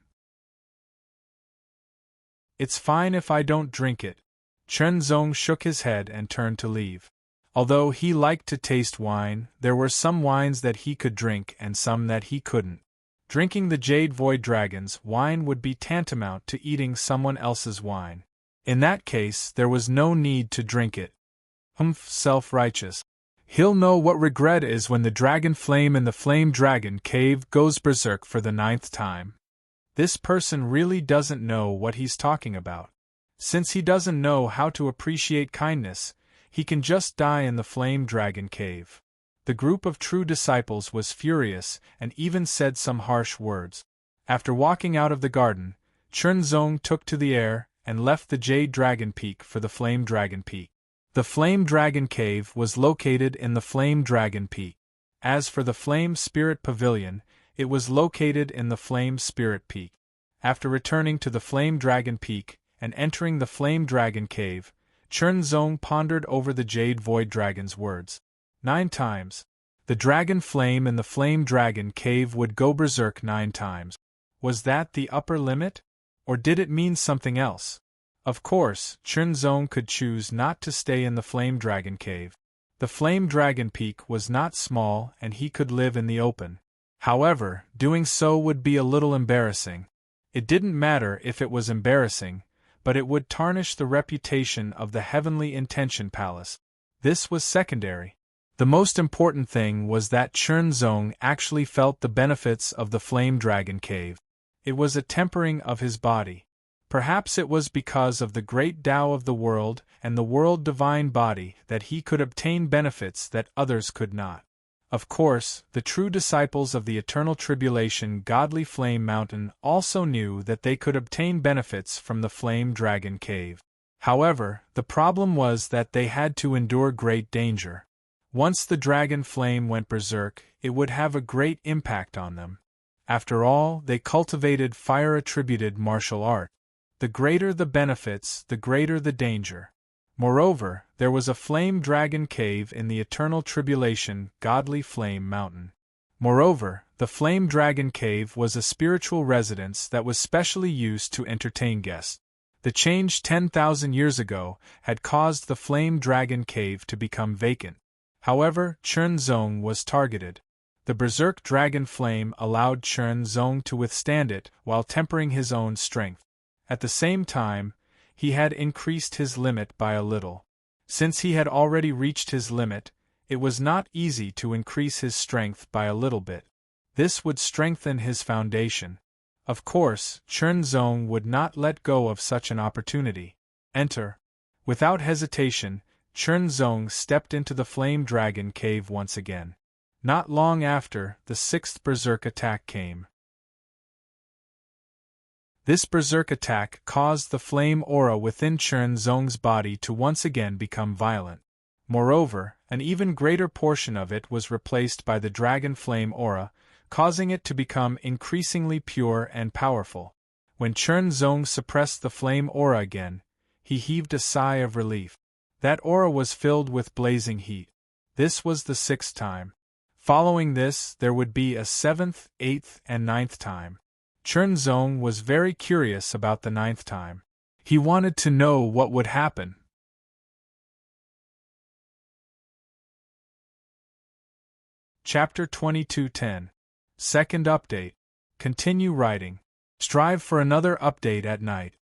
It's fine if I don't drink it. Chern Zong shook his head and turned to leave. Although he liked to taste wine, there were some wines that he could drink and some that he couldn't. Drinking the Jade Void Dragon's wine would be tantamount to eating someone else's wine. In that case, there was no need to drink it. Self-righteous. He'll know what regret is when the dragon flame in the Flame Dragon Cave goes berserk for the 9th time. This person really doesn't know what he's talking about. Since he doesn't know how to appreciate kindness, he can just die in the Flame Dragon Cave. The group of true disciples was furious and even said some harsh words. After walking out of the garden, Chern Zong took to the air and left the Jade Dragon Peak for the Flame Dragon Peak. The Flame Dragon Cave was located in the Flame Dragon Peak. As for the Flame Spirit Pavilion, it was located in the Flame Spirit Peak. After returning to the Flame Dragon Peak, and entering the Flame Dragon Cave, Chernzong pondered over the Jade Void Dragon's words. 9 times. The Dragon Flame in the Flame Dragon Cave would go berserk 9 times. Was that the upper limit? Or did it mean something else? Of course, Chernzong could choose not to stay in the Flame Dragon Cave. The Flame Dragon Peak was not small and he could live in the open. However, doing so would be a little embarrassing. It didn't matter if it was embarrassing, but it would tarnish the reputation of the Heavenly Intention Palace. This was secondary. The most important thing was that Chernzong actually felt the benefits of the Flame Dragon Cave. It was a tempering of his body. Perhaps it was because of the great Tao of the world and the world divine body that he could obtain benefits that others could not. Of course, the true disciples of the Eternal Tribulation Godly Flame Mountain also knew that they could obtain benefits from the Flame Dragon Cave. However, the problem was that they had to endure great danger. Once the dragon flame went berserk, it would have a great impact on them. After all, they cultivated fire-attributed martial art. The greater the benefits, the greater the danger. Moreover, there was a flame dragon cave in the Eternal Tribulation Godly Flame Mountain. Moreover, the Flame Dragon Cave was a spiritual residence that was specially used to entertain guests. The change 10,000 years ago had caused the Flame Dragon Cave to become vacant. However, Chernzong was targeted. The Berserk Dragon Flame allowed Chernzong to withstand it while tempering his own strength. At the same time, he had increased his limit by a little. Since he had already reached his limit, it was not easy to increase his strength by a little bit. This would strengthen his foundation. Of course, Chernzong would not let go of such an opportunity. Enter. Without hesitation, Chernzong stepped into the Flame Dragon Cave once again. Not long after, the 6th Berserk attack came. This Berserk attack caused the flame aura within Chernzong's body to once again become violent. Moreover, an even greater portion of it was replaced by the Dragon Flame aura, causing it to become increasingly pure and powerful. When Chernzong suppressed the flame aura again, he heaved a sigh of relief. That aura was filled with blazing heat. This was the 6th time. Following this, there would be a 7th, 8th, and 9th time. Chernzong was very curious about the 9th time. He wanted to know what would happen. Chapter 22:10. Second update. Continue writing. Strive for another update at night.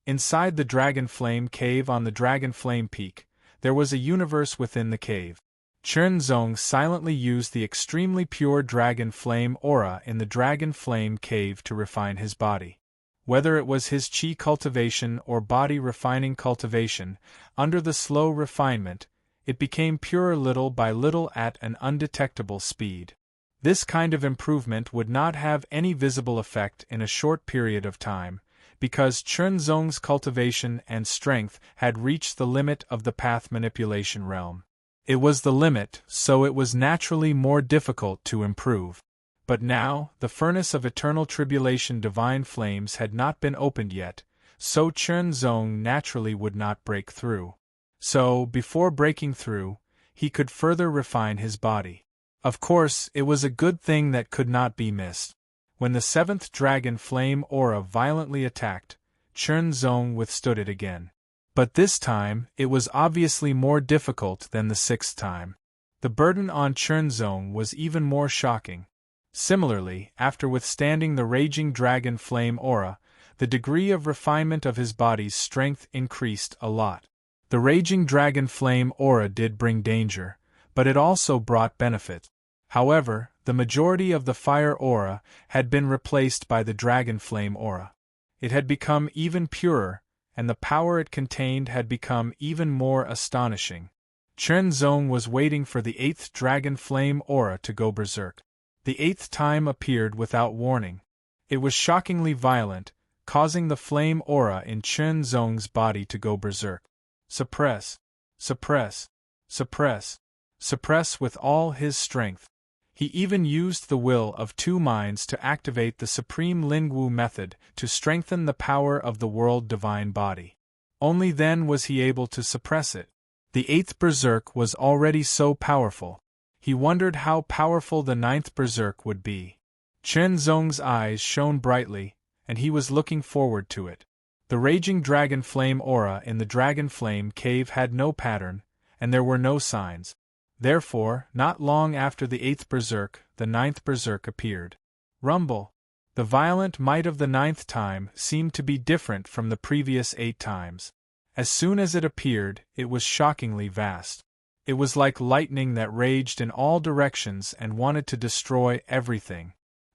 Inside the Dragon Flame Cave on the Dragon Flame Peak, there was a universe within the cave. Chernzong silently used the extremely pure Dragon Flame aura in the Dragon Flame Cave to refine his body. Whether it was his chi cultivation or body refining cultivation, under the slow refinement, it became purer little by little at an undetectable speed. This kind of improvement would not have any visible effect in a short period of time, because Chernzong's cultivation and strength had reached the limit of the path manipulation realm. It was the limit, so it was naturally more difficult to improve. But now, the furnace of eternal tribulation divine flames had not been opened yet, so Chernzong naturally would not break through. So, before breaking through, he could further refine his body. Of course, it was a good thing that could not be missed. When the 7th Dragon Flame aura violently attacked, Chernzong withstood it again. But this time, it was obviously more difficult than the 6th time. The burden on Chernzong was even more shocking. Similarly, after withstanding the raging Dragon Flame aura, the degree of refinement of his body's strength increased a lot. The raging Dragon Flame aura did bring danger, but it also brought benefit. However, the majority of the fire aura had been replaced by the Dragon Flame aura. It had become even purer, and the power it contained had become even more astonishing. Chernzong was waiting for the 8th Dragon Flame aura to go berserk. The 8th time appeared without warning. It was shockingly violent, causing the flame aura in Chernzong's body to go berserk. Suppress, suppress, suppress, suppress with all his strength. He even used the will of two minds to activate the supreme Lingwu method to strengthen the power of the world divine body. Only then was he able to suppress it. The 8th berserk was already so powerful. He wondered how powerful the 9th berserk would be. Chen Zong's eyes shone brightly, and he was looking forward to it. The raging dragon flame aura in the dragon flame cave had no pattern, and there were no signs. Therefore, not long after the 8th berserk, the 9th berserk appeared. Rumble. The violent might of the 9th time seemed to be different from the previous 8 times. As soon as it appeared, it was shockingly vast. It was like lightning that raged in all directions and wanted to destroy everything.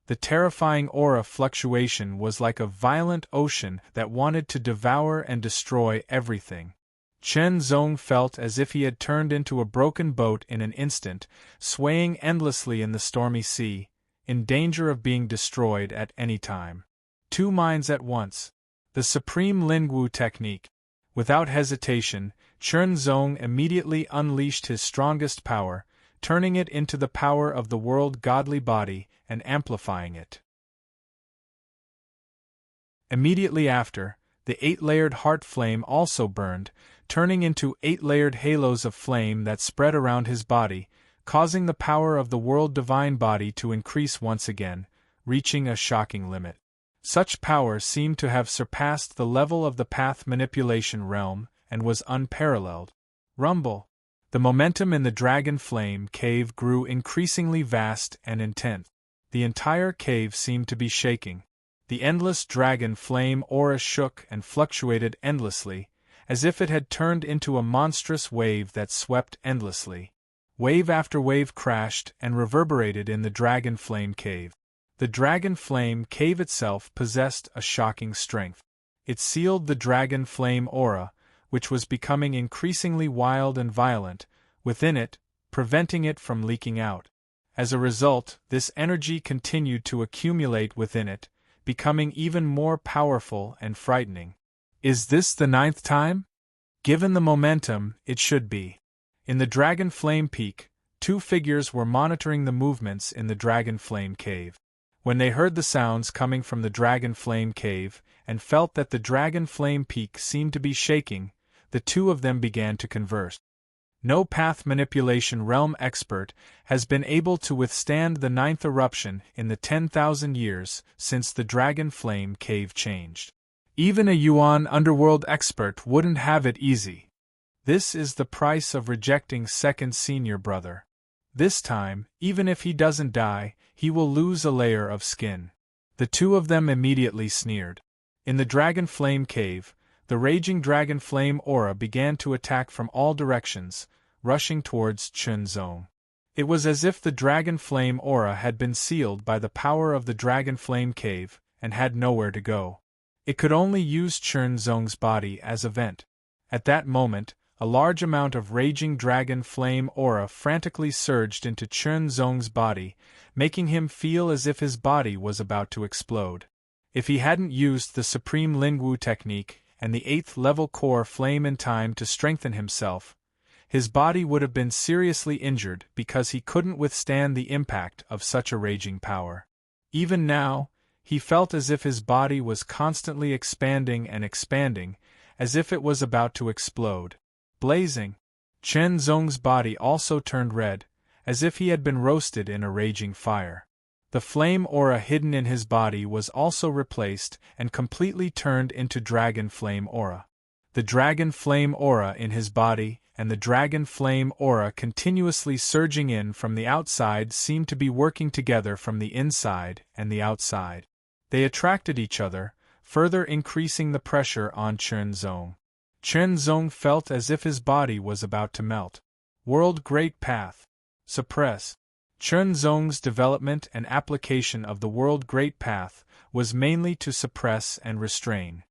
The terrifying aura fluctuation was like a violent ocean that wanted to devour and destroy everything. Chen Zong felt as if he had turned into a broken boat in an instant, swaying endlessly in the stormy sea, in danger of being destroyed at any time. Two minds at once. The supreme Lingwu technique. Without hesitation, Chen Zong immediately unleashed his strongest power, turning it into the power of the world godly body and amplifying it. Immediately after, the 8-layered heart flame also burned, turning into 8-layered halos of flame that spread around his body, causing the power of the world divine body to increase once again, reaching a shocking limit. Such power seemed to have surpassed the level of the path manipulation realm, and was unparalleled. Rumble. The momentum in the dragon flame cave grew increasingly vast and intense. The entire cave seemed to be shaking. The endless dragon flame aura shook and fluctuated endlessly, as if it had turned into a monstrous wave that swept endlessly. Wave after wave crashed and reverberated in the dragon flame cave. The dragon flame cave itself possessed a shocking strength. It sealed the dragon flame aura, which was becoming increasingly wild and violent, within it, preventing it from leaking out. As a result, this energy continued to accumulate within it, becoming even more powerful and frightening. Is this the 9th time? Given the momentum, it should be. In the dragon flame peak, two figures were monitoring the movements in the dragon flame cave. When they heard the sounds coming from the dragon flame cave, and felt that the dragon flame peak seemed to be shaking, the two of them began to converse. No path manipulation realm expert has been able to withstand the 9th eruption in the 10,000 years since the dragon flame cave changed. Even a Yuan underworld expert wouldn't have it easy. This is the price of rejecting second senior brother. This time, even if he doesn't die, he will lose a layer of skin. The two of them immediately sneered. In the dragon flame cave, the raging dragon flame aura began to attack from all directions, rushing towards Chen Zong. It was as if the dragon flame aura had been sealed by the power of the dragon flame cave, and had nowhere to go. It could only use Chen Zong's body as a vent. At that moment, a large amount of raging dragon flame aura frantically surged into Chen Zong's body, making him feel as if his body was about to explode. If he hadn't used the supreme Lingwu technique and the 8th level core flame in time to strengthen himself, his body would have been seriously injured because he couldn't withstand the impact of such a raging power. Even now, he felt as if his body was constantly expanding and expanding, as if it was about to explode. Blazing. Chen Zong's body also turned red, as if he had been roasted in a raging fire. The flame aura hidden in his body was also replaced and completely turned into dragon flame aura. The dragon flame aura in his body and the dragon flame aura continuously surging in from the outside seemed to be working together from the inside and the outside. They attracted each other, further increasing the pressure on Chen Zong. Chen Zong felt as if his body was about to melt. World Great Path. Suppress. Chen Zong's development and application of the World Great Path was mainly to suppress and restrain.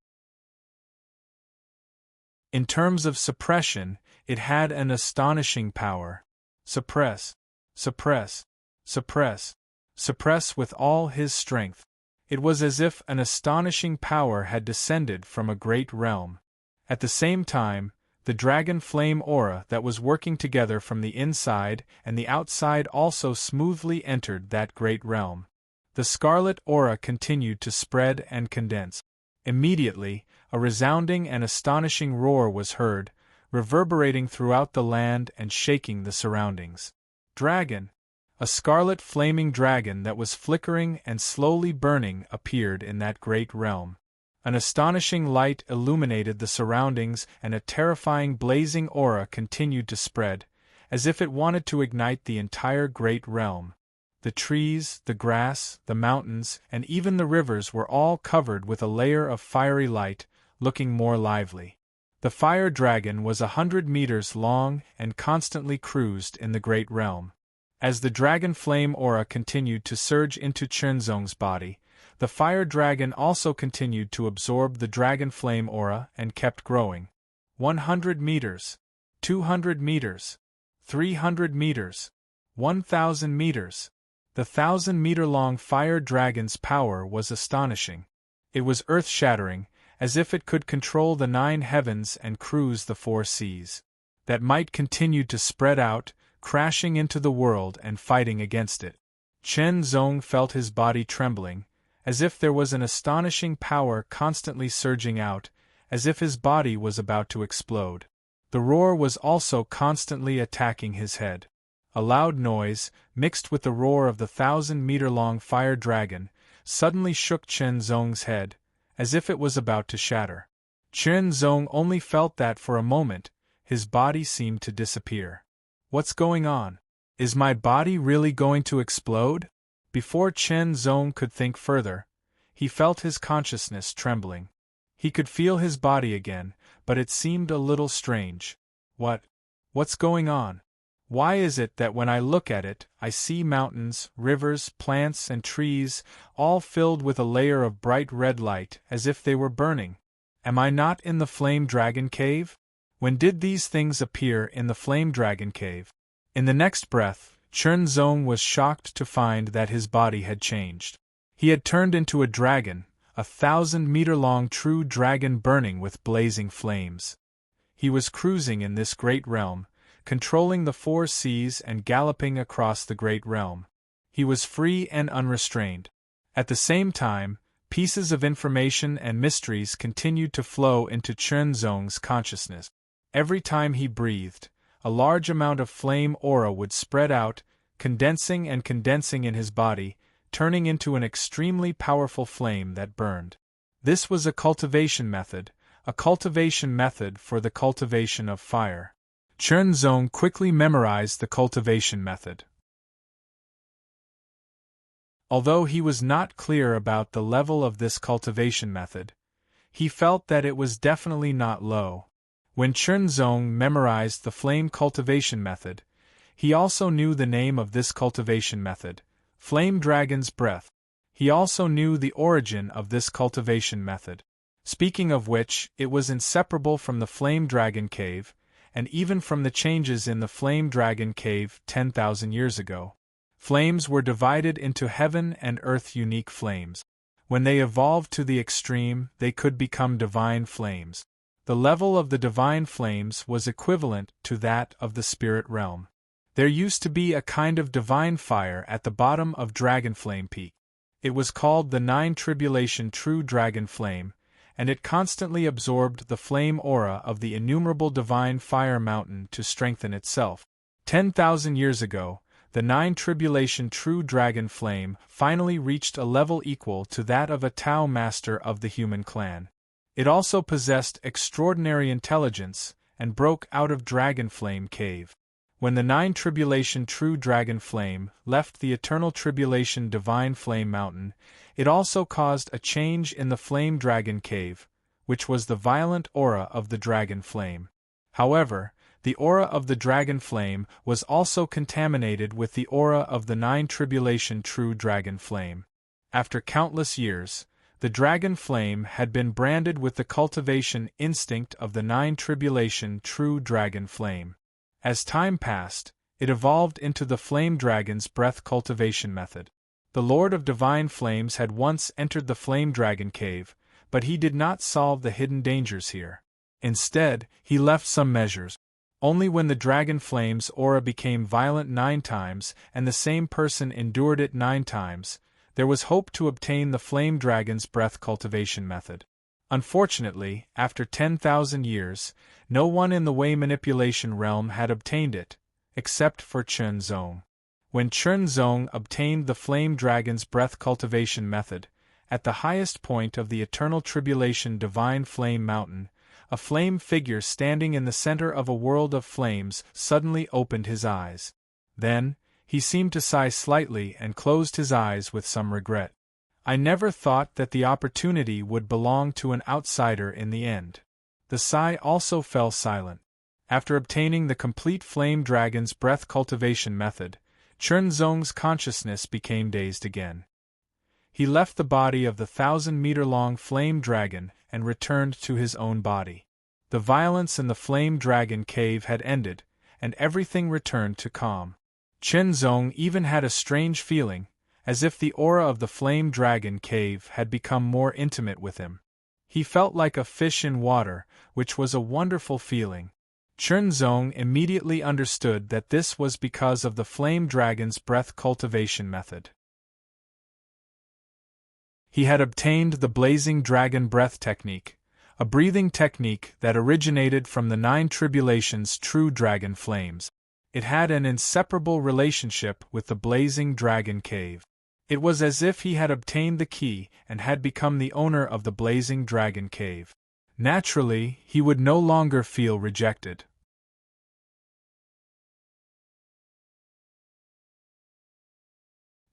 In terms of suppression, it had an astonishing power. Suppress, suppress, suppress, suppress with all his strength. It was as if an astonishing power had descended from a great realm. At the same time, the dragon flame aura that was working together from the inside and the outside also smoothly entered that great realm. The scarlet aura continued to spread and condense. Immediately, a resounding and astonishing roar was heard, reverberating throughout the land and shaking the surroundings. Dragon! A scarlet flaming dragon that was flickering and slowly burning appeared in that great realm. An astonishing light illuminated the surroundings and a terrifying blazing aura continued to spread, as if it wanted to ignite the entire great realm. The trees, the grass, the mountains, and even the rivers were all covered with a layer of fiery light, looking more lively. The fire dragon was 100 meters long and constantly cruised in the great realm. As the dragon flame aura continued to surge into Chunzong's body, the fire dragon also continued to absorb the dragon flame aura and kept growing. 100 meters, 200 meters, 300 meters, 1,000 meters. The 1,000-meter-long fire dragon's power was astonishing. It was earth-shattering, as if it could control the 9 heavens and cruise the 4 seas. That might continued to spread out, crashing into the world and fighting against it. Chen Zong felt his body trembling, as if there was an astonishing power constantly surging out, as if his body was about to explode. The roar was also constantly attacking his head. A loud noise, mixed with the roar of the 1,000-meter-long fire dragon, suddenly shook Chen Zong's head, as if it was about to shatter. Chen Zong only felt that for a moment, his body seemed to disappear. What's going on? Is my body really going to explode? Before Chen Zong could think further, he felt his consciousness trembling. He could feel his body again, but it seemed a little strange. What's going on? Why is it that when I look at it, I see mountains, rivers, plants, and trees, all filled with a layer of bright red light, as if they were burning? Am I not in the Flame Dragon Cave? When did these things appear in the Flame Dragon Cave? In the next breath, Chen Zong was shocked to find that his body had changed. He had turned into a dragon, a 1,000-meter-long true dragon burning with blazing flames. He was cruising in this great realm, controlling the 4 seas and galloping across the great realm. He was free and unrestrained. At the same time, pieces of information and mysteries continued to flow into Chen Zong's consciousness. Every time he breathed, a large amount of flame aura would spread out, condensing in his body, turning into an extremely powerful flame that burned. This was a cultivation method for the cultivation of fire. Chen Zong quickly memorized the cultivation method. Although he was not clear about the level of this cultivation method, he felt that it was definitely not low. When Chen Zong memorized the flame cultivation method, he also knew the name of this cultivation method, Flame Dragon's Breath. He also knew the origin of this cultivation method. Speaking of which, it was inseparable from the Flame Dragon Cave, and even from the changes in the Flame Dragon Cave 10,000 years ago. Flames were divided into heaven and earth unique flames. When they evolved to the extreme, they could become divine flames. The level of the divine flames was equivalent to that of the spirit realm. There used to be a kind of divine fire at the bottom of Dragonflame Peak. It was called the 9 Tribulation True Dragon Flame, and it constantly absorbed the flame aura of the innumerable divine fire mountain to strengthen itself. 10,000 years ago, the 9 Tribulation True Dragon Flame finally reached a level equal to that of a Tao Master of the human clan. It also possessed extraordinary intelligence and broke out of Dragonflame Cave. When the 9 Tribulation True Dragon Flame left the Eternal Tribulation Divine Flame Mountain, it also caused a change in the Flame Dragon Cave, which was the violent aura of the Dragon Flame. However, the aura of the Dragon Flame was also contaminated with the aura of the 9 Tribulation True Dragon Flame. After countless years, the Dragon Flame had been branded with the cultivation instinct of the 9 Tribulation True Dragon Flame. As time passed, it evolved into the Flame Dragon's Breath cultivation method. The Lord of Divine Flames had once entered the Flame Dragon Cave, but he did not solve the hidden dangers here. Instead, he left some measures. Only when the dragon flame's aura became violent 9 times, and the same person endured it 9 times, there was hope to obtain the flame dragon's breath cultivation method. Unfortunately, after 10,000 years, no one in the Wei manipulation realm had obtained it, except for Chen Zong. When Chen Zong obtained the flame dragon's breath cultivation method, at the highest point of the eternal tribulation divine flame mountain, a flame figure standing in the center of a world of flames suddenly opened his eyes. Then, he seemed to sigh slightly and closed his eyes with some regret. I never thought that the opportunity would belong to an outsider in the end. The sigh also fell silent. After obtaining the complete flame dragon's breath cultivation method, Chen Zong's consciousness became dazed again. He left the body of the 1,000-meter-long flame dragon and returned to his own body. The violence in the flame dragon cave had ended, and everything returned to calm. Chen Zong even had a strange feeling, as if the aura of the flame dragon cave had become more intimate with him. He felt like a fish in water, which was a wonderful feeling. Chen Zong immediately understood that this was because of the flame dragon's breath cultivation method. He had obtained the blazing dragon breath technique, a breathing technique that originated from the 9 tribulations' true dragon flames. It had an inseparable relationship with the blazing dragon cave. It was as if he had obtained the key and had become the owner of the blazing dragon cave. Naturally, he would no longer feel rejected.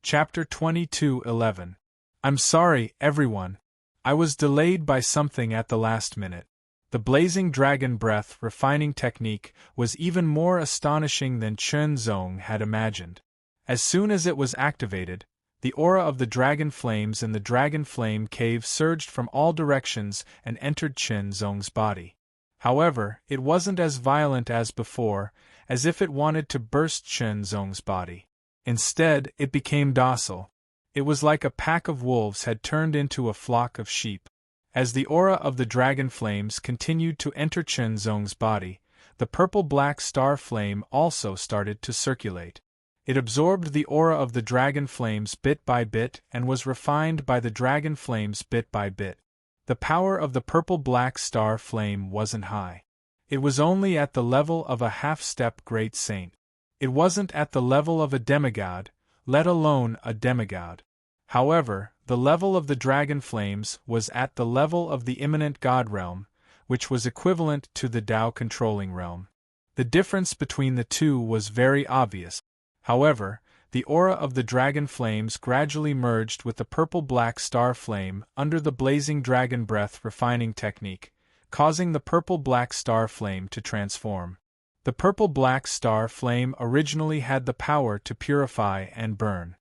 Chapter 22:11. I'm sorry, everyone. I was delayed by something at the last minute. The blazing dragon breath refining technique was even more astonishing than Chen Zong had imagined. As soon as it was activated, the aura of the dragon flames in the dragon flame cave surged from all directions and entered Chen Zong's body. However, it wasn't as violent as before, as if it wanted to burst Chen Zong's body. Instead, it became docile. It was like a pack of wolves had turned into a flock of sheep. As the aura of the dragon flames continued to enter Chen Zong's body, the purple-black star flame also started to circulate. It absorbed the aura of the dragon flames bit by bit and was refined by the dragon flames bit by bit. The power of the purple-black star flame wasn't high. It was only at the level of a half-step great saint. It wasn't at the level of a demigod, let alone a demigod. However, the level of the dragon flames was at the level of the immanent god realm, which was equivalent to the Tao controlling realm. The difference between the two was very obvious. However, the aura of the dragon flames gradually merged with the purple-black star flame under the blazing dragon breath refining technique, causing the purple-black star flame to transform. The purple-black star flame originally had the power to purify and burn.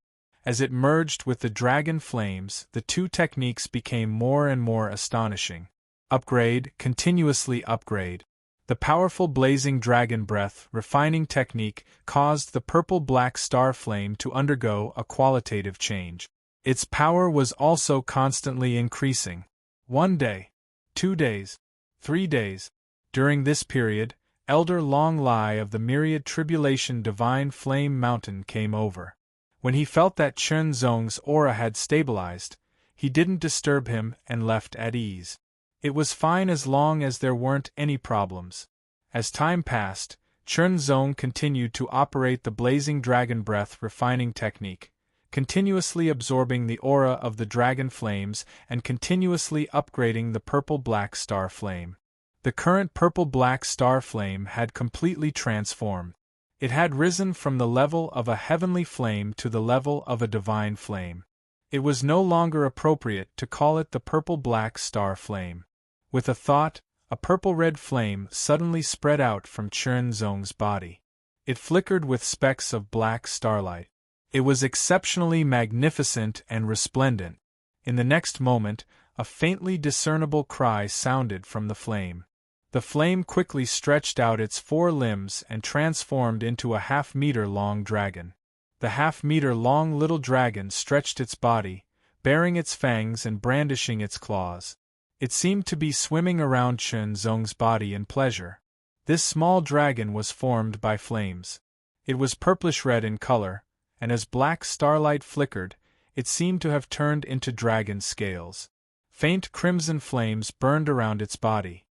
As it merged with the dragon flames, the two techniques became more and more astonishing. Upgrade, continuously upgrade. The powerful blazing dragon breath refining technique caused the purple-black star flame to undergo a qualitative change. Its power was also constantly increasing. 1 day, 2 days, 3 days. During this period, Elder Long Lai of the Myriad Tribulation Divine Flame Mountain came over. When he felt that Chen Zong's aura had stabilized, he didn't disturb him and left at ease. It was fine as long as there weren't any problems. As time passed, Chen Zong continued to operate the blazing dragon breath refining technique, continuously absorbing the aura of the dragon flames and continuously upgrading the purple-black star flame. The current purple-black star flame had completely transformed. It had risen from the level of a heavenly flame to the level of a divine flame. It was no longer appropriate to call it the purple-black star flame. With a thought, a purple-red flame suddenly spread out from Chen Zong's body. It flickered with specks of black starlight. It was exceptionally magnificent and resplendent. In the next moment, a faintly discernible cry sounded from the flame. The flame quickly stretched out its 4 limbs and transformed into a half-meter-long dragon. The half-meter-long little dragon stretched its body, baring its fangs and brandishing its claws. It seemed to be swimming around Chen Zong's body in pleasure. This small dragon was formed by flames. It was purplish-red in color, and as black starlight flickered, it seemed to have turned into dragon scales. Faint crimson flames burned around its body.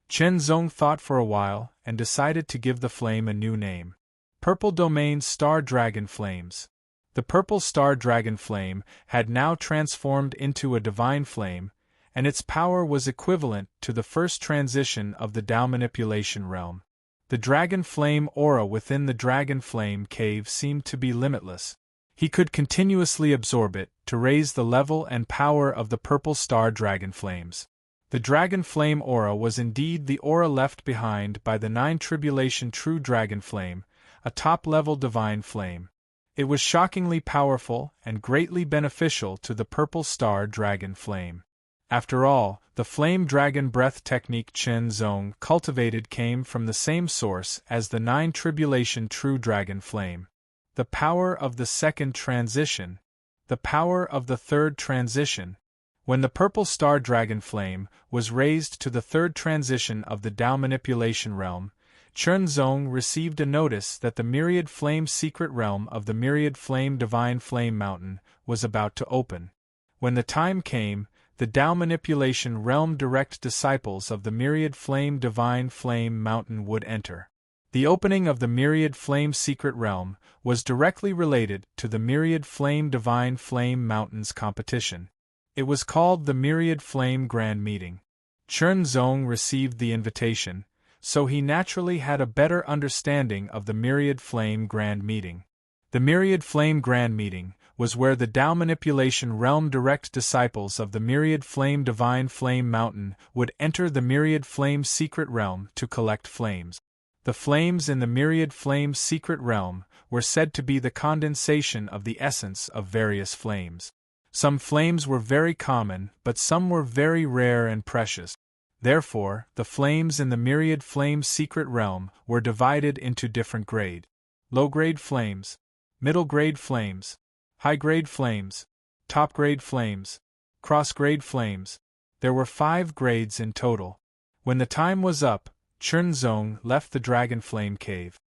Chen Zong thought for a while and decided to give the flame a new name. Purple Domain Star Dragon Flames. The purple star dragon flame had now transformed into a divine flame, and its power was equivalent to the first transition of the Tao manipulation realm. The dragon flame aura within the dragon flame cave seemed to be limitless. He could continuously absorb it to raise the level and power of the purple star dragon flames. The dragon flame aura was indeed the aura left behind by the 9 tribulation true dragon flame, a top-level divine flame. It was shockingly powerful and greatly beneficial to the purple star dragon flame. After all, the flame dragon breath technique Chen Zong cultivated came from the same source as the 9 tribulation true dragon flame. The power of the second transition, the power of the third transition. When the purple star dragon flame was raised to the third transition of the Tao manipulation realm, Chen Zong received a notice that the myriad flame secret realm of the myriad flame divine flame mountain was about to open. When the time came, the Tao manipulation realm direct disciples of the myriad flame divine flame mountain would enter. The opening of the myriad flame secret realm was directly related to the myriad flame divine flame mountain's competition. It was called the Myriad Flame Grand Meeting. Chen Zong received the invitation, so he naturally had a better understanding of the Myriad Flame Grand Meeting. The Myriad Flame Grand Meeting was where the Tao manipulation realm direct disciples of the Myriad Flame Divine Flame Mountain would enter the Myriad Flame Secret Realm to collect flames. The flames in the Myriad Flame Secret Realm were said to be the condensation of the essence of various flames. Some flames were very common, but some were very rare and precious. Therefore, the flames in the Myriad Flame Secret Realm were divided into different grades: low-grade flames, middle-grade flames, high-grade flames, top-grade flames, cross-grade flames. There were 5 grades in total. When the time was up, Chen Zong left the Dragon Flame Cave.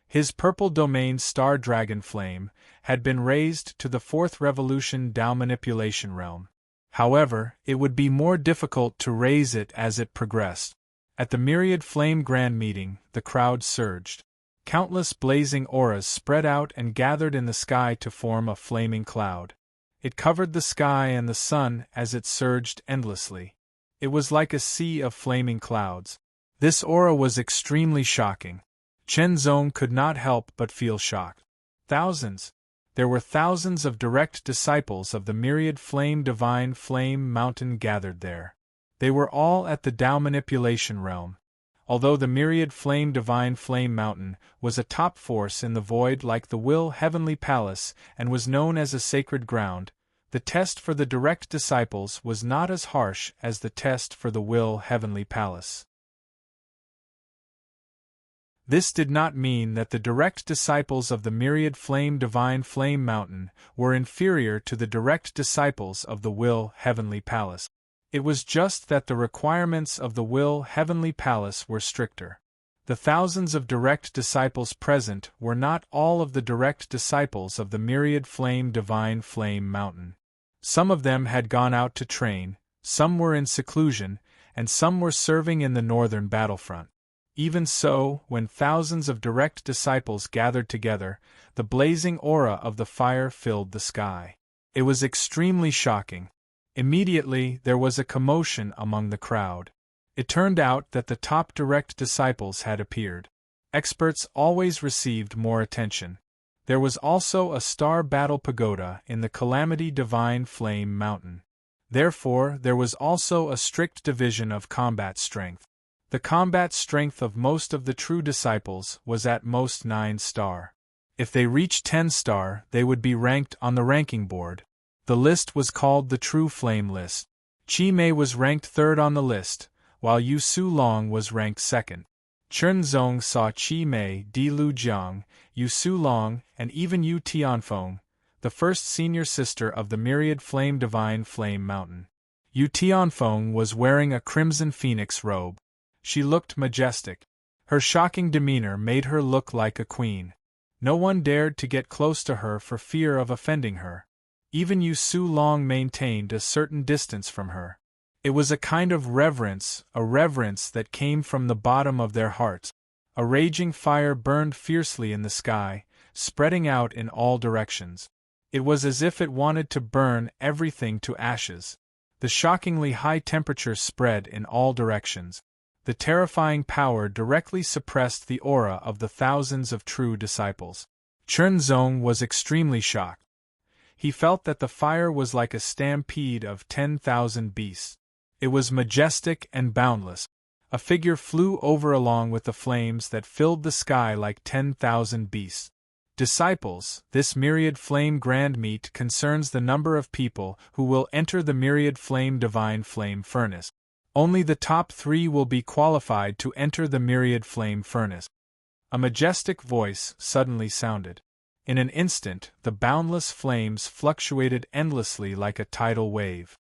His purple domain star dragon flame had been raised to the 4th revolution Tao manipulation realm. However, it would be more difficult to raise it as it progressed. At the Myriad Flame Grand Meeting, the crowd surged. Countless blazing auras spread out and gathered in the sky to form a flaming cloud. It covered the sky and the sun as it surged endlessly. It was like a sea of flaming clouds. This aura was extremely shocking. Chen Zong could not help but feel shocked. There were thousands of direct disciples of the Myriad Flame Divine Flame Mountain gathered there. They were all at the Tao manipulation realm. Although the Myriad Flame Divine Flame Mountain was a top force in the void like the Will Heavenly Palace and was known as a sacred ground, the test for the direct disciples was not as harsh as the test for the Will Heavenly Palace. This did not mean that the direct disciples of the Myriad Flame Divine Flame Mountain were inferior to the direct disciples of the Will Heavenly Palace. It was just that the requirements of the Will Heavenly Palace were stricter. The thousands of direct disciples present were not all of the direct disciples of the Myriad Flame Divine Flame Mountain. Some of them had gone out to train, some were in seclusion, and some were serving in the northern battlefront. Even so, when thousands of direct disciples gathered together, the blazing aura of the fire filled the sky. It was extremely shocking. Immediately, there was a commotion among the crowd. It turned out that the top direct disciples had appeared. Experts always received more attention. There was also a star battle pagoda in the Calamity Divine Flame Mountain. Therefore, there was also a strict division of combat strength. The combat strength of most of the true disciples was at most 9 star. If they reached 10 star, they would be ranked on the ranking board. The list was called the True Flame List. Qi Mei was ranked 3rd on the list, while Yu Su Long was ranked 2nd. Chen Zong saw Qi Mei, Di Lu Jiang, Yu Su Long, and even Yu Tianfeng, the first senior sister of the myriad flame divine flame mountain. Yu Tianfeng was wearing a crimson phoenix robe. She looked majestic. Her shocking demeanor made her look like a queen. No one dared to get close to her for fear of offending her. Even Yu Su Long maintained a certain distance from her. It was a kind of reverence, a reverence that came from the bottom of their hearts. A raging fire burned fiercely in the sky, spreading out in all directions. It was as if it wanted to burn everything to ashes. The shockingly high temperature spread in all directions. The terrifying power directly suppressed the aura of the thousands of true disciples. Chen Zong was extremely shocked. He felt that the fire was like a stampede of 10,000 beasts. It was majestic and boundless. A figure flew over along with the flames that filled the sky like 10,000 beasts. Disciples, this myriad flame grand meet concerns the number of people who will enter the myriad flame divine flame furnace. Only the top 3 will be qualified to enter the myriad flame furnace. A majestic voice suddenly sounded. In an instant, the boundless flames fluctuated endlessly like a tidal wave.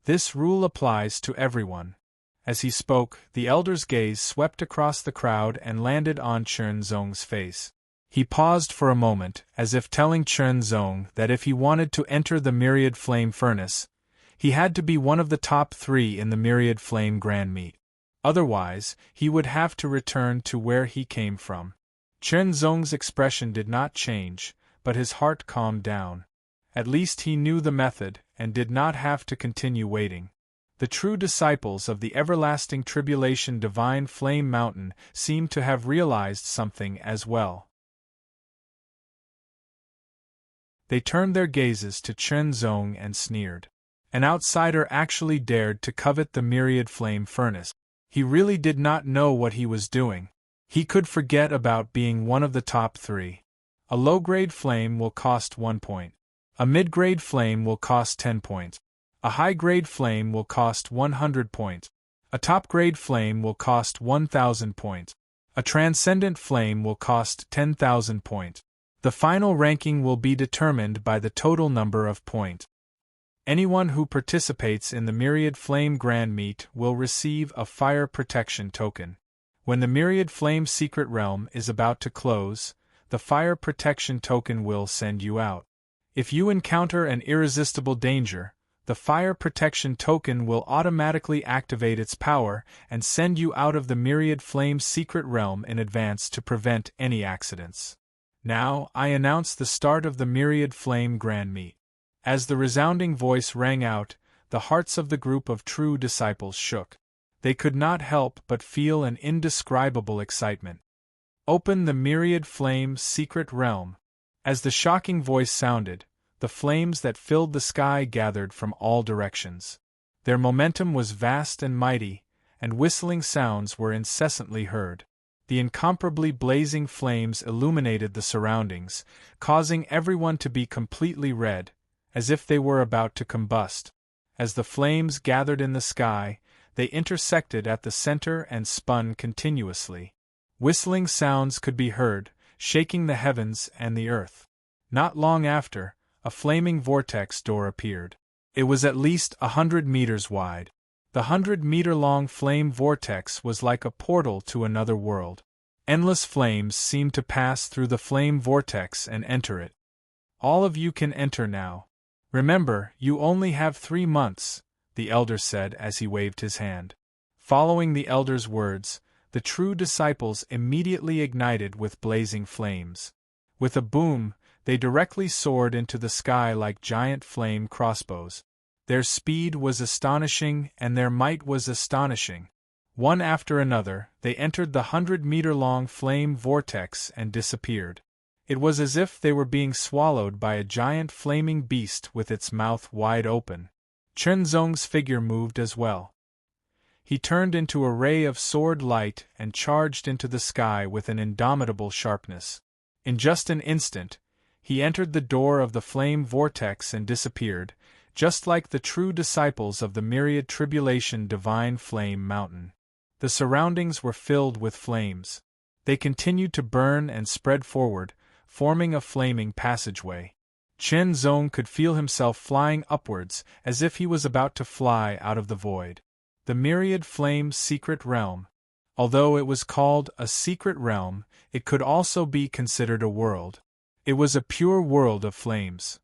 This rule applies to everyone. As he spoke, the elder's gaze swept across the crowd and landed on Chen Zong's face. He paused for a moment, as if telling Chen Zong that if he wanted to enter the myriad flame furnace, he had to be one of the top 3 in the myriad flame grand meet. Otherwise, he would have to return to where he came from. Chen Zong's expression did not change, but his heart calmed down. At least he knew the method, and did not have to continue waiting. The true disciples of the everlasting tribulation divine flame mountain seemed to have realized something as well. They turned their gazes to Chen Zong and sneered. An outsider actually dared to covet the myriad flame furnace. He really did not know what he was doing. He could forget about being one of the top 3. A low-grade flame will cost 1 point. A mid-grade flame will cost 10 points. A high-grade flame will cost 100 points. A top-grade flame will cost 1,000 points. A transcendent flame will cost 10,000 points. The final ranking will be determined by the total number of points. Anyone who participates in the Myriad Flame Grand Meet will receive a fire protection token. When the Myriad Flame Secret Realm is about to close, the fire protection token will send you out. If you encounter an irresistible danger, the fire protection token will automatically activate its power and send you out of the Myriad Flame Secret Realm in advance to prevent any accidents. Now, I announce the start of the Myriad Flame Grand Meet. As the resounding voice rang out, the hearts of the group of true disciples shook. They could not help but feel an indescribable excitement. Open the Myriad Flame Secret Realm. As the shocking voice sounded, the flames that filled the sky gathered from all directions. Their momentum was vast and mighty, and whistling sounds were incessantly heard. The incomparably blazing flames illuminated the surroundings, causing everyone to be completely red, as if they were about to combust. As the flames gathered in the sky, they intersected at the center and spun continuously. Whistling sounds could be heard, shaking the heavens and the earth. Not long after, a flaming vortex door appeared. It was at least 100 meters wide. The 100-meter-long flame vortex was like a portal to another world. Endless flames seemed to pass through the flame vortex and enter it. All of you can enter now. Remember, you only have 3 months, the elder said as he waved his hand. Following the elder's words, the true disciples immediately ignited with blazing flames. With a boom, they directly soared into the sky like giant flame crossbows. Their speed was astonishing and their might was astonishing. One after another, they entered the 100-meter-long flame vortex and disappeared. It was as if they were being swallowed by a giant flaming beast with its mouth wide open. Chen Zong's figure moved as well. He turned into a ray of sword light and charged into the sky with an indomitable sharpness. In just an instant, he entered the door of the flame vortex and disappeared, just like the true disciples of the Myriad Tribulation Divine Flame Mountain. The surroundings were filled with flames. They continued to burn and spread forward, forming a flaming passageway. Chen Zong could feel himself flying upwards as if he was about to fly out of the void. The myriad flame secret realm. Although it was called a secret realm, it could also be considered a world. It was a pure world of flames.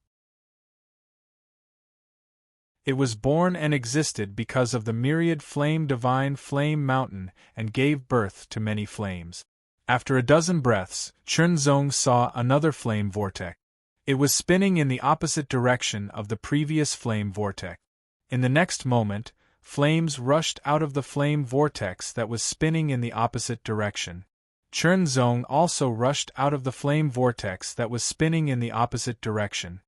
It was born and existed because of the myriad flame divine flame mountain and gave birth to many flames. After a dozen breaths, Chen Zong saw another flame vortex. It was spinning in the opposite direction of the previous flame vortex. In the next moment, flames rushed out of the flame vortex that was spinning in the opposite direction. Chen Zong also rushed out of the flame vortex that was spinning in the opposite direction.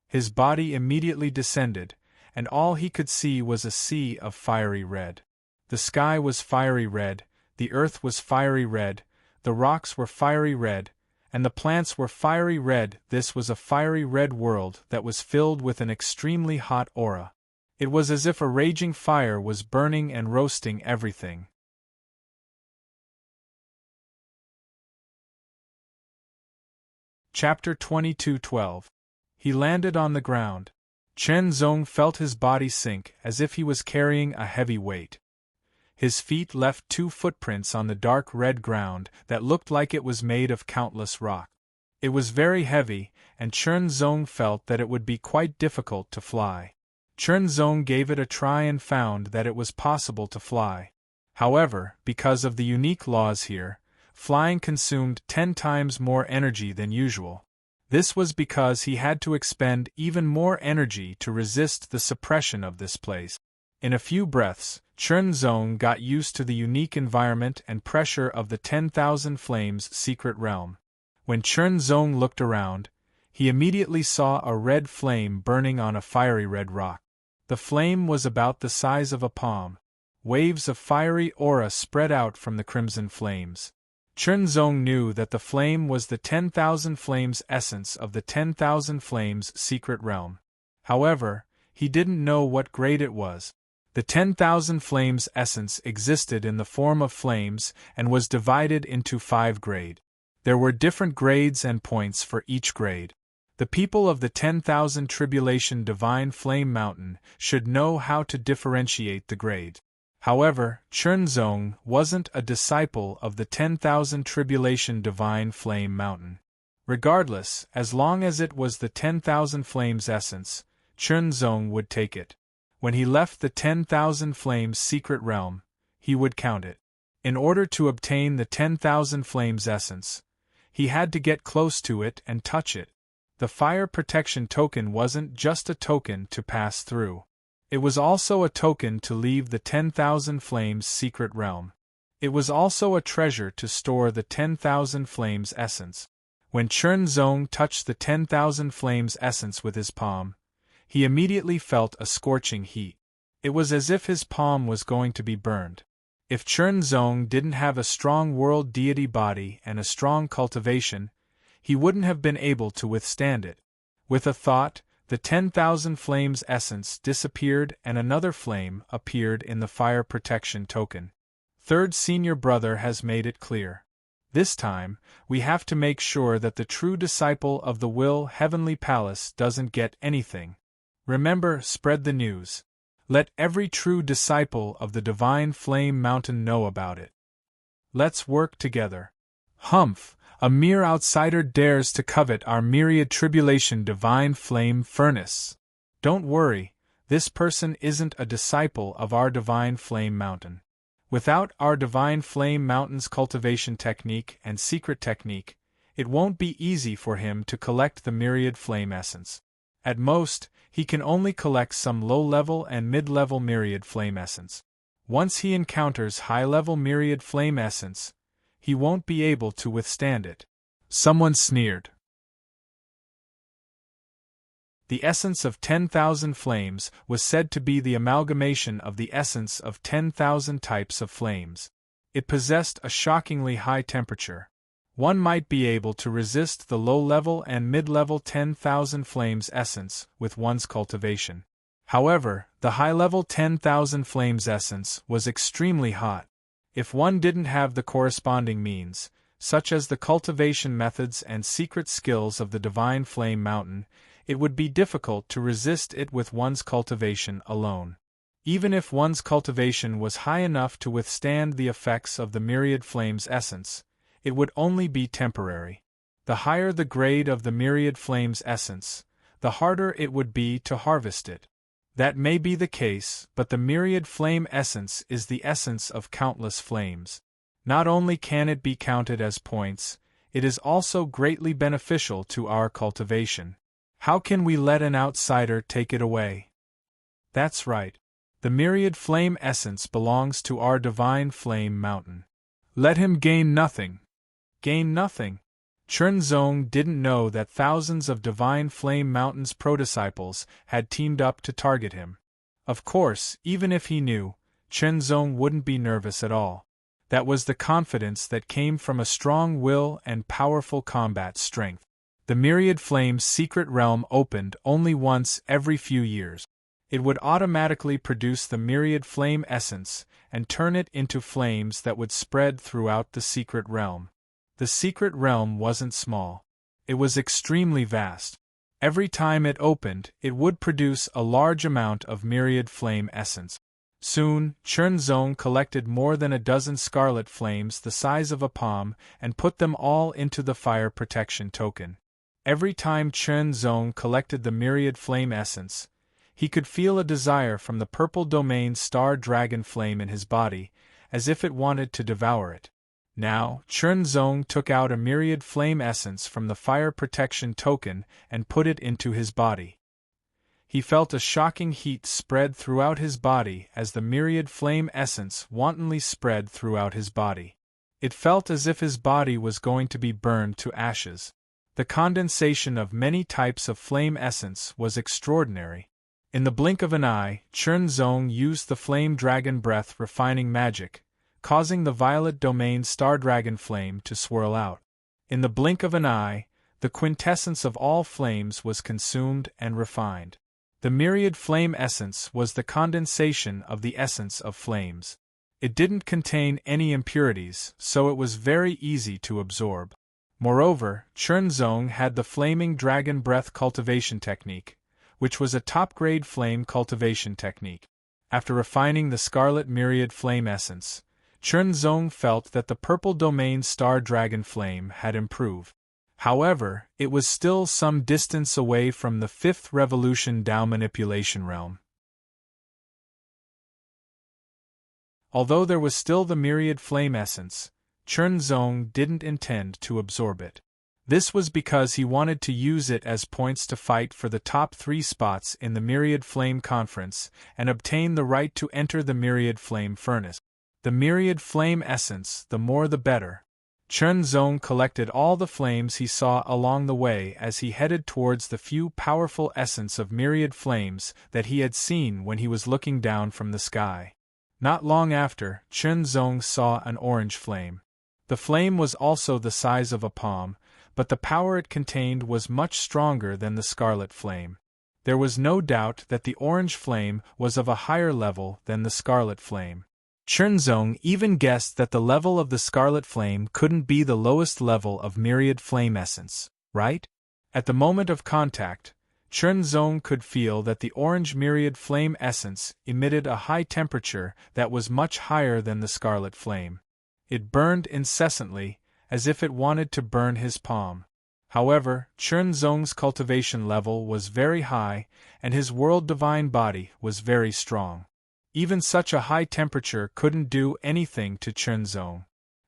His body immediately descended, and all he could see was a sea of fiery red. The sky was fiery red, the earth was fiery red, the rocks were fiery red, and the plants were fiery red. This was a fiery red world that was filled with an extremely hot aura. It was as if a raging fire was burning and roasting everything. Chapter 22:12. He landed on the ground. Chen Zong felt his body sink as if he was carrying a heavy weight. His feet left 2 footprints on the dark red ground that looked like it was made of countless rock. It was very heavy, and Chen Zong felt that it would be quite difficult to fly. Chen Zong gave it a try and found that it was possible to fly. However, because of the unique laws here, flying consumed 10 times more energy than usual. This was because he had to expend even more energy to resist the suppression of this place. In a few breaths, Chen Zong got used to the unique environment and pressure of the 10,000 Flames secret realm. When Chen Zong looked around, he immediately saw a red flame burning on a fiery red rock. The flame was about the size of a palm. Waves of fiery aura spread out from the crimson flames. Chen Zong knew that the flame was the 10,000 Flames essence of the 10,000 Flames secret realm. However, he didn't know what grade it was. The 10,000 Flames essence existed in the form of flames and was divided into 5 grades. There were different grades and points for each grade. The people of the 10,000 Tribulation Divine Flame Mountain should know how to differentiate the grade. However, Chen Zong wasn't a disciple of the 10,000 Tribulation Divine Flame Mountain. Regardless, as long as it was the 10,000 Flames essence, Chen Zong would take it. When he left the 10,000 Flames secret realm, he would count it. In order to obtain the 10,000 Flames essence, he had to get close to it and touch it. The fire protection token wasn't just a token to pass through. It was also a token to leave the 10,000 Flames secret realm. It was also a treasure to store the 10,000 Flames essence. When Chen Zong touched the 10,000 Flames essence with his palm, he immediately felt a scorching heat. It was as if his palm was going to be burned. If Chen Zong didn't have a strong world deity body and a strong cultivation, he wouldn't have been able to withstand it. With a thought, the 10,000 Flames essence disappeared and another flame appeared in the fire protection token. Third senior brother has made it clear. This time, we have to make sure that the true disciple of the Will Heavenly Palace doesn't get anything. Remember, spread the news. Let every true disciple of the Divine Flame Mountain know about it. Let's work together. Humph! A mere outsider dares to covet our myriad tribulation divine flame furnace. Don't worry, this person isn't a disciple of our divine flame mountain. Without our divine flame mountain's cultivation technique and secret technique, it won't be easy for him to collect the myriad flame essence. At most, he can only collect some low-level and mid-level myriad flame essence. Once he encounters high-level myriad flame essence, he won't be able to withstand it. Someone sneered. The essence of 10,000 flames was said to be the amalgamation of the essence of 10,000 types of flames. It possessed a shockingly high temperature. One might be able to resist the low-level and mid-level 10,000 flames essence with one's cultivation. However, the high-level 10,000 flames essence was extremely hot. If one didn't have the corresponding means, such as the cultivation methods and secret skills of the Divine Flame Mountain, it would be difficult to resist it with one's cultivation alone. Even if one's cultivation was high enough to withstand the effects of the Myriad Flame's essence, it would only be temporary. The higher the grade of the Myriad Flame's essence, the harder it would be to harvest it. That may be the case, but the Myriad Flame essence is the essence of countless flames. Not only can it be counted as points, it is also greatly beneficial to our cultivation. How can we let an outsider take it away? That's right. The Myriad Flame essence belongs to our Divine Flame Mountain. Let him gain nothing. Gain nothing. Chernzong didn't know that thousands of Divine Flame Mountain's prodisciples had teamed up to target him. Of course, even if he knew, Chernzong wouldn't be nervous at all. That was the confidence that came from a strong will and powerful combat strength. The Myriad Flame's secret realm opened only once every few years. It would automatically produce the Myriad Flame essence and turn it into flames that would spread throughout the secret realm. The secret realm wasn't small. It was extremely vast. Every time it opened, it would produce a large amount of Myriad Flame essence. Soon, Chernzong collected more than a dozen scarlet flames the size of a palm and put them all into the fire protection token. Every time Chernzong collected the Myriad Flame essence, he could feel a desire from the purple domain star dragon flame in his body, as if it wanted to devour it. Now, Chernzong took out a Myriad Flame essence from the fire protection token and put it into his body. He felt a shocking heat spread throughout his body as the Myriad Flame essence wantonly spread throughout his body. It felt as if his body was going to be burned to ashes. The condensation of many types of flame essence was extraordinary. In the blink of an eye, Chernzong used the Flame Dragon Breath refining magic, causing the violet domain star dragon flame to swirl out. In the blink of an eye, the quintessence of all flames was consumed and refined. The Myriad Flame essence was the condensation of the essence of flames. It didn't contain any impurities, so it was very easy to absorb. Moreover, Chernzong had the Flaming Dragon Breath cultivation technique, which was a top-grade flame cultivation technique. After refining the Scarlet Myriad Flame essence, Chernzong felt that the purple domain star dragon flame had improved. However, it was still some distance away from the fifth revolution Dao manipulation realm. Although there was still the Myriad Flame essence, Chernzong didn't intend to absorb it. This was because he wanted to use it as points to fight for the top 3 spots in the Myriad Flame Conference and obtain the right to enter the Myriad Flame Furnace. The Myriad Flame essence, the more the better. Chernzong collected all the flames he saw along the way as he headed towards the few powerful essence of Myriad Flames that he had seen when he was looking down from the sky. Not long after, Chernzong saw an orange flame. The flame was also the size of a palm, but the power it contained was much stronger than the scarlet flame. There was no doubt that the orange flame was of a higher level than the scarlet flame. Chernzong even guessed that the level of the scarlet flame couldn't be the lowest level of Myriad Flame essence, right? At the moment of contact, Chernzong could feel that the orange Myriad Flame essence emitted a high temperature that was much higher than the scarlet flame. It burned incessantly, as if it wanted to burn his palm. However, Chernzong's cultivation level was very high, and his world divine body was very strong. Even such a high temperature couldn't do anything to Chernzong.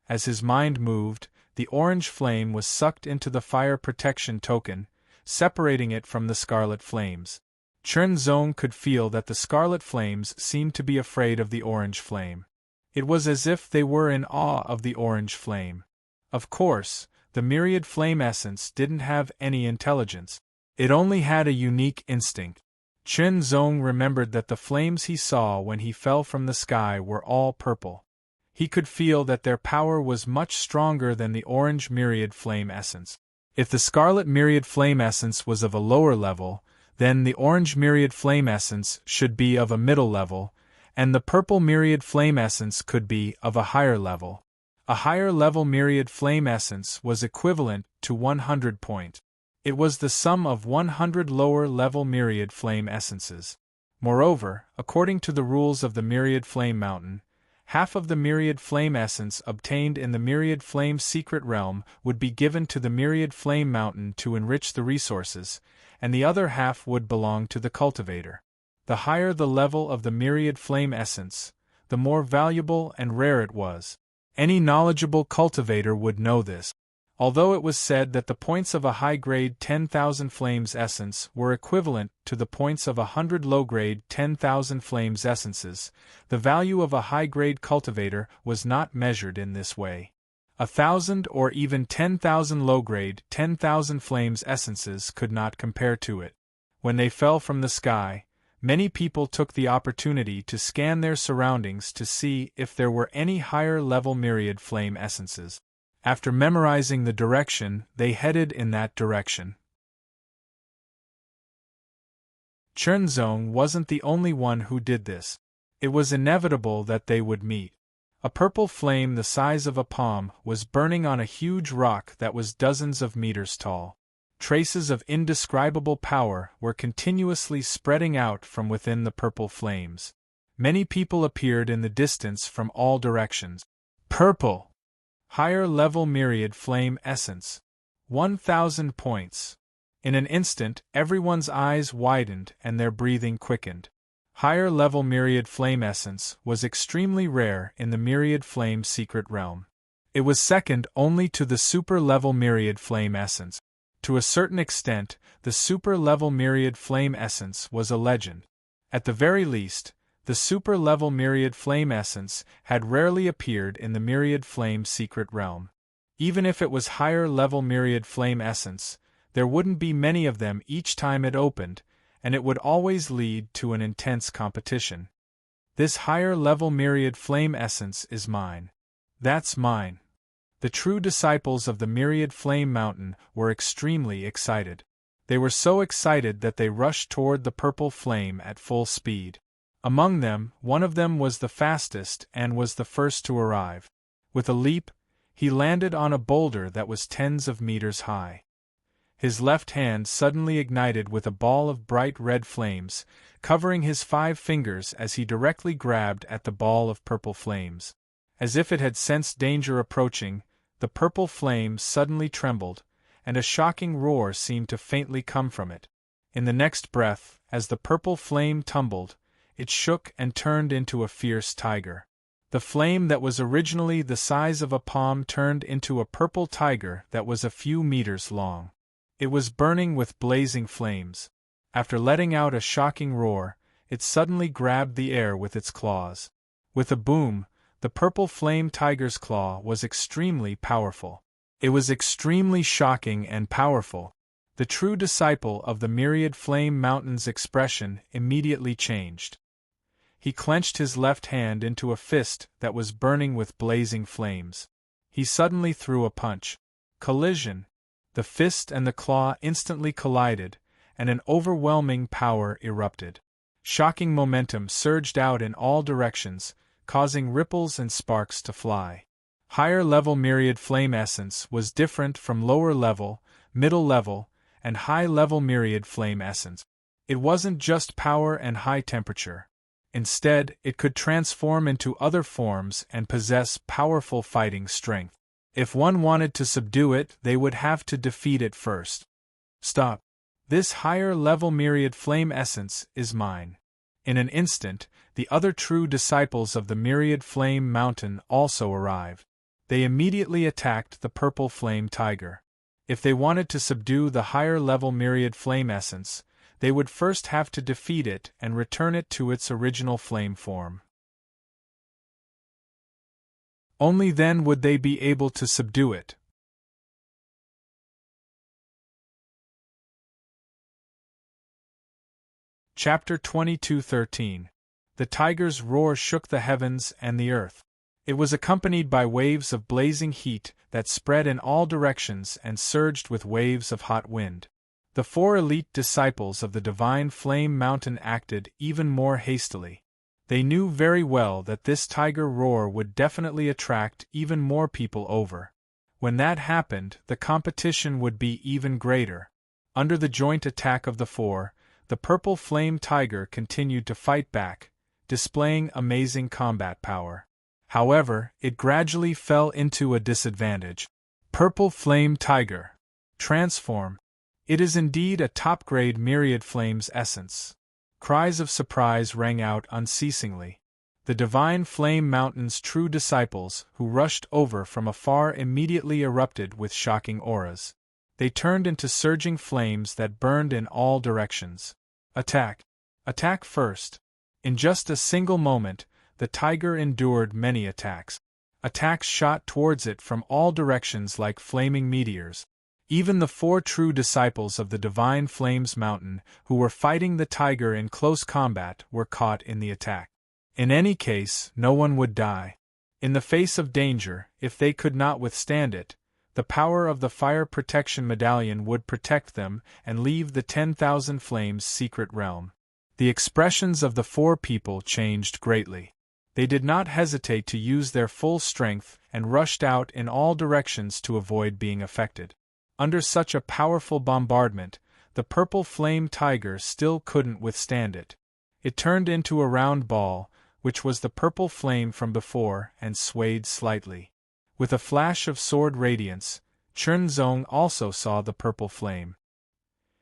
As his mind moved, the orange flame was sucked into the fire protection token, separating it from the scarlet flames. Chernzong could feel that the scarlet flames seemed to be afraid of the orange flame. It was as if they were in awe of the orange flame. Of course, the Myriad Flame essence didn't have any intelligence. It only had a unique instinct. Chernzong remembered that the flames he saw when he fell from the sky were all purple. He could feel that their power was much stronger than the orange Myriad Flame essence. If the scarlet Myriad Flame essence was of a lower level, then the orange Myriad Flame essence should be of a middle level, and the purple Myriad Flame essence could be of a higher level. A higher level myriad flame essence was equivalent to 100 points. It was the sum of 100 lower level myriad flame essences. Moreover, according to the rules of the Myriad Flame Mountain, half of the myriad flame essence obtained in the myriad flame secret realm would be given to the Myriad Flame Mountain to enrich the resources, and the other half would belong to the cultivator. The higher the level of the myriad flame essence, the more valuable and rare it was. Any knowledgeable cultivator would know this. Although it was said that the points of a high-grade 10,000 flames essence were equivalent to the points of 100 low-grade 10,000 flames essences, the value of a high-grade cultivator was not measured in this way. 1,000 or even 10,000 low-grade 10,000 flames essences could not compare to it. When they fell from the sky, many people took the opportunity to scan their surroundings to see if there were any higher-level myriad flame essences. After memorizing the direction, they headed in that direction. Chernzong wasn't the only one who did this. It was inevitable that they would meet. A purple flame the size of a palm was burning on a huge rock that was dozens of meters tall. Traces of indescribable power were continuously spreading out from within the purple flames. Many people appeared in the distance from all directions. Purple! Higher level myriad flame essence. 1,000 points. In an instant, everyone's eyes widened and their breathing quickened. Higher level myriad flame essence was extremely rare in the myriad flame secret realm. It was second only to the super level myriad flame essence. To a certain extent, the super level myriad flame essence was a legend. At the very least, the super-level myriad flame essence had rarely appeared in the myriad flame secret realm. Even if it was higher-level myriad flame essence, there wouldn't be many of them each time it opened, and it would always lead to an intense competition. This higher-level myriad flame essence is mine. That's mine. The true disciples of the Myriad Flame Mountain were extremely excited. They were so excited that they rushed toward the purple flame at full speed. Among them, one of them was the fastest and was the first to arrive. With a leap, he landed on a boulder that was tens of meters high. His left hand suddenly ignited with a ball of bright red flames, covering his 5 fingers as he directly grabbed at the ball of purple flames. As if it had sensed danger approaching, the purple flame suddenly trembled, and a shocking roar seemed to faintly come from it. In the next breath, as the purple flame tumbled, it shook and turned into a fierce tiger. The flame that was originally the size of a palm turned into a purple tiger that was a few meters long. It was burning with blazing flames. After letting out a shocking roar, it suddenly grabbed the air with its claws. With a boom, the purple flame tiger's claw was extremely powerful. It was extremely shocking and powerful. The true disciple of the Myriad Flame Mountain's expression immediately changed. He clenched his left hand into a fist that was burning with blazing flames. He suddenly threw a punch. Collision. The fist and the claw instantly collided, and an overwhelming power erupted. Shocking momentum surged out in all directions, causing ripples and sparks to fly. Higher-level myriad flame essence was different from lower-level, middle-level, and high-level myriad flame essence. It wasn't just power and high temperature. Instead, it could transform into other forms and possess powerful fighting strength. If one wanted to subdue it, they would have to defeat it first. Stop. This higher-level myriad flame essence is mine. In an instant, the other true disciples of the Myriad Flame Mountain also arrived. They immediately attacked the purple flame tiger. If they wanted to subdue the higher-level myriad flame essence, they would first have to defeat it and return it to its original flame form. Only then would they be able to subdue it. Chapter 22:13. The tiger's roar shook the heavens and the earth. It was accompanied by waves of blazing heat that spread in all directions and surged with waves of hot wind. The 4 elite disciples of the Divine Flame Mountain acted even more hastily. They knew very well that this tiger roar would definitely attract even more people over. When that happened, the competition would be even greater. Under the joint attack of the four, the purple flame tiger continued to fight back, displaying amazing combat power. However, it gradually fell into a disadvantage. Purple flame tiger. Transform. It is indeed a top-grade myriad flame's essence. Cries of surprise rang out unceasingly. The divine flame mountain's true disciples, who rushed over from afar, immediately erupted with shocking auras. They turned into surging flames that burned in all directions. Attack! Attack first! In just a single moment, the tiger endured many attacks. Attacks shot towards it from all directions like flaming meteors. Even the four true disciples of the Divine Flames Mountain, who were fighting the tiger in close combat, were caught in the attack. In any case, no one would die. In the face of danger, if they could not withstand it, the power of the Fire Protection Medallion would protect them and leave the 10,000 Flames secret realm. The expressions of the four people changed greatly. They did not hesitate to use their full strength and rushed out in all directions to avoid being affected. Under such a powerful bombardment, the purple flame tiger still couldn't withstand it. It turned into a round ball, which was the purple flame from before, and swayed slightly. With a flash of sword radiance, Chunzong also saw the purple flame.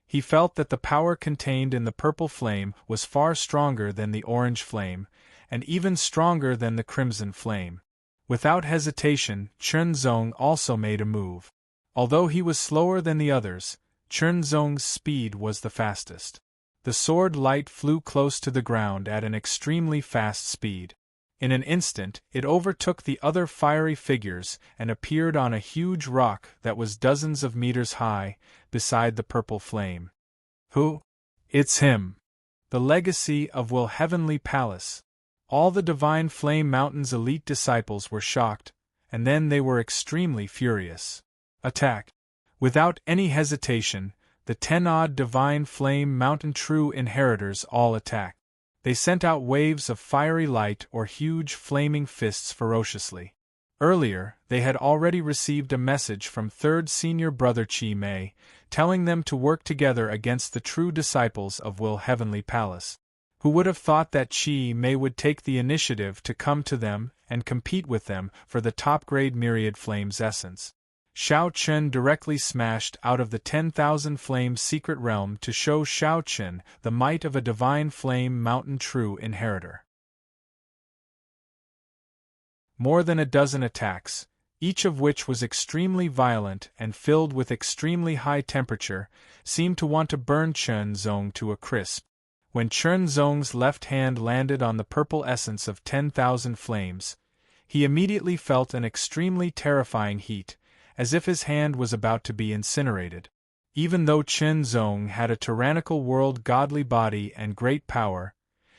He felt that the power contained in the purple flame was far stronger than the orange flame, and even stronger than the crimson flame. Without hesitation, Chunzong also made a move. Although he was slower than the others, Chunzong's speed was the fastest. The sword light flew close to the ground at an extremely fast speed. In an instant, it overtook the other fiery figures and appeared on a huge rock that was dozens of meters high, beside the purple flame. Who? It's him! The legacy of Will Heavenly Palace. All the Divine Flame Mountain's elite disciples were shocked, and then they were extremely furious. Attack! Without any hesitation, the 10-odd Divine Flame Mountain true inheritors all attacked. They sent out waves of fiery light or huge flaming fists ferociously. Earlier, they had already received a message from Third Senior Brother Chi Mei, telling them to work together against the true disciples of Will Heavenly Palace. Who would have thought that Chi Mei would take the initiative to come to them and compete with them for the top-grade Myriad Flames essence? Shao Chen directly smashed out of the 10,000 Flames secret realm to show Shao Chen the might of a Divine Flame Mountain true inheritor. More than a dozen attacks, each of which was extremely violent and filled with extremely high temperature, seemed to want to burn Chunzong to a crisp. When Chunzong's left hand landed on the purple essence of 10,000 flames, he immediately felt an extremely terrifying heat, as if his hand was about to be incinerated. Even though Chunzong had a tyrannical world godly body and great power,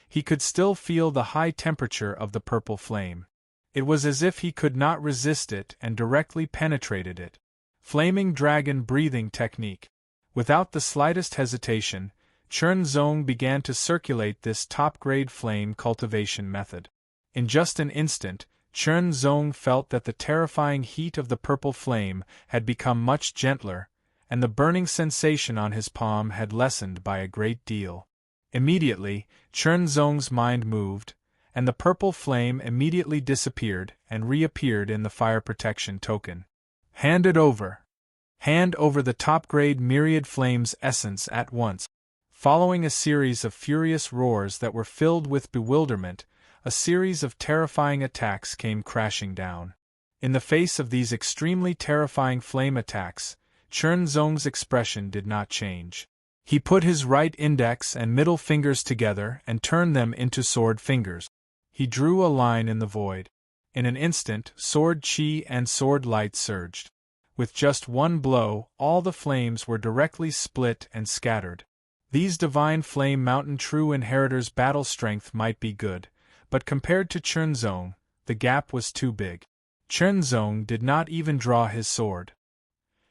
he could still feel the high temperature of the purple flame. It was as if he could not resist it and directly penetrated it. Flaming dragon breathing technique. Without the slightest hesitation, Chunzong began to circulate this top-grade flame cultivation method. In just an instant, Chunzong felt that the terrifying heat of the purple flame had become much gentler, and the burning sensation on his palm had lessened by a great deal. Immediately, Chunzong's mind moved, and the purple flame immediately disappeared and reappeared in the fire protection token. Hand it over! Hand over the top-grade Myriad Flames essence at once. Following a series of furious roars that were filled with bewilderment, a series of terrifying attacks came crashing down. In the face of these extremely terrifying flame attacks, Chunzong's expression did not change. He put his right index and middle fingers together and turned them into sword fingers. He drew a line in the void. In an instant, sword chi and sword light surged. With just one blow, all the flames were directly split and scattered. These Divine Flame Mountain true inheritors' battle strength might be good, but compared to Chunzong, the gap was too big. Chunzong did not even draw his sword.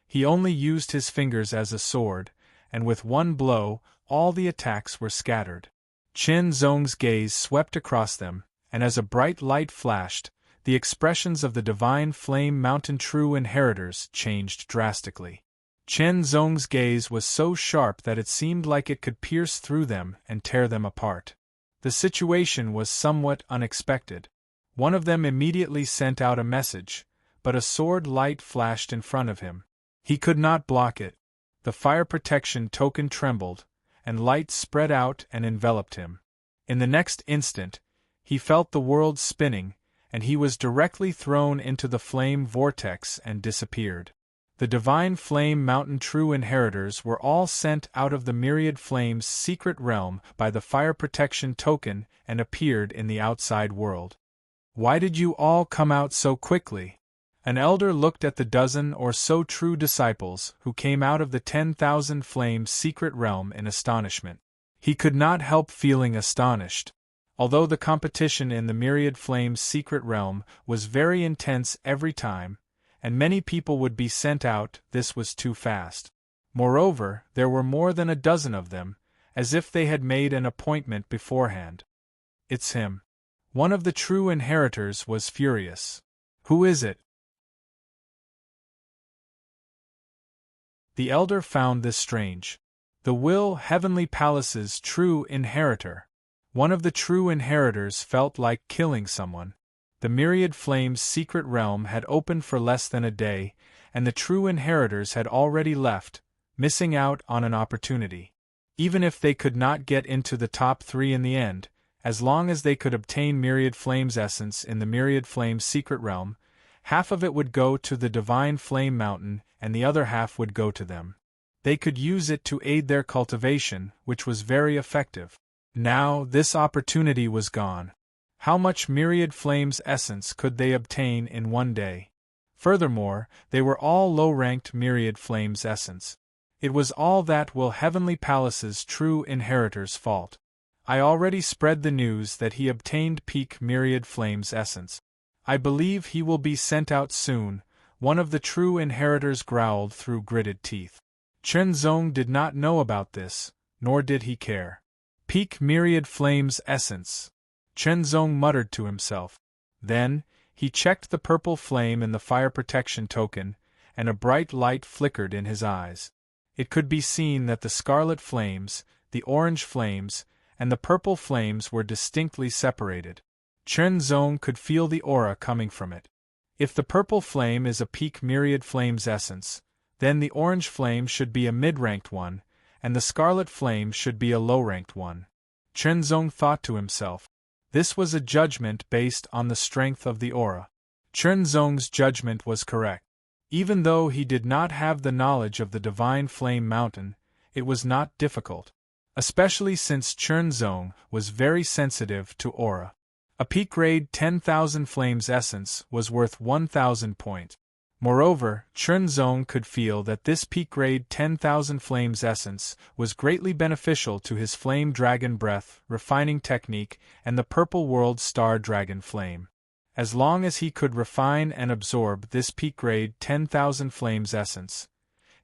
He only used his fingers as a sword, and with one blow, all the attacks were scattered. Chen Zong's gaze swept across them, and as a bright light flashed, the expressions of the divine flame mountain true inheritors changed drastically. Chen Zong's gaze was so sharp that it seemed like it could pierce through them and tear them apart. The situation was somewhat unexpected. One of them immediately sent out a message, but a sword light flashed in front of him. He could not block it. The fire protection token trembled, and light spread out and enveloped him. In the next instant, he felt the world spinning, and he was directly thrown into the flame vortex and disappeared. The divine flame mountain true inheritors were all sent out of the myriad flames secret realm by the fire protection token and appeared in the outside world. Why did you all come out so quickly? An elder looked at the dozen or so true disciples who came out of the 10,000 flames secret realm in astonishment. He could not help feeling astonished. Although the competition in the myriad flames secret realm was very intense every time, and many people would be sent out, this was too fast. Moreover, there were more than a dozen of them, as if they had made an appointment beforehand. It's him. One of the true inheritors was furious. Who is it? The elder found this strange. The Will Heavenly Palace's true inheritor. One of the true inheritors felt like killing someone. The myriad flames secret realm had opened for less than a day, and the true inheritors had already left, missing out on an opportunity. Even if they could not get into the top 3 in the end, as long as they could obtain myriad flames essence in the myriad flames secret realm, half of it would go to the divine flame mountain and the other half would go to them. They could use it to aid their cultivation, which was very effective. Now, this opportunity was gone. How much myriad flames essence could they obtain in one day? Furthermore, they were all low-ranked myriad flames essence. It was all that Will Heavenly Palace's true inheritor's fault. I already spread the news that he obtained peak myriad flames essence. I believe he will be sent out soon, one of the true inheritors growled through gritted teeth. Chen Zong did not know about this, nor did he care. Peak myriad flames essence. Chen Zong muttered to himself. Then, he checked the purple flame in the fire protection token, and a bright light flickered in his eyes. It could be seen that the scarlet flames, the orange flames, and the purple flames were distinctly separated. Chen Zong could feel the aura coming from it. If the purple flame is a peak myriad flames essence, then the orange flame should be a mid-ranked one, and the scarlet flame should be a low-ranked one. Chen Zong thought to himself. This was a judgment based on the strength of the aura. Chen Zong's judgment was correct. Even though he did not have the knowledge of the divine flame mountain, it was not difficult. Especially since Chen Zong was very sensitive to aura. A peak grade 10,000 flames essence was worth 1,000 points. Moreover, Chen Zong could feel that this peak grade 10,000 flames essence was greatly beneficial to his flame dragon breath, refining technique, and the purple world star dragon flame. As long as he could refine and absorb this peak grade 10,000 flames essence,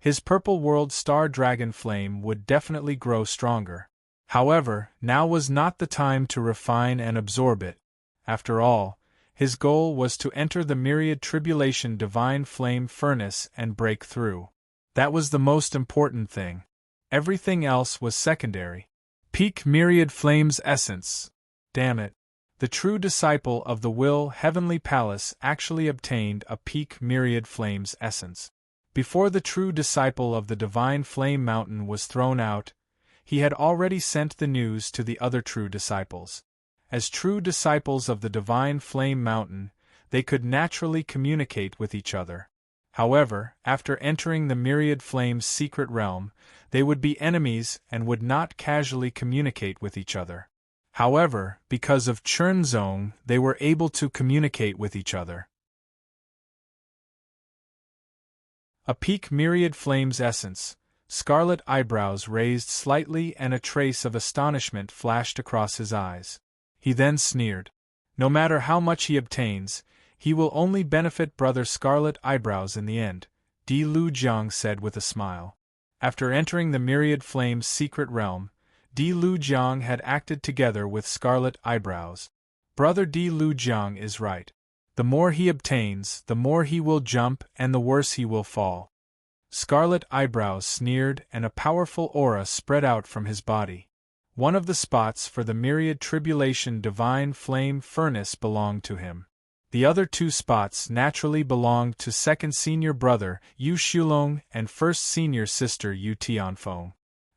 his purple world star dragon flame would definitely grow stronger. However, now was not the time to refine and absorb it. After all, his goal was to enter the myriad tribulation divine flame furnace and break through. That was the most important thing. Everything else was secondary. Peak myriad flames essence. Damn it. The true disciple of the Will Heavenly Palace actually obtained a peak myriad flames essence. Before the true disciple of the divine flame mountain was thrown out, he had already sent the news to the other true disciples. As true disciples of the divine flame mountain, they could naturally communicate with each other. However, after entering the myriad flames secret realm, they would be enemies and would not casually communicate with each other. However, because of Chen Zong, they were able to communicate with each other. A peak myriad flames essence. Scarlet eyebrows raised slightly and a trace of astonishment flashed across his eyes. He then sneered. No matter how much he obtains, he will only benefit Brother Scarlet Eyebrows in the end, Di Lu Jiang said with a smile. After entering the myriad flames secret realm, Di Lujiang had acted together with scarlet eyebrows. Brother Di Lujiang is right. The more he obtains, the more he will jump and the worse he will fall. Scarlet eyebrows sneered and a powerful aura spread out from his body. One of the spots for the myriad tribulation divine flame furnace belonged to him. The other two spots naturally belonged to second senior brother Yu Shulong and first senior sister Yu Tianfeng.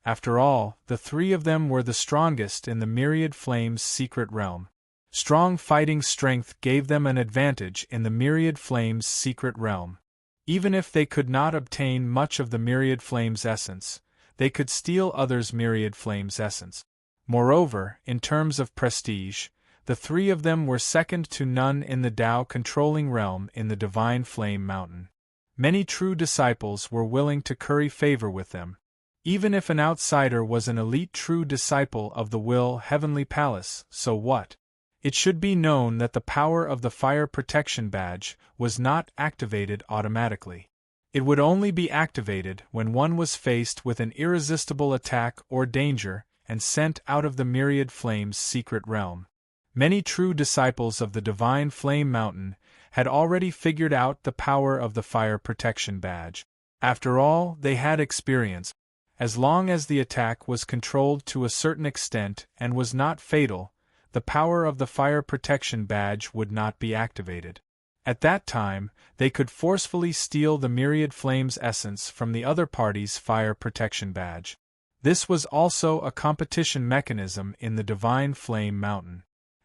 After all, the three of them were the strongest in the myriad flame's secret realm. Strong fighting strength gave them an advantage in the myriad flame's secret realm. Even if they could not obtain much of the myriad flame's essence, they could steal others' myriad flame's essence. Moreover, in terms of prestige, the three of them were second to none in the Tao controlling realm in the Divine Flame Mountain. Many true disciples were willing to curry favor with them. Even if an outsider was an elite true disciple of the Will Heavenly Palace, so what? It should be known that the power of the Fire Protection Badge was not activated automatically. It would only be activated when one was faced with an irresistible attack or danger and sent out of the Myriad Flame's secret realm. Many true disciples of the Divine Flame Mountain had already figured out the power of the Fire Protection Badge. After all, they had experience. As long as the attack was controlled to a certain extent and was not fatal, the power of the Fire Protection Badge would not be activated. At that time, they could forcefully steal the Myriad Flame's essence from the other party's Fire Protection Badge. This was also a competition mechanism in the Divine Flame Mountain.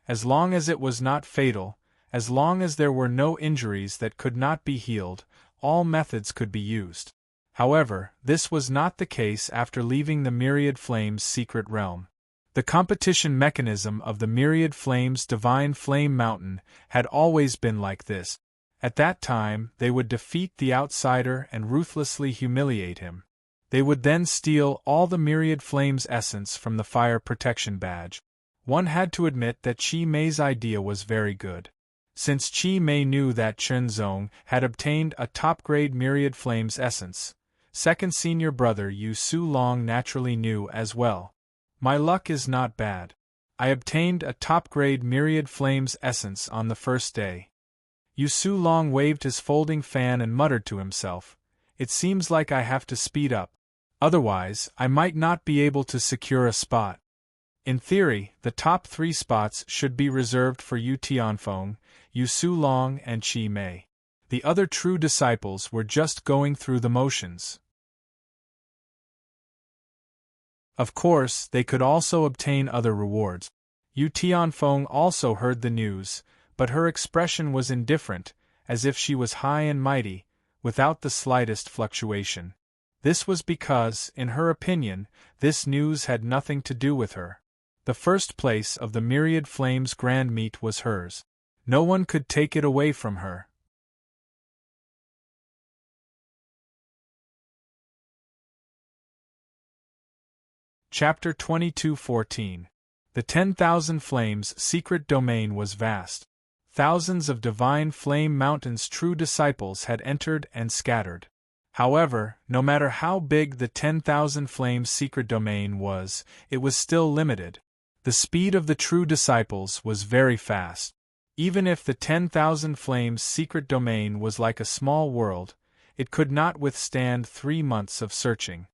As long as it was not fatal, as long as there were no injuries that could not be healed, all methods could be used. However, this was not the case after leaving the Myriad Flame's secret realm. The competition mechanism of the Myriad Flame's Divine Flame Mountain had always been like this. At that time, they would defeat the outsider and ruthlessly humiliate him. They would then steal all the Myriad Flame's essence from the Fire Protection Badge. One had to admit that Qi Mei's idea was very good. Since Qi Mei knew that Chen Zong had obtained a top-grade Myriad Flame's essence, second senior brother Yu Su Long naturally knew as well. My luck is not bad. I obtained a top-grade Myriad Flame's essence on the first day. Yu Su Long waved his folding fan and muttered to himself, "It seems like I have to speed up. Otherwise, I might not be able to secure a spot." In theory, the top 3 spots should be reserved for Yu Tianfeng, Yu Su Long and Qi Mei. The other true disciples were just going through the motions. Of course, they could also obtain other rewards. Yu Tianfeng also heard the news, but her expression was indifferent, as if she was high and mighty, without the slightest fluctuation. This was because, in her opinion, this news had nothing to do with her. The first place of the Myriad Flame's grand meet was hers. No one could take it away from her. Chapter 22:14. The 10,000 Flames' secret domain was vast. Thousands of Divine Flame Mountain's true disciples had entered and scattered. However, no matter how big the 10,000 Flames' secret domain was, it was still limited. The speed of the true disciples was very fast. Even if the 10,000 Flames' secret domain was like a small world, it could not withstand 3 months of searching.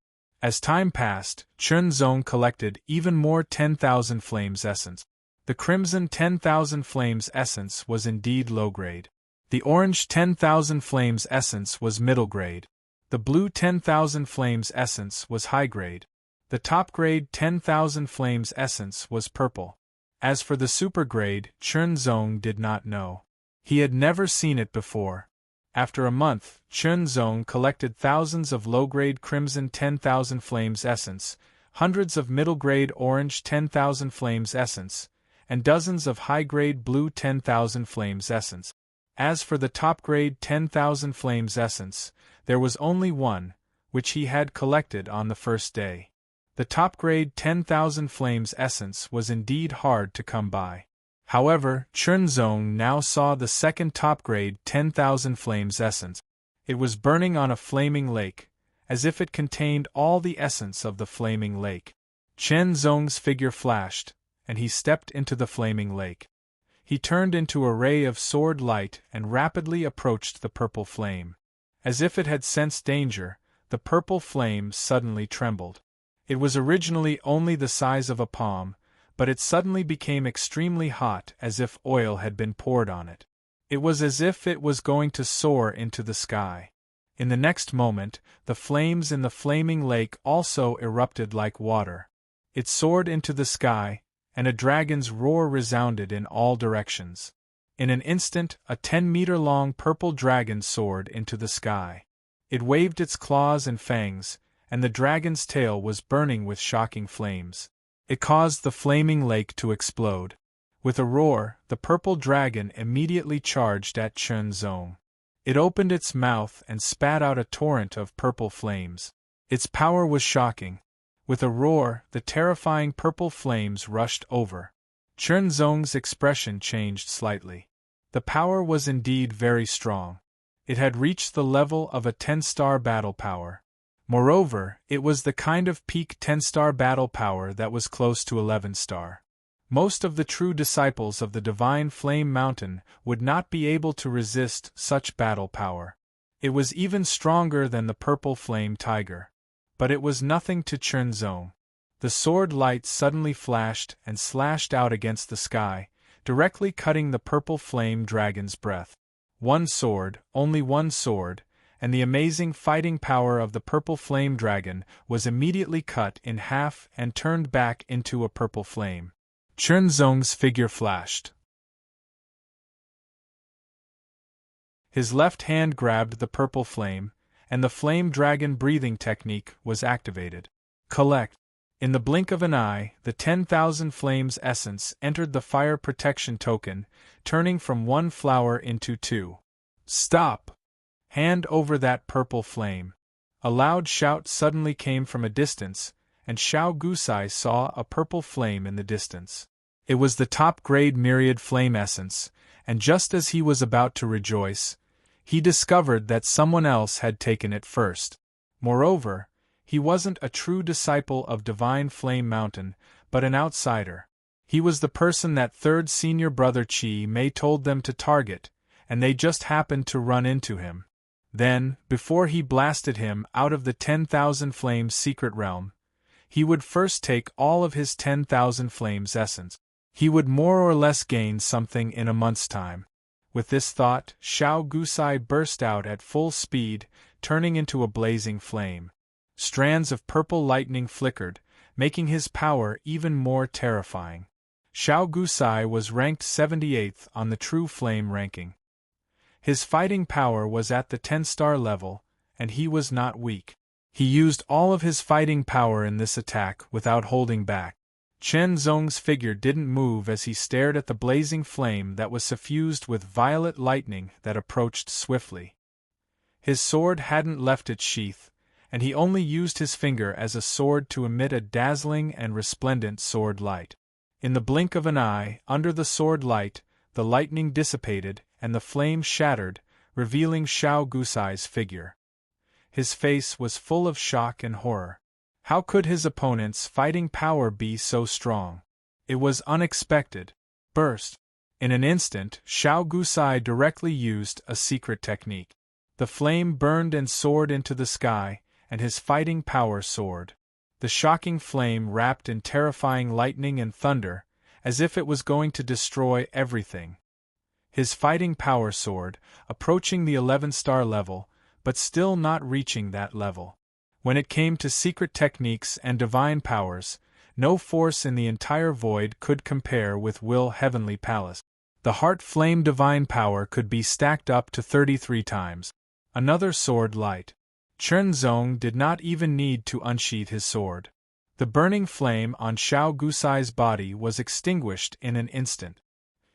As time passed, Chen Zong collected even more 10,000 Flames essence. The crimson 10,000 Flames essence was indeed low grade. The orange 10,000 Flames essence was middle grade. The blue 10,000 Flames essence was high grade. The top grade 10,000 Flames essence was purple. As for the super grade, Chen Zong did not know. He had never seen it before. After a month, Chen Zong collected thousands of low-grade crimson 10,000 Flames essence, hundreds of middle-grade orange 10,000 Flames essence, and dozens of high-grade blue 10,000 Flames essence. As for the top-grade 10,000 Flames essence, there was only one, which he had collected on the first day. The top-grade 10,000 Flames essence was indeed hard to come by. However, Chen Zong now saw the second top-grade 10,000 Flames essence. It was burning on a flaming lake, as if it contained all the essence of the flaming lake. Chen Zong's figure flashed, and he stepped into the flaming lake. He turned into a ray of sword light and rapidly approached the purple flame. As if it had sensed danger, the purple flame suddenly trembled. It was originally only the size of a palm, but it suddenly became extremely hot, as if oil had been poured on it. It was as if it was going to soar into the sky. In the next moment, the flames in the flaming lake also erupted like water. It soared into the sky, and a dragon's roar resounded in all directions. In an instant, a 10-meter-long purple dragon soared into the sky. It waved its claws and fangs, and the dragon's tail was burning with shocking flames. It caused the flaming lake to explode. With a roar, the purple dragon immediately charged at Chen Zong. It opened its mouth and spat out a torrent of purple flames. Its power was shocking. With a roar, the terrifying purple flames rushed over. Chen Zong's expression changed slightly. The power was indeed very strong. It had reached the level of a 10-star battle power. Moreover, it was the kind of peak 10-star battle power that was close to 11-star. Most of the true disciples of the Divine Flame Mountain would not be able to resist such battle power. It was even stronger than the Purple Flame Tiger. But it was nothing to Chen Zong. The sword light suddenly flashed and slashed out against the sky, directly cutting the purple flame dragon's breath. One sword, only one sword, and the amazing fighting power of the purple flame dragon was immediately cut in half and turned back into a purple flame. Chen Zong's figure flashed. His left hand grabbed the purple flame, and the flame dragon breathing technique was activated. Collect. In the blink of an eye, the 10,000 flames essence entered the fire protection token, turning from one flower into two. Stop! Hand over that purple flame. A loud shout suddenly came from a distance, and Xiao Gusai saw a purple flame in the distance. It was the top-grade myriad flame essence, and just as he was about to rejoice, he discovered that someone else had taken it first. Moreover, he wasn't a true disciple of Divine Flame Mountain, but an outsider. He was the person that third senior brother Chi Mei told them to target, and they just happened to run into him. Then, before he blasted him out of the 10,000 Flames secret realm, he would first take all of his 10,000 Flames essence. He would more or less gain something in a month's time. With this thought, Xiao Gusai burst out at full speed, turning into a blazing flame. Strands of purple lightning flickered, making his power even more terrifying. Xiao Gusai was ranked 78th on the True Flame ranking. His fighting power was at the 10-star level, and he was not weak. He used all of his fighting power in this attack without holding back. Chen Zong's figure didn't move as he stared at the blazing flame that was suffused with violet lightning that approached swiftly. His sword hadn't left its sheath, and he only used his finger as a sword to emit a dazzling and resplendent sword light. In the blink of an eye, under the sword light, the lightning dissipated and the flame shattered, revealing Xiao Gusai's figure. His face was full of shock and horror. How could his opponent's fighting power be so strong? It was unexpected. Burst. In an instant, Xiao Gusai directly used a secret technique. The flame burned and soared into the sky, and his fighting power soared. The shocking flame wrapped in terrifying lightning and thunder, as if it was going to destroy everything. His fighting power soared, approaching the 11-star level, but still not reaching that level. When it came to secret techniques and divine powers, no force in the entire void could compare with Will Heavenly Palace. The Heart Flame divine power could be stacked up to 33 times. Another sword light. Chen Zong did not even need to unsheath his sword. The burning flame on Xiao Gusai's body was extinguished in an instant.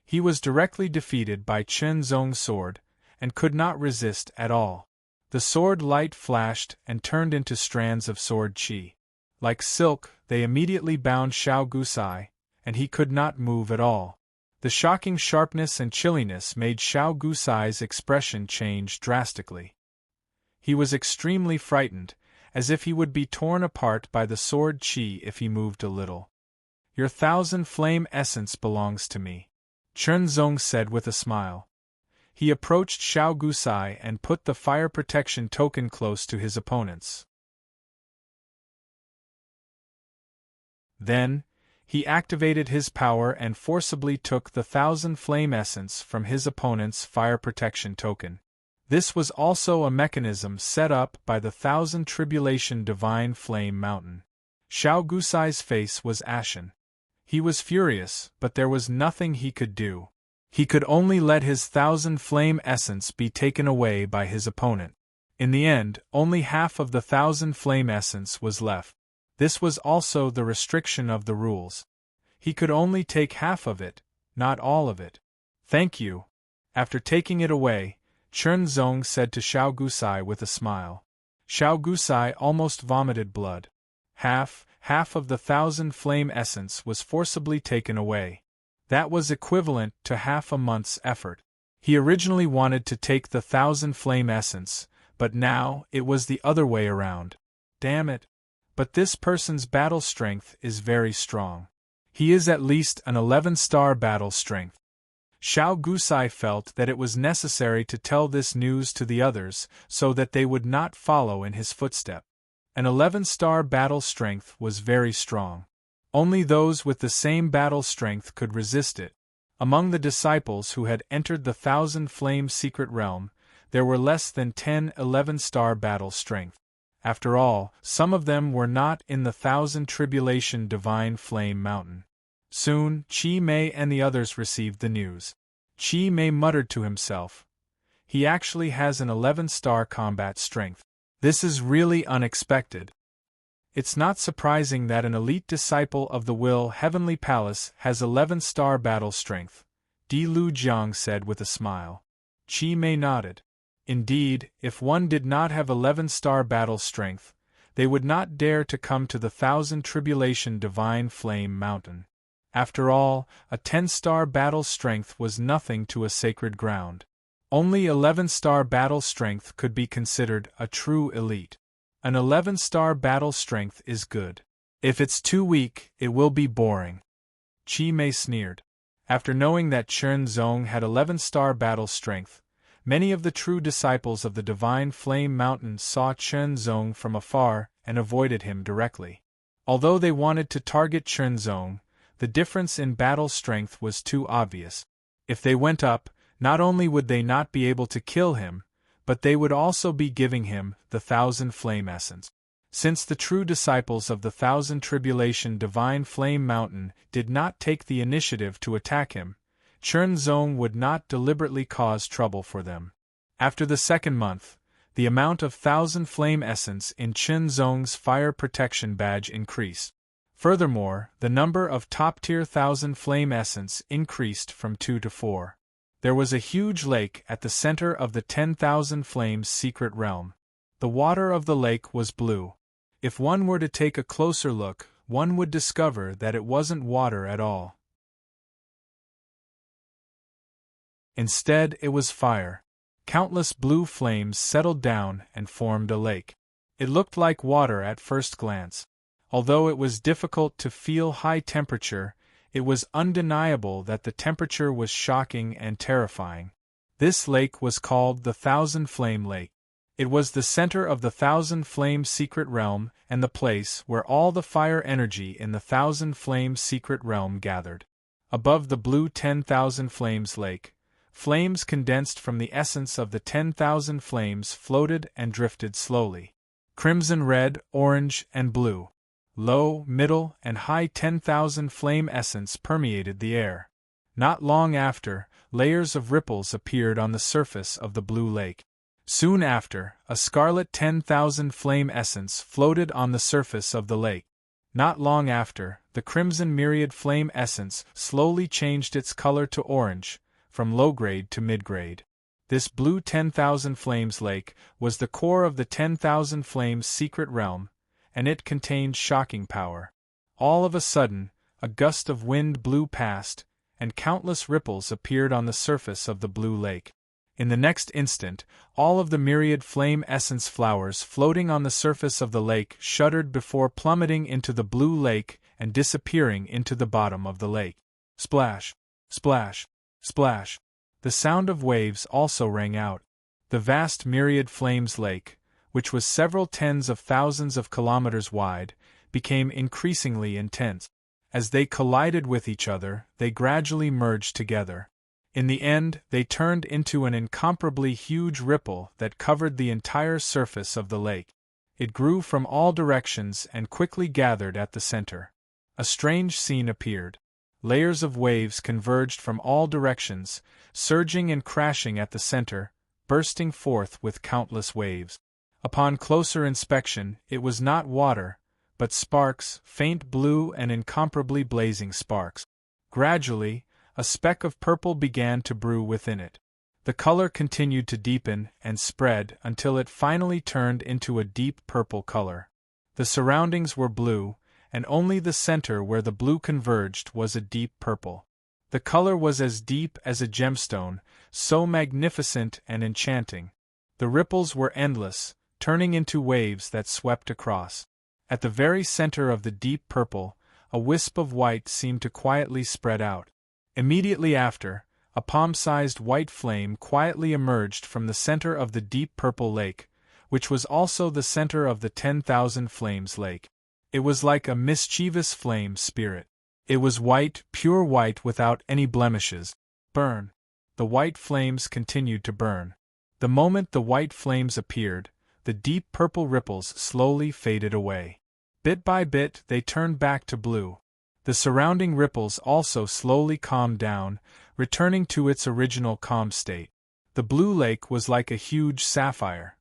He was directly defeated by Chen Zong's sword, and could not resist at all. The sword light flashed and turned into strands of sword chi. Like silk, they immediately bound Xiao Gusai, and he could not move at all. The shocking sharpness and chilliness made Xiao Gusai's expression change drastically. He was extremely frightened, as if he would be torn apart by the sword Qi if he moved a little. Your 1,000 flame essence belongs to me, Chunzong said with a smile. He approached Xiao Gusai and put the fire protection token close to his opponent's. Then, he activated his power and forcibly took the 1,000 flame essence from his opponent's fire protection token. This was also a mechanism set up by the 1,000 Tribulation Divine Flame Mountain. Xiao Gusai's face was ashen. He was furious, but there was nothing he could do. He could only let his 1,000 flame essence be taken away by his opponent. In the end, only half of the 1,000 flame essence was left. This was also the restriction of the rules. He could only take half of it, not all of it. Thank you. After taking it away, Chunzong said to Xiao Gusai with a smile. Xiao Gusai almost vomited blood. Half of the 1,000 flame essence was forcibly taken away. That was equivalent to half a month's effort. He originally wanted to take the 1,000 flame essence, but now it was the other way around. Damn it. But this person's battle strength is very strong. He is at least an 11-star battle strength. Xiao Gusai felt that it was necessary to tell this news to the others so that they would not follow in his footsteps. An 11-star battle strength was very strong. Only those with the same battle strength could resist it. Among the disciples who had entered the 1,000 Flame Secret Realm, there were less than 10 11-star battle strength. After all, some of them were not in the 1,000 Tribulation Divine Flame Mountain. Soon, Qi Mei and the others received the news. Qi Mei muttered to himself, "He actually has an 11-star combat strength. This is really unexpected." It's not surprising that an elite disciple of the Will Heavenly Palace has 11-star battle strength, Di Lu Jiang said with a smile. Qi Mei nodded. Indeed, if one did not have 11-star battle strength, they would not dare to come to the 1,000 Tribulation Divine Flame Mountain. After all, a 10-star battle strength was nothing to a sacred ground. Only 11-star battle strength could be considered a true elite. An 11-star battle strength is good. If it's too weak, it will be boring. Qi Mei sneered. After knowing that Chunzong had 11-star battle strength, many of the true disciples of the Divine Flame Mountain saw Chunzong from afar and avoided him directly. Although they wanted to target Chunzong, the difference in battle strength was too obvious. If they went up, not only would they not be able to kill him, but they would also be giving him the 1,000 flame essence. Since the true disciples of the 1,000 Tribulation Divine Flame Mountain did not take the initiative to attack him, Chunzong would not deliberately cause trouble for them. After the second month, the amount of 1,000 flame essence in Chunzong's fire protection badge increased. Furthermore, the number of top-tier 1,000 flame essence increased from 2 to 4. There was a huge lake at the center of the 10,000 Flames Secret Realm. The water of the lake was blue. If one were to take a closer look, one would discover that it wasn't water at all. Instead, it was fire. Countless blue flames settled down and formed a lake. It looked like water at first glance. Although it was difficult to feel high temperature, it was undeniable that the temperature was shocking and terrifying. This lake was called the 1,000 Flame Lake. It was the center of the 1,000 Flame Secret Realm and the place where all the fire energy in the 1,000 Flame Secret Realm gathered. Above the blue 10,000 Flames Lake, flames condensed from the essence of the 10,000 flames floated and drifted slowly. Crimson, red, orange, and blue. Low, middle, and high 10,000 flame essence permeated the air. Not long after, layers of ripples appeared on the surface of the blue lake. Soon after, a scarlet 10,000 flame essence floated on the surface of the lake. Not long after, the crimson myriad flame essence slowly changed its color to orange, from low-grade to mid-grade. This blue 10,000 flames lake was the core of the 10,000 flames secret realm, and it contained shocking power. All of a sudden, a gust of wind blew past, and countless ripples appeared on the surface of the blue lake. In the next instant, all of the myriad flame essence flowers floating on the surface of the lake shuddered before plummeting into the blue lake and disappearing into the bottom of the lake. Splash! Splash! Splash! The sound of waves also rang out. The vast myriad flames lake, which was several tens of thousands of kilometers wide, became increasingly intense. As they collided with each other, they gradually merged together. In the end, they turned into an incomparably huge ripple that covered the entire surface of the lake. It grew from all directions and quickly gathered at the center. A strange scene appeared. Layers of waves converged from all directions, surging and crashing at the center, bursting forth with countless waves. Upon closer inspection, it was not water, but sparks, faint blue and incomparably blazing sparks. Gradually, a speck of purple began to brew within it. The color continued to deepen and spread until it finally turned into a deep purple color. The surroundings were blue, and only the center where the blue converged was a deep purple. The color was as deep as a gemstone, so magnificent and enchanting. The ripples were endless, turning into waves that swept across. At the very center of the deep purple, a wisp of white seemed to quietly spread out. Immediately after, a palm-sized white flame quietly emerged from the center of the deep purple lake, which was also the center of the 10,000 Flames lake. It was like a mischievous flame spirit. It was white, pure white without any blemishes. Burn! The white flames continued to burn. The moment the white flames appeared, the deep purple ripples slowly faded away. Bit by bit they turned back to blue. The surrounding ripples also slowly calmed down, returning to its original calm state. The blue lake was like a huge sapphire.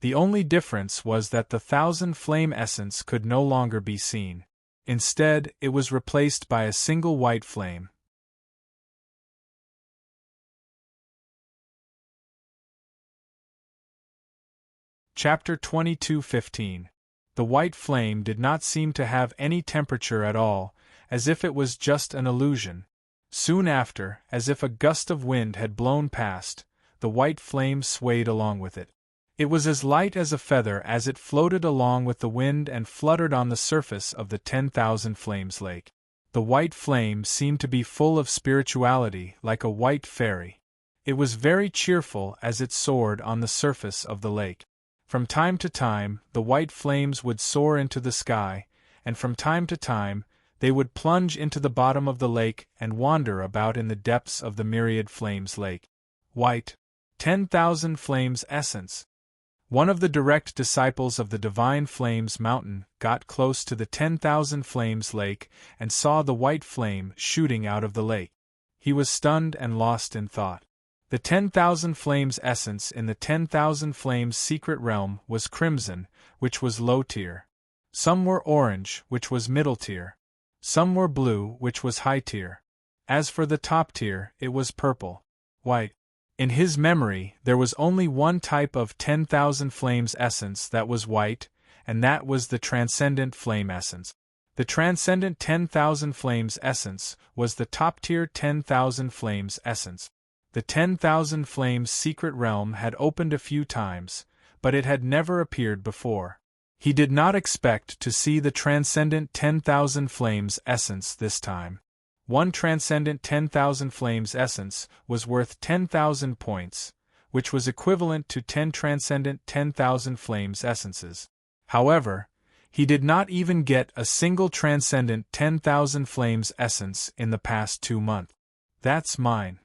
The only difference was that the 1,000 flame essence could no longer be seen. Instead, it was replaced by a single white flame. Chapter 22:15. The white flame did not seem to have any temperature at all, as if it was just an illusion. Soon after, as if a gust of wind had blown past, the white flame swayed along with it. It was as light as a feather as it floated along with the wind and fluttered on the surface of the 10,000 Flames lake. The white flame seemed to be full of spirituality, like a white fairy. It was very cheerful as it soared on the surface of the lake. From time to time, the white flames would soar into the sky, and from time to time, they would plunge into the bottom of the lake and wander about in the depths of the myriad flames lake. White. 10,000 Flames essence. One of the direct disciples of the Divine Flames Mountain got close to the 10,000 Flames lake and saw the white flame shooting out of the lake. He was stunned and lost in thought. The 10,000 Flames essence in the 10,000 Flames secret realm was crimson, which was low tier. Some were orange, which was middle tier. Some were blue, which was high tier. As for the top tier, it was purple. White. In his memory, there was only one type of 10,000 Flames essence that was white, and that was the Transcendent Flame essence. The Transcendent 10,000 Flames essence was the top tier 10,000 Flames essence. The 10,000 Flames secret realm had opened a few times, but it had never appeared before. He did not expect to see the Transcendent 10,000 Flames essence this time. One Transcendent 10,000 Flames essence was worth 10,000 points, which was equivalent to 10 Transcendent 10,000 Flames essences. However, he did not even get a single Transcendent 10,000 Flames essence in the past 2 months. That's mine.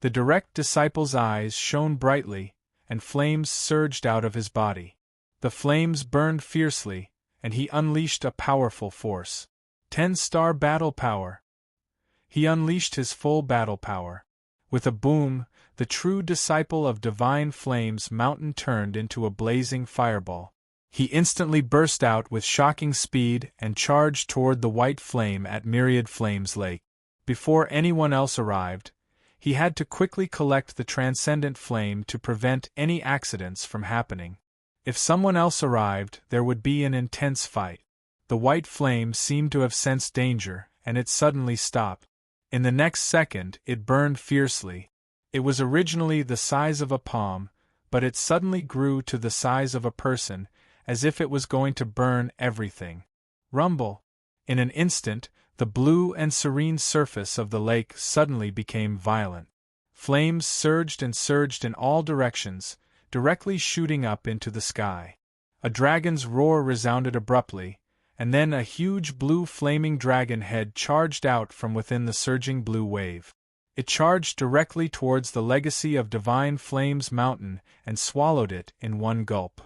The direct disciple's eyes shone brightly, and flames surged out of his body. The flames burned fiercely, and he unleashed a powerful force. 10-star battle power. He unleashed his full battle power. With a boom, the true disciple of Divine Flames Mountain turned into a blazing fireball. He instantly burst out with shocking speed and charged toward the white flame at Myriad Flames Lake. Before anyone else arrived, he had to quickly collect the transcendent flame to prevent any accidents from happening. If someone else arrived, there would be an intense fight. The white flame seemed to have sensed danger, and it suddenly stopped. In the next second, it burned fiercely. It was originally the size of a palm, but it suddenly grew to the size of a person, as if it was going to burn everything. Rumble! In an instant, the blue and serene surface of the lake suddenly became violent. Flames surged and surged in all directions, directly shooting up into the sky. A dragon's roar resounded abruptly, and then a huge blue flaming dragon head charged out from within the surging blue wave. It charged directly towards the legacy of Divine Flames mountain and swallowed it in one gulp.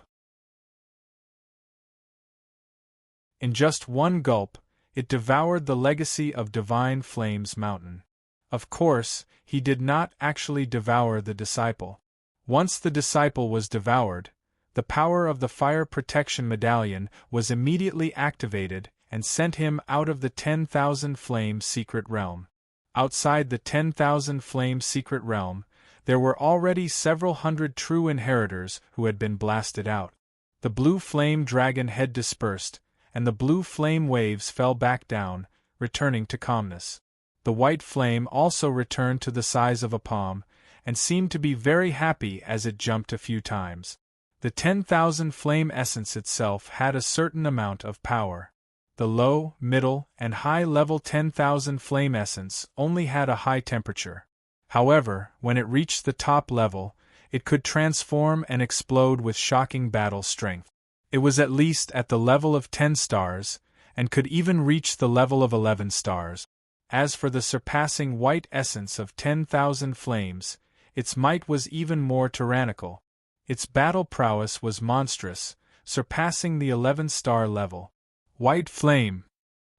In just one gulp, it devoured the legacy of Divine Flames mountain. Of course, he did not actually devour the disciple. Once the disciple was devoured, the power of the Fire Protection Medallion was immediately activated and sent him out of the 10,000 Flame secret realm. Outside the 10,000 Flame secret realm, there were already several hundred true inheritors who had been blasted out. The blue flame dragon head dispersed, and the blue flame waves fell back down, returning to calmness. The white flame also returned to the size of a palm, and seemed to be very happy as it jumped a few times. The 10,000 flame essence itself had a certain amount of power. The low, middle, and high-level 10,000 flame essence only had a high temperature. However, when it reached the top level, it could transform and explode with shocking battle strength. It was at least at the level of 10 stars, and could even reach the level of 11 stars. As for the surpassing white essence of 10,000 flames, its might was even more tyrannical. Its battle prowess was monstrous, surpassing the 11-star level. White flame.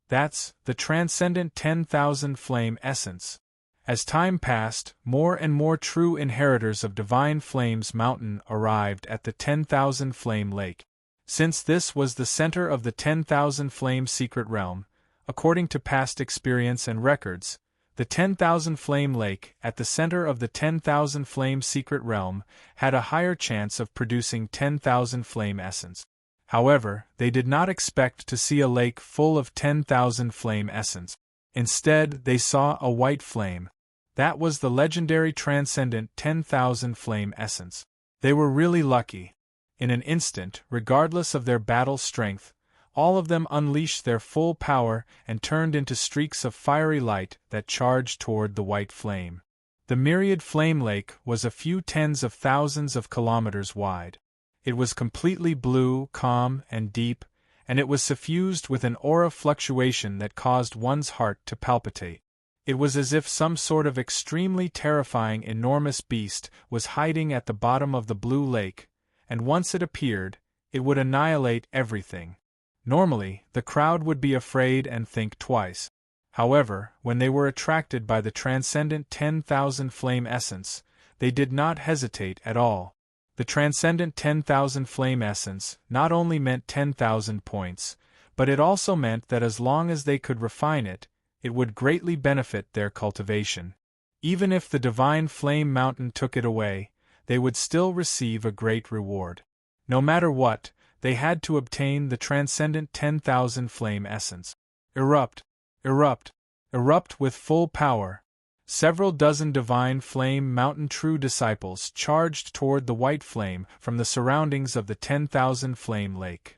That's the transcendent 10,000 flame essence. As time passed, more and more true inheritors of Divine Flames Mountain arrived at the 10,000 Flame Lake. Since this was the center of the 10,000 Flame Secret Realm, according to past experience and records, the 10,000 Flame Lake at the center of the 10,000 Flame Secret Realm had a higher chance of producing 10,000 flame essence. However, they did not expect to see a lake full of 10,000 flame essence. Instead, they saw a white flame. That was the legendary transcendent 10,000 flame essence. They were really lucky. In an instant, regardless of their battle strength, all of them unleashed their full power and turned into streaks of fiery light that charged toward the white flame. The myriad flame lake was a few tens of thousands of kilometers wide. It was completely blue, calm, and deep, and it was suffused with an aura fluctuation that caused one's heart to palpitate. It was as if some sort of extremely terrifying enormous beast was hiding at the bottom of the blue lake, and once it appeared, it would annihilate everything. Normally, the crowd would be afraid and think twice. However, when they were attracted by the transcendent 10,000 flame essence, they did not hesitate at all. The transcendent 10,000 flame essence not only meant 10,000 points, but it also meant that as long as they could refine it, it would greatly benefit their cultivation. Even if the Divine Flame Mountain took it away, they would still receive a great reward. No matter what, they had to obtain the transcendent 10,000 flame essence. Erupt! Erupt! Erupt with full power! Several dozen Divine Flame Mountain true disciples charged toward the white flame from the surroundings of the 10,000 flame lake.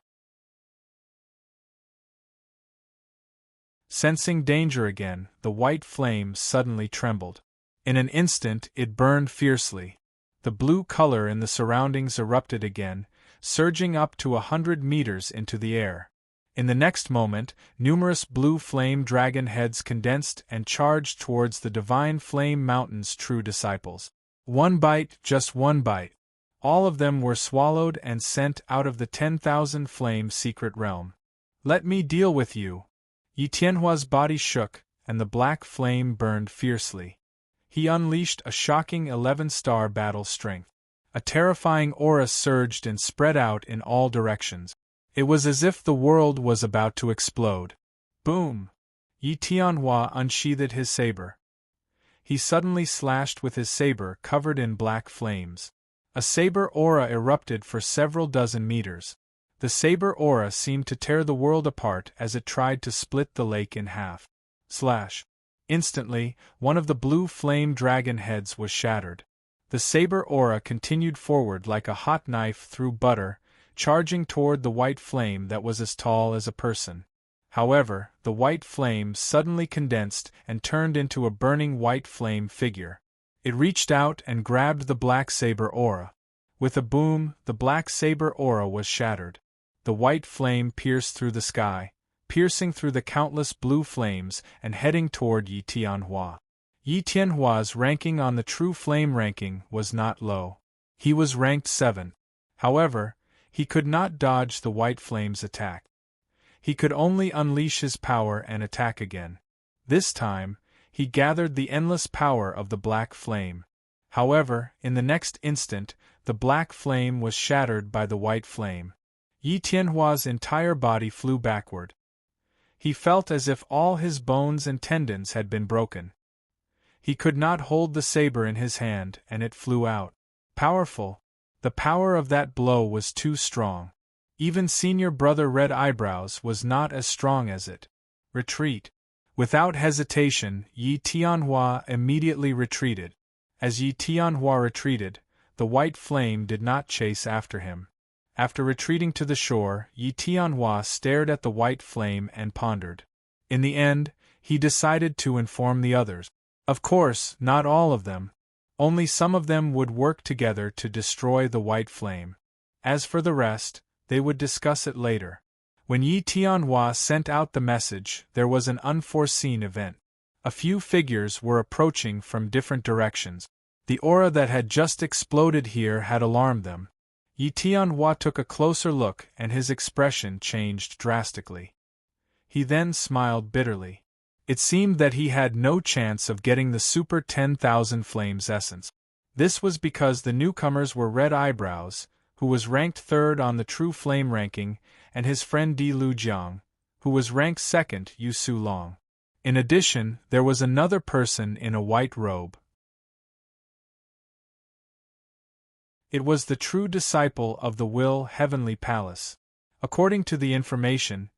Sensing danger again, the white flame suddenly trembled. In an instant it burned fiercely. The blue color in the surroundings erupted again, surging up to 100 meters into the air. In the next moment, numerous blue flame dragon heads condensed and charged towards the Divine Flame Mountain's true disciples. One bite, just one bite. All of them were swallowed and sent out of the 10,000 flame secret realm. Let me deal with you. Yi Tianhua's body shook, and the black flame burned fiercely. He unleashed a shocking 11-star battle strength. A terrifying aura surged and spread out in all directions. It was as if the world was about to explode. Boom! Yi Tianhua unsheathed his saber. He suddenly slashed with his saber covered in black flames. A saber aura erupted for several dozen meters. The saber aura seemed to tear the world apart as it tried to split the lake in half. Slash! Instantly, one of the blue flame dragon heads was shattered. The saber aura continued forward like a hot knife through butter, charging toward the white flame that was as tall as a person. However, the white flame suddenly condensed and turned into a burning white flame figure. It reached out and grabbed the black saber aura. With a boom, the black saber aura was shattered. The white flame pierced through the sky, piercing through the countless blue flames and heading toward Yi Tianhua. Yi Tianhua's ranking on the True Flame ranking was not low. He was ranked 7. However, he could not dodge the white flame's attack. He could only unleash his power and attack again. This time, he gathered the endless power of the black flame. However, in the next instant, the black flame was shattered by the white flame. Yi Tianhua's entire body flew backward. He felt as if all his bones and tendons had been broken. He could not hold the saber in his hand, and it flew out. Powerful. The power of that blow was too strong. Even senior brother Red Eyebrows was not as strong as it. Retreat. Without hesitation, Yi Tianhua immediately retreated. As Yi Tianhua retreated, the white flame did not chase after him. After retreating to the shore, Yi Tianhua stared at the white flame and pondered. In the end, he decided to inform the others. Of course, not all of them. Only some of them would work together to destroy the white flame. As for the rest, they would discuss it later. When Yi Tianhua sent out the message, there was an unforeseen event. A few figures were approaching from different directions. The aura that had just exploded here had alarmed them. Yi Tianhua took a closer look and his expression changed drastically. He then smiled bitterly. It seemed that he had no chance of getting the Super 10,000 Flames essence. This was because the newcomers were Red Eyebrows, who was ranked 3rd on the True Flame ranking, and his friend Di Lu Jiang, who was ranked 2nd, Yu Su Long. In addition, there was another person in a white robe. It was the true disciple of the Will Heavenly Palace. According to the information,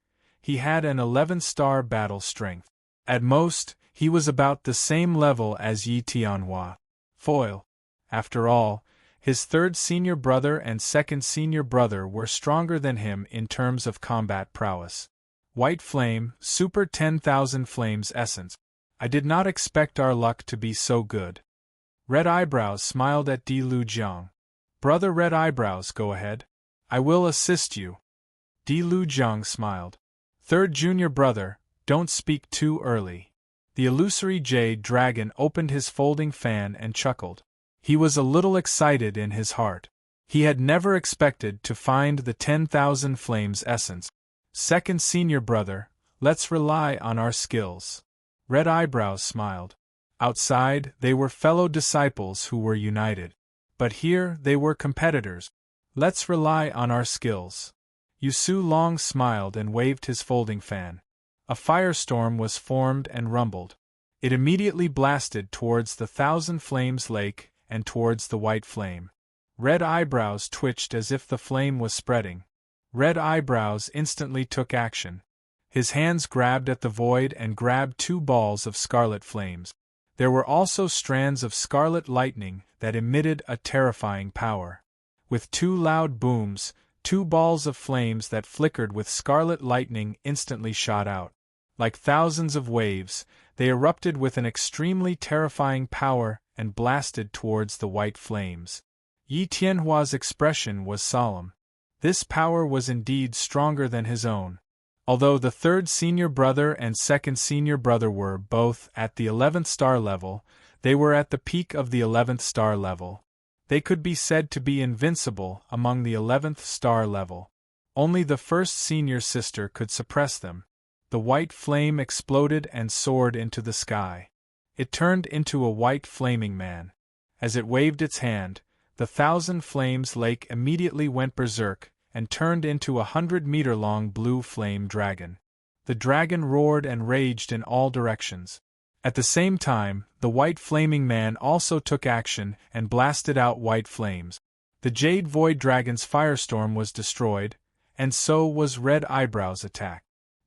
he had an 11-star battle strength. At most, he was about the same level as Yi Tianhua. Foil. After all, his 3rd senior brother and 2nd senior brother were stronger than him in terms of combat prowess. White Flame, Super 10,000 Flames essence. I did not expect our luck to be so good. Red Eyebrows smiled at Di Lu Jiang. Brother Red Eyebrows, go ahead. I will assist you. Di Lu Jiang smiled. 3rd junior brother, don't speak too early. The illusory jade dragon opened his folding fan and chuckled. He was a little excited in his heart. He had never expected to find the 10,000 Flames essence. 2nd senior brother, let's rely on our skills. Red Eyebrows smiled. Outside, they were fellow disciples who were united. But here, they were competitors. Let's rely on our skills. Yu Su Long smiled and waved his folding fan. A firestorm was formed and rumbled. It immediately blasted towards the 1,000 Flames lake and towards the white flame. Red Eyebrows twitched as if the flame was spreading. Red Eyebrows instantly took action. His hands grabbed at the void and grabbed 2 balls of scarlet flames. There were also strands of scarlet lightning that emitted a terrifying power. With 2 loud booms, 2 balls of flames that flickered with scarlet lightning instantly shot out. Like thousands of waves, they erupted with an extremely terrifying power and blasted towards the white flames. Yi Tianhua's expression was solemn. This power was indeed stronger than his own. Although the 3rd senior brother and 2nd senior brother were both at the 11th star level, they were at the peak of the 11th star level. They could be said to be invincible among the 11th star level. Only the 1st senior sister could suppress them. The white flame exploded and soared into the sky. It turned into a white flaming man. As it waved its hand, the 1,000 Flames lake immediately went berserk and turned into a 100-meter-long blue flame dragon. The dragon roared and raged in all directions. At the same time, the white flaming man also took action and blasted out white flames. The Jade Void Dragon's firestorm was destroyed, and so was Red Eyebrows' attack.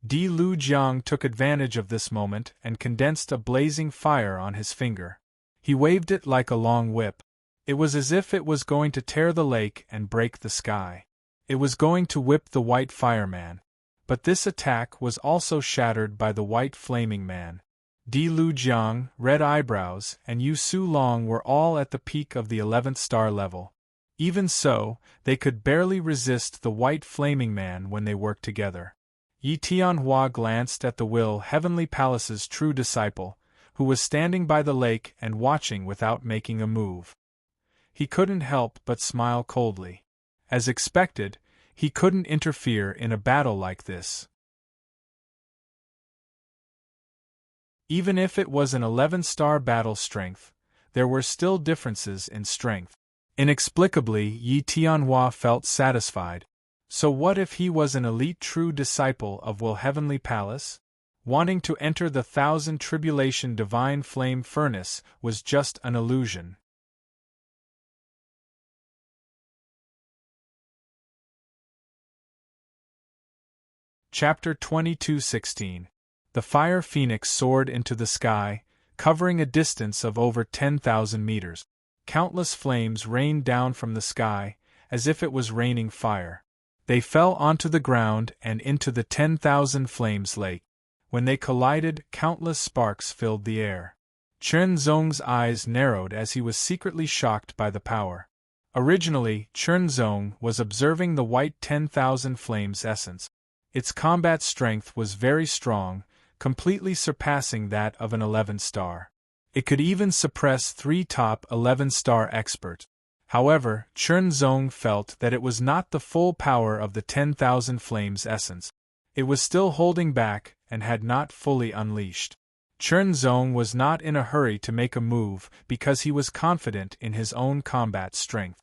Di Lu Jiang took advantage of this moment and condensed a blazing fire on his finger. He waved it like a long whip. It was as if it was going to tear the lake and break the sky. It was going to whip the white fireman. But this attack was also shattered by the white flaming man. Di Lu Jiang, Red Eyebrows, and Yu Su Long were all at the peak of the 11th star level. Even so, they could barely resist the white flaming man when they worked together. Yi Tianhua glanced at the Will Heavenly Palace's true disciple, who was standing by the lake and watching without making a move. He couldn't help but smile coldly. As expected, he couldn't interfere in a battle like this. Even if it was an 11-star battle strength, there were still differences in strength. Inexplicably, Yi Tianhua felt satisfied. So what if he was an elite true disciple of Will Heavenly Palace? Wanting to enter the 1000 Tribulation Divine Flame Furnace was just an illusion. Chapter 22:16. The Fire Phoenix soared into the sky, covering a distance of over 10,000 meters. Countless flames rained down from the sky, as if it was raining fire. They fell onto the ground and into the 10,000 Flames Lake. When they collided, countless sparks filled the air. Chen Zong's eyes narrowed as he was secretly shocked by the power. Originally, Chen Zong was observing the white 10,000 Flames essence. Its combat strength was very strong, completely surpassing that of an 11-star. It could even suppress 3 top 11-star experts. However, Chen Zong felt that it was not the full power of the 10,000 Flames essence. It was still holding back and had not fully unleashed. Chen Zong was not in a hurry to make a move because he was confident in his own combat strength.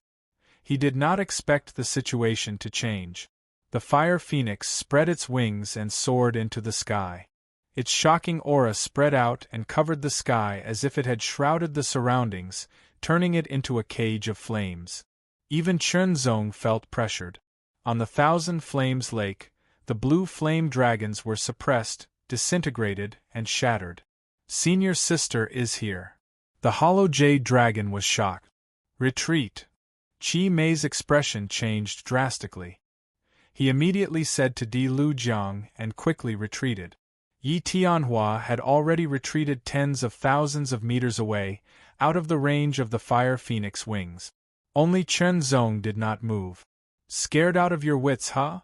He did not expect the situation to change. The Fire Phoenix spread its wings and soared into the sky. Its shocking aura spread out and covered the sky as if it had shrouded the surroundings, turning it into a cage of flames. Even Chen Zong felt pressured. On the 1000 Flames Lake, the blue flame dragons were suppressed, disintegrated, and shattered. Senior sister is here. The hollow jade dragon was shocked. Retreat. Qi Mei's expression changed drastically. He immediately said to Di Lu Jiang and quickly retreated. Yi Tianhua had already retreated tens of thousands of meters away, out of the range of the Fire Phoenix wings. Only Chen Zong did not move. Scared out of your wits, huh?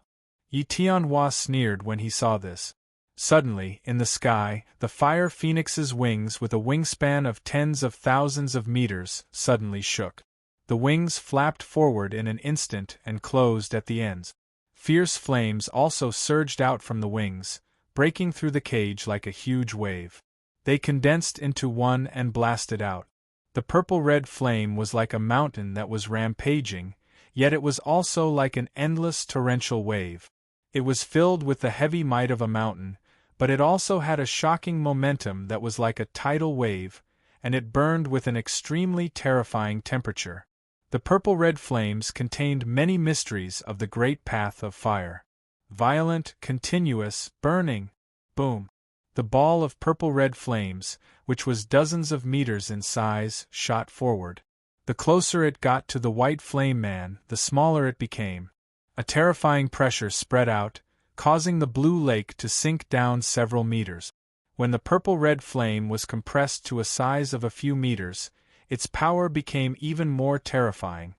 Yi Tianhua sneered when he saw this. Suddenly, in the sky, the Fire Phoenix's wings with a wingspan of tens of thousands of meters suddenly shook. The wings flapped forward in an instant and closed at the ends. Fierce flames also surged out from the wings, breaking through the cage like a huge wave. They condensed into one and blasted out. The purple-red flame was like a mountain that was rampaging, yet it was also like an endless torrential wave. It was filled with the heavy might of a mountain, but it also had a shocking momentum that was like a tidal wave, and it burned with an extremely terrifying temperature. The purple-red flames contained many mysteries of the great path of fire. Violent, continuous, burning. Boom. The ball of purple-red flames, which was dozens of meters in size, shot forward. The closer it got to the white flame man, the smaller it became. A terrifying pressure spread out, causing the blue lake to sink down several meters. When the purple-red flame was compressed to a size of a few meters, its power became even more terrifying.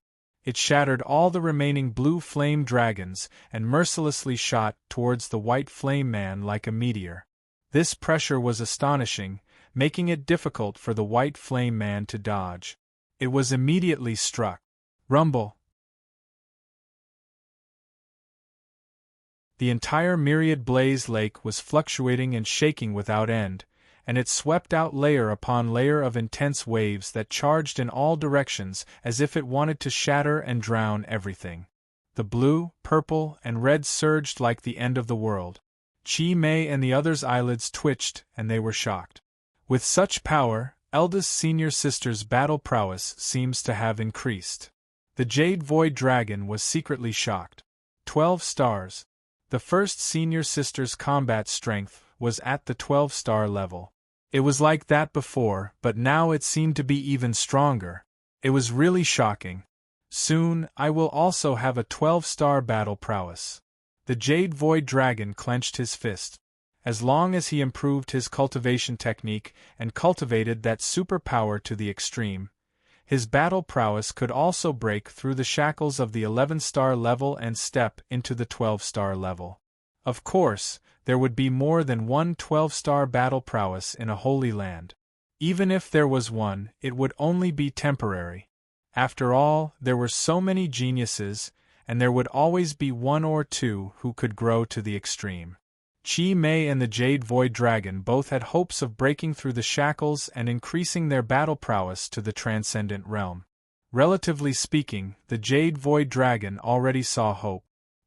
It shattered all the remaining blue flame dragons and mercilessly shot towards the white flame man like a meteor. This pressure was astonishing, making it difficult for the white flame man to dodge. It was immediately struck. Rumble. The entire myriad blaze lake was fluctuating and shaking without end, and it swept out layer upon layer of intense waves that charged in all directions as if it wanted to shatter and drown everything. The blue, purple, and red surged like the end of the world. Qi Mei and the others' eyelids twitched, and they were shocked. With such power, eldest senior sister's battle prowess seems to have increased. The Jade Void Dragon was secretly shocked. 12 stars. The first senior sister's combat strength was at the 12-star level. It was like that before, but now it seemed to be even stronger. It was really shocking. Soon, I will also have a 12-star battle prowess. The Jade Void Dragon clenched his fist. As long as he improved his cultivation technique and cultivated that superpower to the extreme, his battle prowess could also break through the shackles of the 11-star level and step into the 12-star level. Of course, there would be more than one 12-star battle prowess in a Holy Land. Even if there was one, it would only be temporary. After all, there were so many geniuses, and there would always be one or two who could grow to the extreme. Chi Mei and the Jade Void Dragon both had hopes of breaking through the shackles and increasing their battle prowess to the transcendent realm. Relatively speaking, the Jade Void Dragon already saw hope.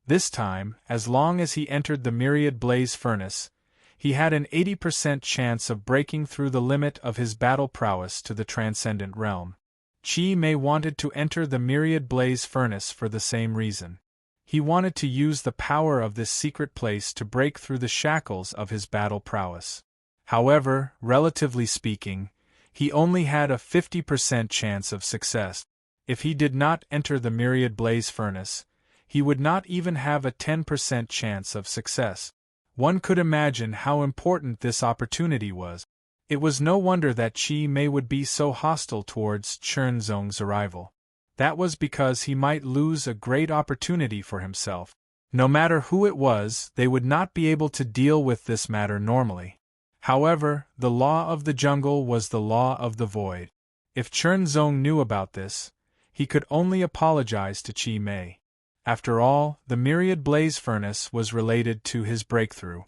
This time, as long as he entered the Myriad Blaze Furnace, he had an 80% chance of breaking through the limit of his battle prowess to the transcendent realm. Chi Mei wanted to enter the Myriad Blaze Furnace for the same reason. He wanted to use the power of this secret place to break through the shackles of his battle prowess. However, relatively speaking, he only had a 50% chance of success. If he did not enter the Myriad Blaze Furnace, he would not even have a 10% chance of success. One could imagine how important this opportunity was. It was no wonder that Chi Mei would be so hostile towards Chernzong's arrival. That was because he might lose a great opportunity for himself. No matter who it was, they would not be able to deal with this matter normally. However, the law of the jungle was the law of the void. If Chernzong knew about this, he could only apologize to Chi Mei. After all, the Myriad Blaze Furnace was related to his breakthrough.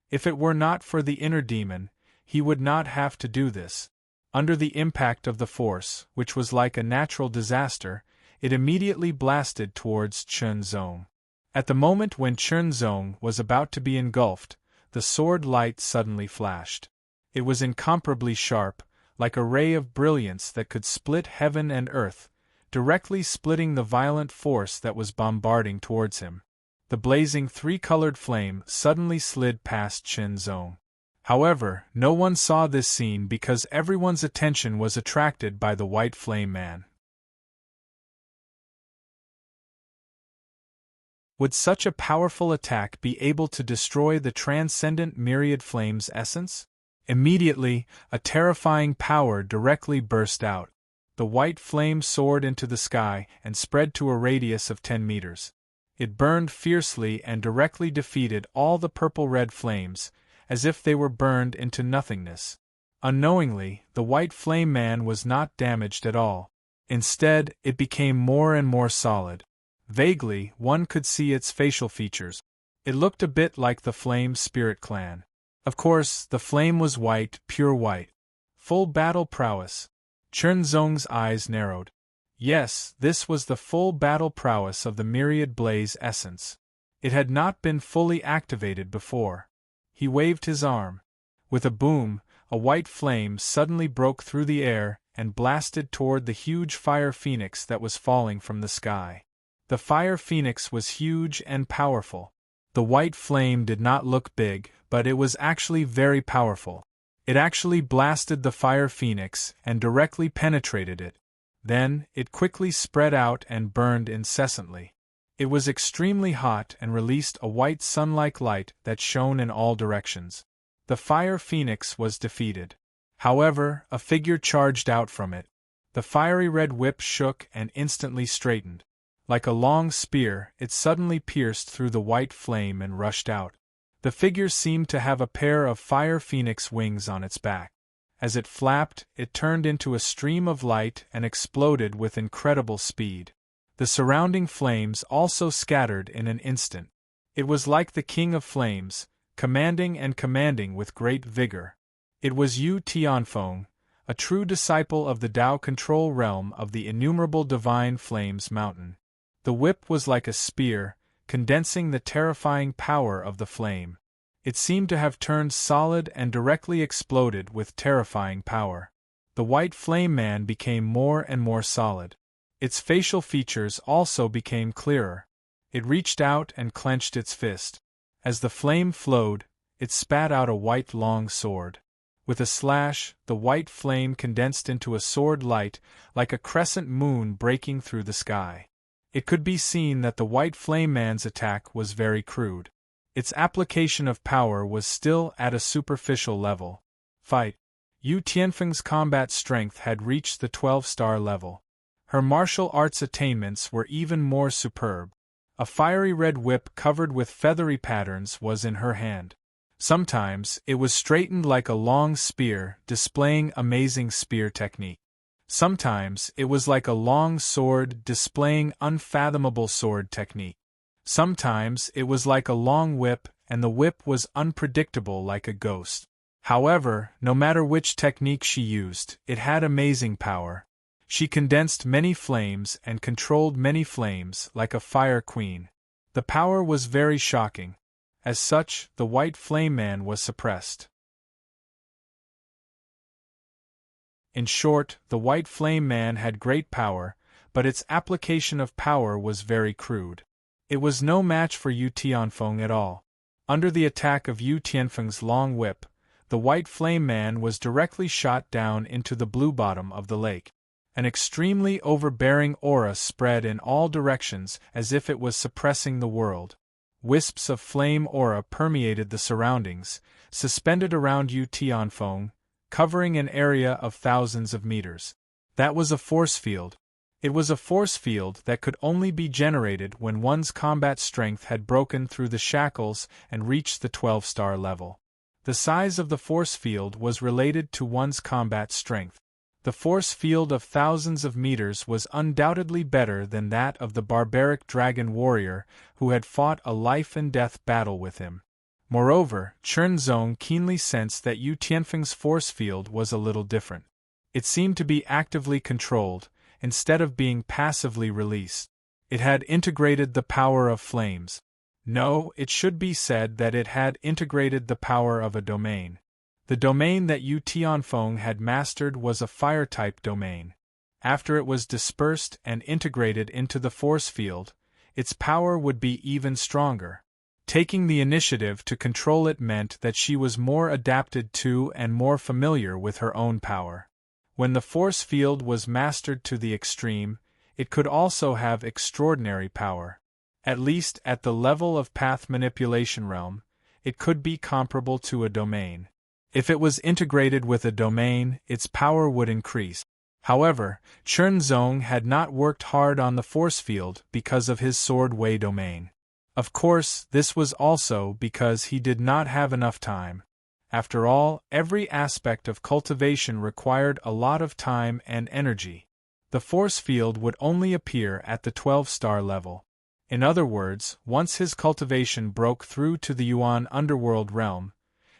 If it were not for the inner demon, he would not have to do this. Under the impact of the force, which was like a natural disaster, it immediately blasted towards Chernzong. At the moment when Chernzong was about to be engulfed, the sword light suddenly flashed. It was incomparably sharp, like a ray of brilliance that could split heaven and earth, directly splitting the violent force that was bombarding towards him. The blazing three-colored flame suddenly slid past Chernzong. However, no one saw this scene because everyone's attention was attracted by the White Flame Man. Would such a powerful attack be able to destroy the transcendent Myriad Flame's essence? Immediately, a terrifying power directly burst out. The white flame soared into the sky and spread to a radius of 10 meters. It burned fiercely and directly defeated all the purple-red flames, as if they were burned into nothingness. Unknowingly, the White Flame Man was not damaged at all. Instead, it became more and more solid. Vaguely, one could see its facial features. It looked a bit like the Flame Spirit Clan. Of course, the flame was white, pure white. Full battle prowess. Chernzong's eyes narrowed. Yes, this was the full battle prowess of the Myriad Blaze essence. It had not been fully activated before. He waved his arm. With a boom, a white flame suddenly broke through the air and blasted toward the huge fire phoenix that was falling from the sky. The fire phoenix was huge and powerful. The white flame did not look big, but it was actually very powerful. It actually blasted the fire phoenix and directly penetrated it. Then, it quickly spread out and burned incessantly. It was extremely hot and released a white sun-like light that shone in all directions. The fire phoenix was defeated. However, a figure charged out from it. The fiery red whip shook and instantly straightened. Like a long spear, it suddenly pierced through the white flame and rushed out. The figure seemed to have a pair of fire phoenix wings on its back. As it flapped, it turned into a stream of light and exploded with incredible speed. The surrounding flames also scattered in an instant. It was like the King of Flames, commanding and commanding with great vigor. It was Yu Tianfeng, a true disciple of the Tao control realm of the innumerable divine flames mountain. The whip was like a spear, condensing the terrifying power of the flame. It seemed to have turned solid and directly exploded with terrifying power. The White Flame Man became more and more solid. Its facial features also became clearer. It reached out and clenched its fist. As the flame flowed, it spat out a white long sword. With a slash, the white flame condensed into a sword light, like a crescent moon breaking through the sky. It could be seen that the white flame man's attack was very crude. Its application of power was still at a superficial level. Fight. Yu Tianfeng's combat strength had reached the 12-star level. Her martial arts attainments were even more superb. A fiery red whip covered with feathery patterns was in her hand. Sometimes, it was straightened like a long spear, displaying amazing spear technique. Sometimes, it was like a long sword, displaying unfathomable sword technique. Sometimes, it was like a long whip, and the whip was unpredictable like a ghost. However, no matter which technique she used, it had amazing power. She condensed many flames and controlled many flames like a fire queen. The power was very shocking. As such, the white flame man was suppressed. In short, the white flame man had great power, but its application of power was very crude. It was no match for Yu Tianfeng at all. Under the attack of Yu Tianfeng's long whip, the white flame man was directly shot down into the blue bottom of the lake. An extremely overbearing aura spread in all directions as if it was suppressing the world. Wisps of flame aura permeated the surroundings, suspended around Yu Tianfeng, covering an area of thousands of meters. That was a force field. It was a force field that could only be generated when one's combat strength had broken through the shackles and reached the 12-star level. The size of the force field was related to one's combat strength. The force field of thousands of meters was undoubtedly better than that of the barbaric dragon warrior who had fought a life-and-death battle with him. Moreover, Chen Zong keenly sensed that Yu Tianfeng's force field was a little different. It seemed to be actively controlled, instead of being passively released. It had integrated the power of flames. No, it should be said that it had integrated the power of a domain. The domain that Yu Tianfeng had mastered was a fire-type domain. After it was dispersed and integrated into the force field, its power would be even stronger. Taking the initiative to control it meant that she was more adapted to and more familiar with her own power. When the force field was mastered to the extreme, it could also have extraordinary power. At least at the level of path manipulation realm, it could be comparable to a domain. If it was integrated with a domain, its power would increase. However, Chen Zong had not worked hard on the force field because of his sword wei domain. Of course, this was also because he did not have enough time. After all, every aspect of cultivation required a lot of time and energy. The force field would only appear at the 12-star level. In other words, once his cultivation broke through to the Yuan underworld realm,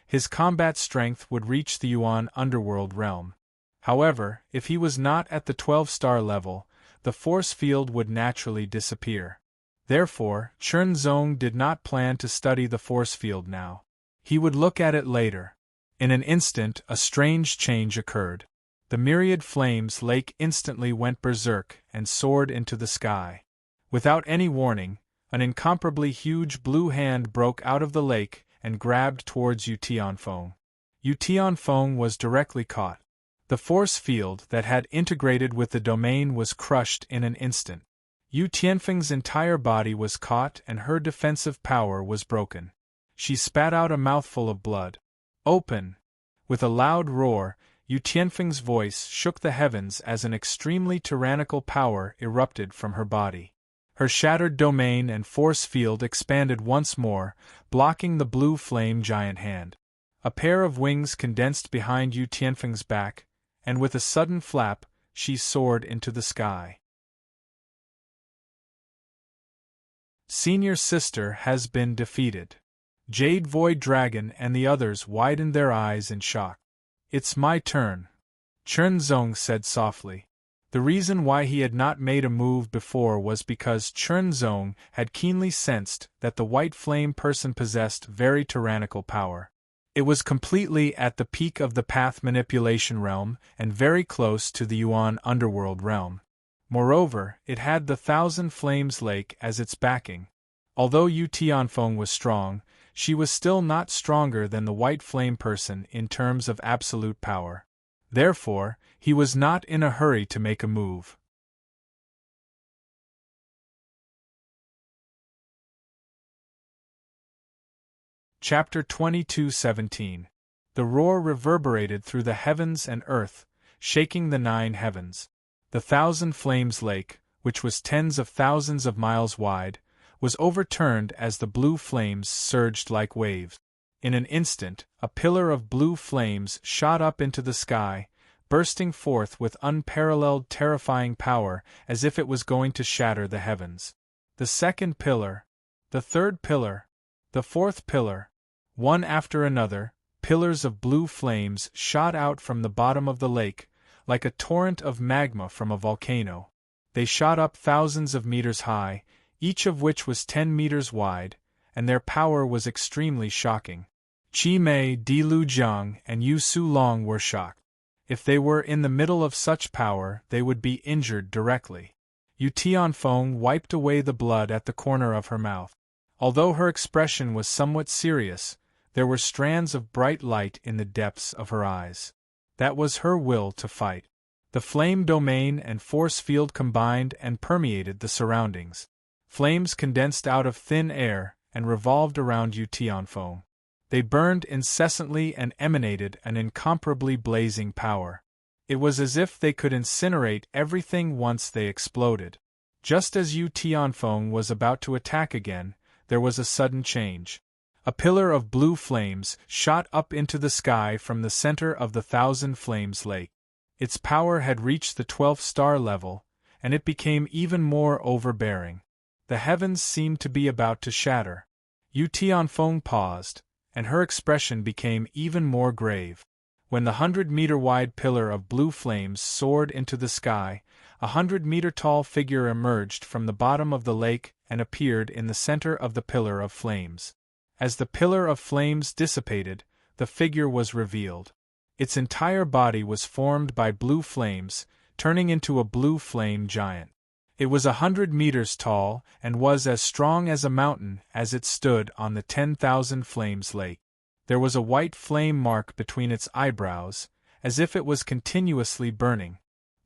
his combat strength would reach the Yuan underworld realm. However, if he was not at the 12-star level, the force field would naturally disappear. Therefore, Chen Zong did not plan to study the force field now. He would look at it later. In an instant, a strange change occurred. The myriad flames lake instantly went berserk and soared into the sky. Without any warning, an incomparably huge blue hand broke out of the lake and grabbed towards Yu Tianfeng. Yu Tianfeng was directly caught. The force field that had integrated with the domain was crushed in an instant. Yu Tianfeng's entire body was caught and her defensive power was broken. She spat out a mouthful of blood. Open! With a loud roar, Yu Tianfeng's voice shook the heavens as an extremely tyrannical power erupted from her body. Her shattered domain and force field expanded once more, blocking the blue flame giant hand. A pair of wings condensed behind Yu Tianfeng's back, and with a sudden flap, she soared into the sky. Senior sister has been defeated. Jade Void Dragon and the others widened their eyes in shock. It's my turn, Chen Zong said softly. The reason why he had not made a move before was because Chen Zong had keenly sensed that the white flame person possessed very tyrannical power. It was completely at the peak of the path manipulation realm and very close to the Yuan underworld realm. Moreover, it had the Thousand Flames Lake as its backing. Although Yu Tianfeng was strong, she was still not stronger than the white flame person in terms of absolute power. Therefore, he was not in a hurry to make a move. Chapter 22:17. The roar reverberated through the heavens and earth, shaking the 9 heavens. The Thousand Flames Lake, which was tens of thousands of miles wide, was overturned as the blue flames surged like waves. In an instant, a pillar of blue flames shot up into the sky, bursting forth with unparalleled terrifying power as if it was going to shatter the heavens. The second pillar, the third pillar, the fourth pillar, one after another, pillars of blue flames shot out from the bottom of the lake, like a torrent of magma from a volcano. They shot up thousands of meters high, each of which was 10 meters wide, and their power was extremely shocking. Qi Mei, Di Lu Jiang, and Yu Su Long were shocked. If they were in the middle of such power, they would be injured directly. Yu Tianfeng wiped away the blood at the corner of her mouth. Although her expression was somewhat serious, there were strands of bright light in the depths of her eyes. That was her will to fight. The flame domain and force field combined and permeated the surroundings. Flames condensed out of thin air and revolved around Yu Tianfeng. They burned incessantly and emanated an incomparably blazing power. It was as if they could incinerate everything once they exploded. Just as Yu Tianfeng was about to attack again, there was a sudden change. A pillar of blue flames shot up into the sky from the center of the Thousand Flames Lake. Its power had reached the 12th star level, and it became even more overbearing. The heavens seemed to be about to shatter. Yu Tianfeng paused, and her expression became even more grave. When the 100-meter-wide pillar of blue flames soared into the sky, a 100-meter-tall figure emerged from the bottom of the lake and appeared in the center of the pillar of flames. As the pillar of flames dissipated, the figure was revealed. Its entire body was formed by blue flames, turning into a blue flame giant. It was 100 meters tall and was as strong as a mountain as it stood on the 10,000 Flames Lake. There was a white flame mark between its eyebrows, as if it was continuously burning.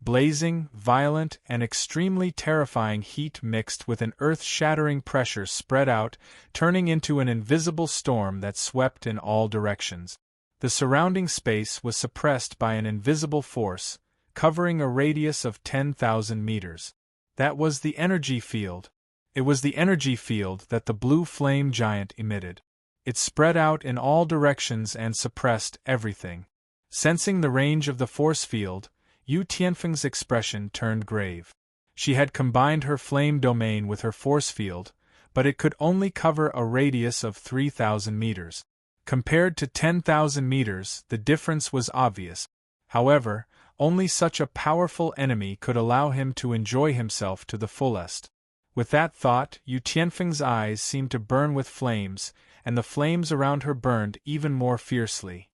Blazing, violent, and extremely terrifying heat mixed with an earth-shattering pressure spread out, turning into an invisible storm that swept in all directions. The surrounding space was suppressed by an invisible force, covering a radius of 10,000 meters. That was the energy field. It was the energy field that the blue flame giant emitted. It spread out in all directions and suppressed everything. Sensing the range of the force field, Yu Tianfeng's expression turned grave. She had combined her flame domain with her force field, but it could only cover a radius of 3,000 meters. Compared to 10,000 meters, the difference was obvious. However, only such a powerful enemy could allow him to enjoy himself to the fullest. With that thought, Yu Tianfeng's eyes seemed to burn with flames, and the flames around her burned even more fiercely.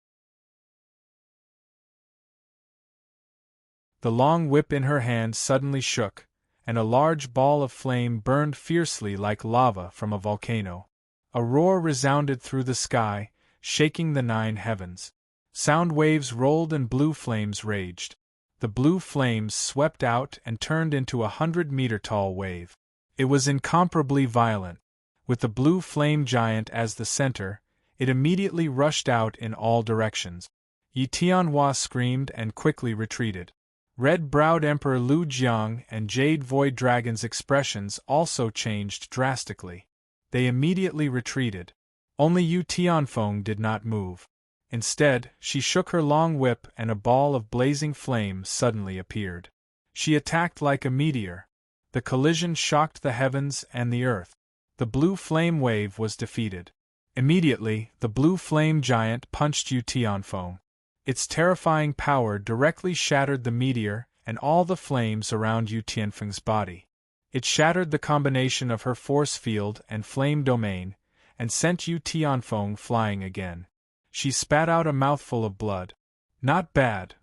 The long whip in her hand suddenly shook, and a large ball of flame burned fiercely like lava from a volcano. A roar resounded through the sky, shaking the 9 heavens. Sound waves rolled and blue flames raged. The blue flames swept out and turned into a 100-meter-tall wave. It was incomparably violent. With the blue flame giant as the center, it immediately rushed out in all directions. Yi Tianhua screamed and quickly retreated. Red-browed Emperor Lu Jiang and Jade Void Dragon's expressions also changed drastically. They immediately retreated. Only Yu Tianfeng did not move. Instead, she shook her long whip and a ball of blazing flame suddenly appeared. She attacked like a meteor. The collision shocked the heavens and the earth. The blue flame wave was defeated. Immediately, the blue flame giant punched Yu Tianfeng. Its terrifying power directly shattered the meteor and all the flames around Yu Tianfeng's body. It shattered the combination of her force field and flame domain, and sent Yu Tianfeng flying again. She spat out a mouthful of blood. "Not bad,"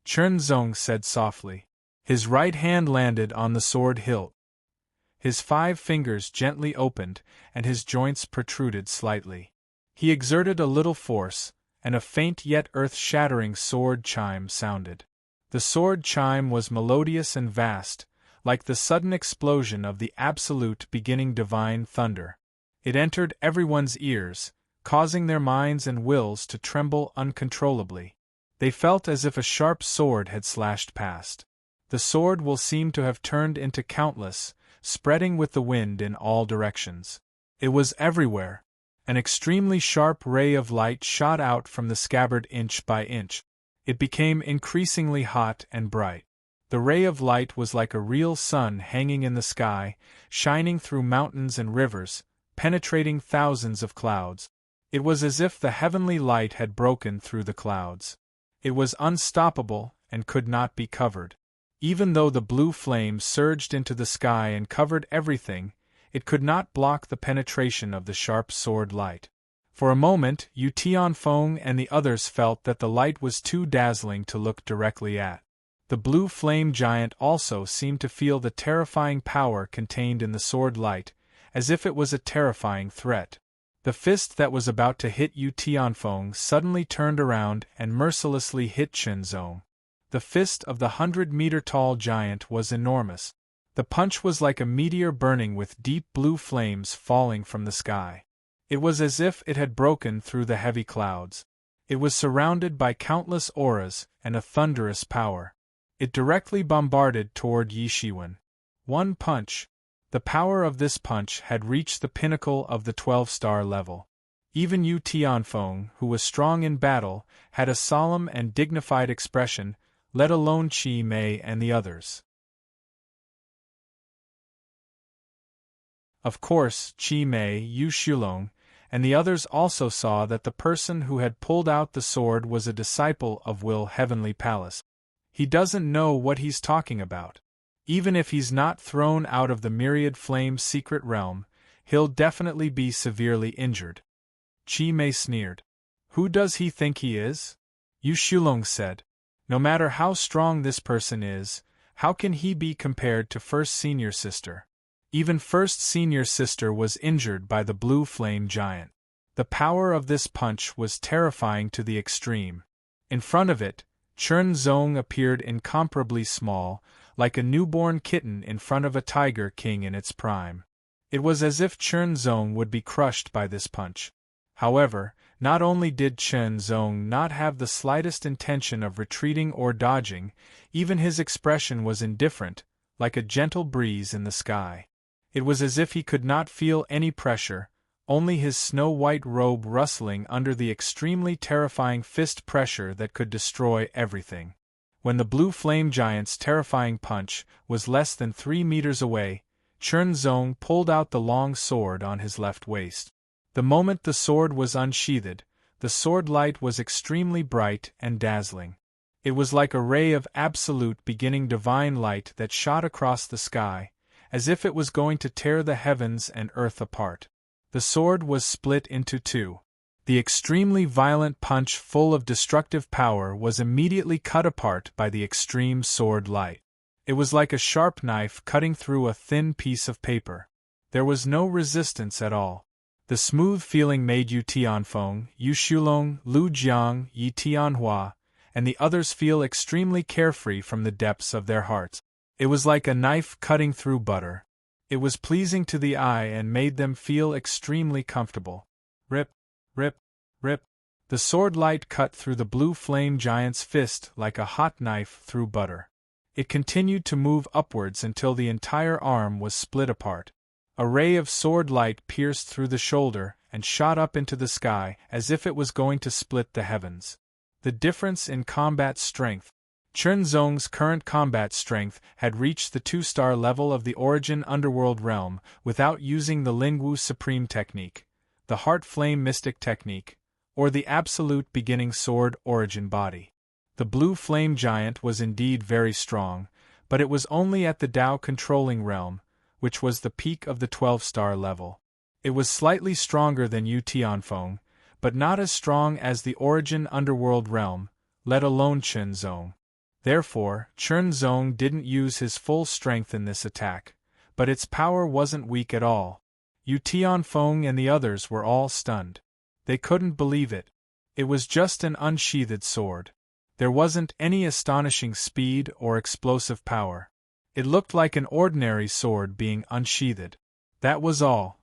Chen Zong said softly. His right hand landed on the sword hilt. His 5 fingers gently opened, and his joints protruded slightly. He exerted a little force, and a faint yet earth-shattering sword chime sounded. The sword chime was melodious and vast, like the sudden explosion of the absolute beginning divine thunder. It entered everyone's ears, causing their minds and wills to tremble uncontrollably. They felt as if a sharp sword had slashed past. The sword will seem to have turned into countless, spreading with the wind in all directions. It was everywhere. An extremely sharp ray of light shot out from the scabbard inch by inch. It became increasingly hot and bright. The ray of light was like a real sun hanging in the sky, shining through mountains and rivers, penetrating thousands of clouds. It was as if the heavenly light had broken through the clouds. It was unstoppable and could not be covered. Even though the blue flame surged into the sky and covered everything, it could not block the penetration of the sharp sword light. For a moment, Yu Tianfeng and the others felt that the light was too dazzling to look directly at. The blue flame giant also seemed to feel the terrifying power contained in the sword light, as if it was a terrifying threat. The fist that was about to hit Yu Tianfeng suddenly turned around and mercilessly hit Chen Zong. The fist of the 100-meter-tall giant was enormous. The punch was like a meteor burning with deep blue flames falling from the sky. It was as if it had broken through the heavy clouds. It was surrounded by countless auras and a thunderous power. It directly bombarded toward Yi Shiwen. One punch. The power of this punch had reached the pinnacle of the 12-star level. Even Yu Tianfeng, who was strong in battle, had a solemn and dignified expression, let alone Qi Mei and the others. Of course, Qi Mei, Yu Shulong, and the others also saw that the person who had pulled out the sword was a disciple of Will Heavenly Palace. He doesn't know what he's talking about. Even if he's not thrown out of the Myriad Flame's secret realm, he'll definitely be severely injured. Qi Mei sneered. Who does he think he is? Yu Shulong said. No matter how strong this person is, how can he be compared to First Senior Sister? Even First Senior Sister was injured by the blue flame giant. The power of this punch was terrifying to the extreme. In front of it, Chen Zong appeared incomparably small, like a newborn kitten in front of a tiger king in its prime. It was as if Chen Zong would be crushed by this punch. However, not only did Chen Zong not have the slightest intention of retreating or dodging, even his expression was indifferent, like a gentle breeze in the sky. It was as if he could not feel any pressure, only his snow-white robe rustling under the extremely terrifying fist pressure that could destroy everything. When the blue flame giant's terrifying punch was less than 3 meters away, Chen Zong pulled out the long sword on his left waist. The moment the sword was unsheathed, the sword light was extremely bright and dazzling. It was like a ray of absolute beginning divine light that shot across the sky, as if it was going to tear the heavens and earth apart. The sword was split into two. The extremely violent punch full of destructive power was immediately cut apart by the extreme sword light. It was like a sharp knife cutting through a thin piece of paper. There was no resistance at all. The smooth feeling made Yu Tianfeng, Yu Shulong, Lu Jiang, Yi Tianhua, and the others feel extremely carefree from the depths of their hearts. It was like a knife cutting through butter. It was pleasing to the eye and made them feel extremely comfortable. Rip, rip, rip. The sword light cut through the blue flame giant's fist like a hot knife through butter. It continued to move upwards until the entire arm was split apart. A ray of sword light pierced through the shoulder and shot up into the sky as if it was going to split the heavens. The difference in combat strength. Chen Zong's current combat strength had reached the 2-star level of the Origin Underworld realm without using the Lingwu Supreme technique, the Heart Flame Mystic technique, or the Absolute Beginning Sword Origin body. The blue flame giant was indeed very strong, but it was only at the Dao controlling realm, which was the peak of the 12-star level. It was slightly stronger than Yu Tianfeng, but not as strong as the Origin Underworld realm, let alone Chen Zong. Therefore, Chen Zong didn't use his full strength in this attack, but its power wasn't weak at all. Yu Tianfeng and the others were all stunned. They couldn't believe it. It was just an unsheathed sword. There wasn't any astonishing speed or explosive power. It looked like an ordinary sword being unsheathed. That was all.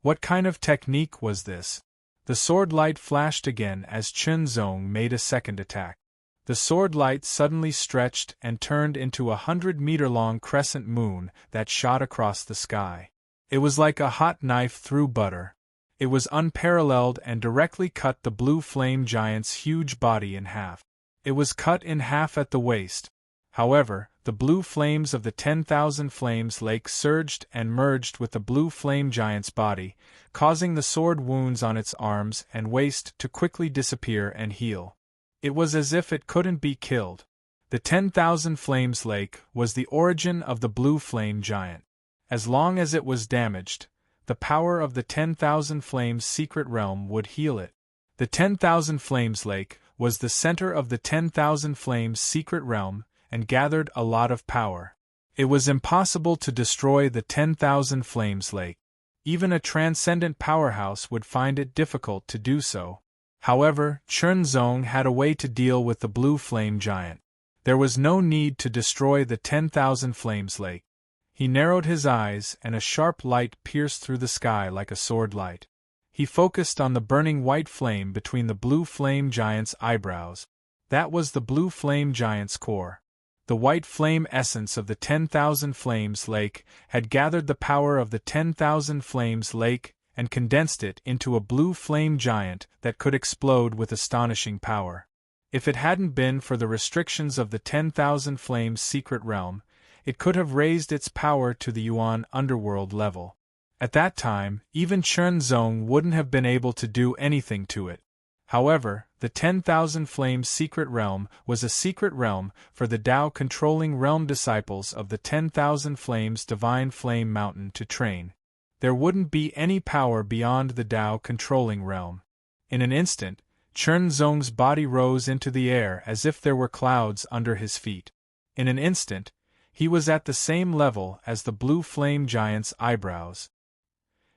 What kind of technique was this? The sword light flashed again as Chen Zong made a second attack. The sword light suddenly stretched and turned into a 100-meter-long crescent moon that shot across the sky. It was like a hot knife through butter. It was unparalleled and directly cut the blue flame giant's huge body in half. It was cut in half at the waist. However, the blue flames of the 10,000 Flames Lake surged and merged with the blue flame giant's body, causing the sword wounds on its arms and waist to quickly disappear and heal. It was as if it couldn't be killed. The 10,000 Flames Lake was the origin of the blue flame giant. As long as it was damaged, the power of the 10,000 Flames secret realm would heal it. The 10,000 Flames Lake was the center of the 10,000 Flames secret realm and gathered a lot of power. It was impossible to destroy the 10,000 Flames Lake. Even a transcendent powerhouse would find it difficult to do so. However, Chen Zong had a way to deal with the blue flame giant. There was no need to destroy the 10,000 Flames Lake. He narrowed his eyes and a sharp light pierced through the sky like a sword light. He focused on the burning white flame between the blue flame giant's eyebrows. That was the blue flame giant's core. The white flame essence of the 10,000 Flames Lake had gathered the power of the 10,000 Flames Lake and condensed it into a blue flame giant that could explode with astonishing power. If it hadn't been for the restrictions of the 10,000 Flames secret realm, it could have raised its power to the Yuan underworld level. At that time, even Chen Zong wouldn't have been able to do anything to it. However, the 10,000 Flames secret realm was a secret realm for the Tao-controlling realm disciples of the 10,000 Flames Divine Flame Mountain to train. There wouldn't be any power beyond the Tao-controlling realm. In an instant, Chen Zong's body rose into the air as if there were clouds under his feet. In an instant, he was at the same level as the blue flame giant's eyebrows.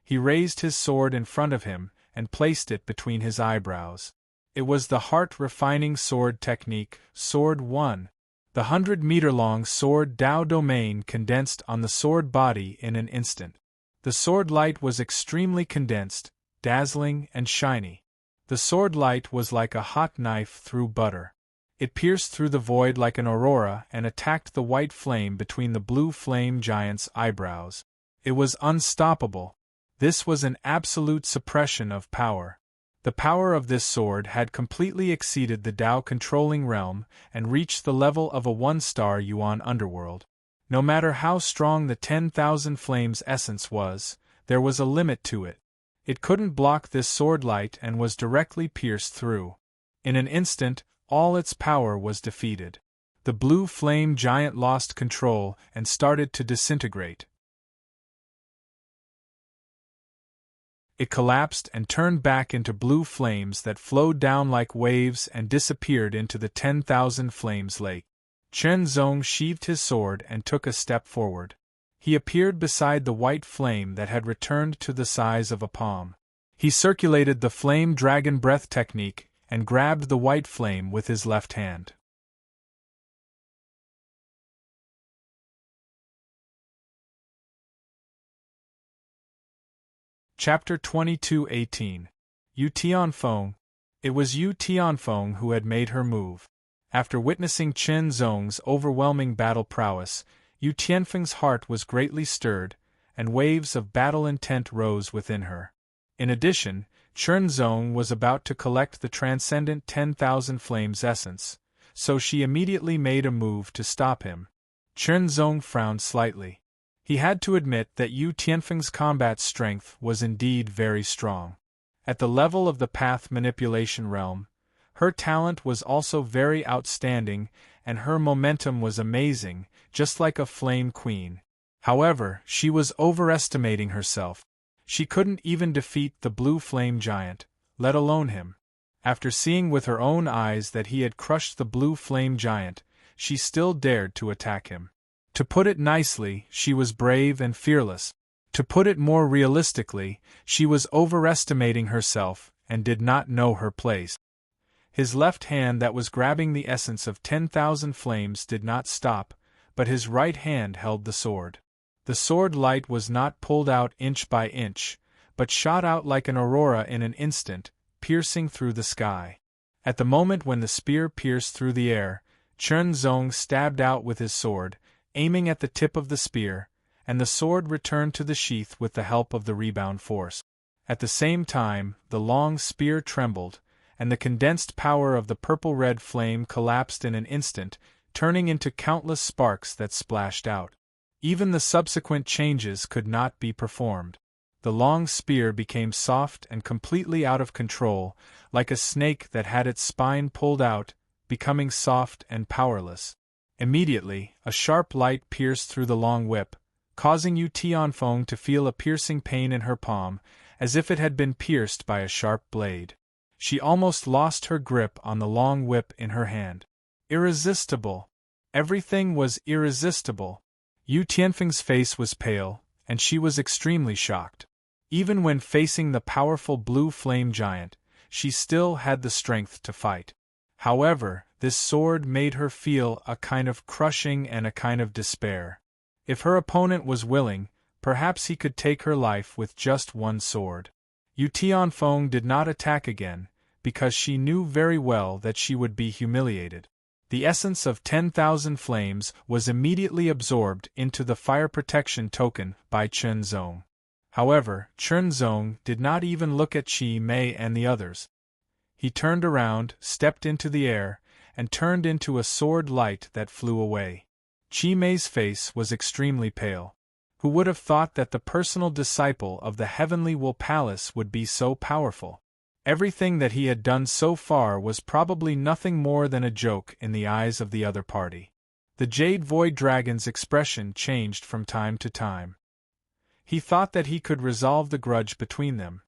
He raised his sword in front of him and placed it between his eyebrows. It was the heart-refining sword technique, Sword 1. The 100-meter-long sword Tao domain condensed on the sword body in an instant. The sword light was extremely condensed, dazzling and shiny. The sword light was like a hot knife through butter. It pierced through the void like an aurora and attacked the white flame between the blue flame giant's eyebrows. It was unstoppable. This was an absolute suppression of power. The power of this sword had completely exceeded the Tao-controlling realm and reached the level of a one-star Yuan underworld. No matter how strong the 10,000 Flames essence was, there was a limit to it. It couldn't block this sword light and was directly pierced through. In an instant, all its power was defeated. The blue flame giant lost control and started to disintegrate. It collapsed and turned back into blue flames that flowed down like waves and disappeared into the 10,000 Flames Lake. Chen Zong sheathed his sword and took a step forward. He appeared beside the white flame that had returned to the size of a palm. He circulated the flame dragon breath technique and grabbed the white flame with his left hand. Chapter 22:18. Yu Tianfeng. It was Yu Tianfeng who had made her move. After witnessing Chen Zong's overwhelming battle prowess, Yu Tianfeng's heart was greatly stirred, and waves of battle intent rose within her. In addition, Chen Zong was about to collect the transcendent 10,000 Flames essence, so she immediately made a move to stop him. Chen Zong frowned slightly. He had to admit that Yu Tianfeng's combat strength was indeed very strong. At the level of the path manipulation realm, her talent was also very outstanding and her momentum was amazing, just like a flame queen. However, she was overestimating herself. She couldn't even defeat the blue flame giant, let alone him. After seeing with her own eyes that he had crushed the blue flame giant, she still dared to attack him. To put it nicely, she was brave and fearless. To put it more realistically, she was overestimating herself and did not know her place. His left hand that was grabbing the essence of 10,000 flames did not stop, but his right hand held the sword. The sword light was not pulled out inch by inch, but shot out like an aurora in an instant, piercing through the sky. At the moment when the spear pierced through the air, Chen Zong stabbed out with his sword, aiming at the tip of the spear, and the sword returned to the sheath with the help of the rebound force. At the same time, the long spear trembled, and the condensed power of the purple-red flame collapsed in an instant, turning into countless sparks that splashed out. Even the subsequent changes could not be performed. The long spear became soft and completely out of control, like a snake that had its spine pulled out, becoming soft and powerless. Immediately, a sharp light pierced through the long whip, causing Yu Tianfeng to feel a piercing pain in her palm, as if it had been pierced by a sharp blade. She almost lost her grip on the long whip in her hand. Irresistible! Everything was irresistible. Yu Tianfeng's face was pale, and she was extremely shocked. Even when facing the powerful blue flame giant, she still had the strength to fight. However, this sword made her feel a kind of crushing and a kind of despair. If her opponent was willing, perhaps he could take her life with just one sword. Yu Tianfeng did not attack again, because she knew very well that she would be humiliated. The essence of 10,000 flames was immediately absorbed into the fire protection token by Chen Zong. However, Chen Zong did not even look at Qi Mei and the others. He turned around, stepped into the air, and turned into a sword light that flew away. Qi Mei's face was extremely pale. Who would have thought that the personal disciple of the Heavenly Will Palace would be so powerful? Everything that he had done so far was probably nothing more than a joke in the eyes of the other party. The Jade Void Dragon's expression changed from time to time. He thought that he could resolve the grudge between them.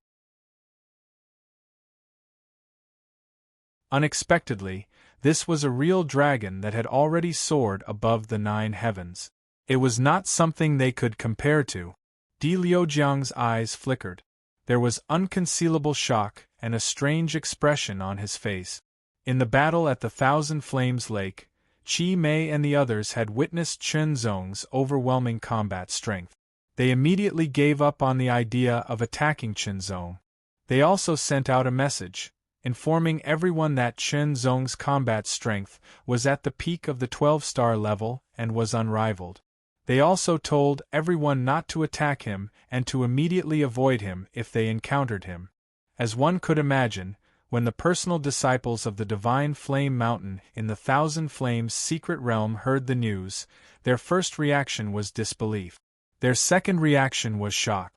Unexpectedly, this was a real dragon that had already soared above the 9 heavens. It was not something they could compare to. Di Liujiang's eyes flickered. There was unconcealable shock and a strange expression on his face. In the battle at the Thousand Flames Lake, Qi Mei and the others had witnessed Chen Zong's overwhelming combat strength. They immediately gave up on the idea of attacking Chen Zong. They also sent out a message, informing everyone that Chen Zong's combat strength was at the peak of the 12-star level and was unrivaled. They also told everyone not to attack him and to immediately avoid him if they encountered him. As one could imagine, when the personal disciples of the Divine Flame Mountain in the Thousand Flames secret realm heard the news, their first reaction was disbelief. Their second reaction was shock.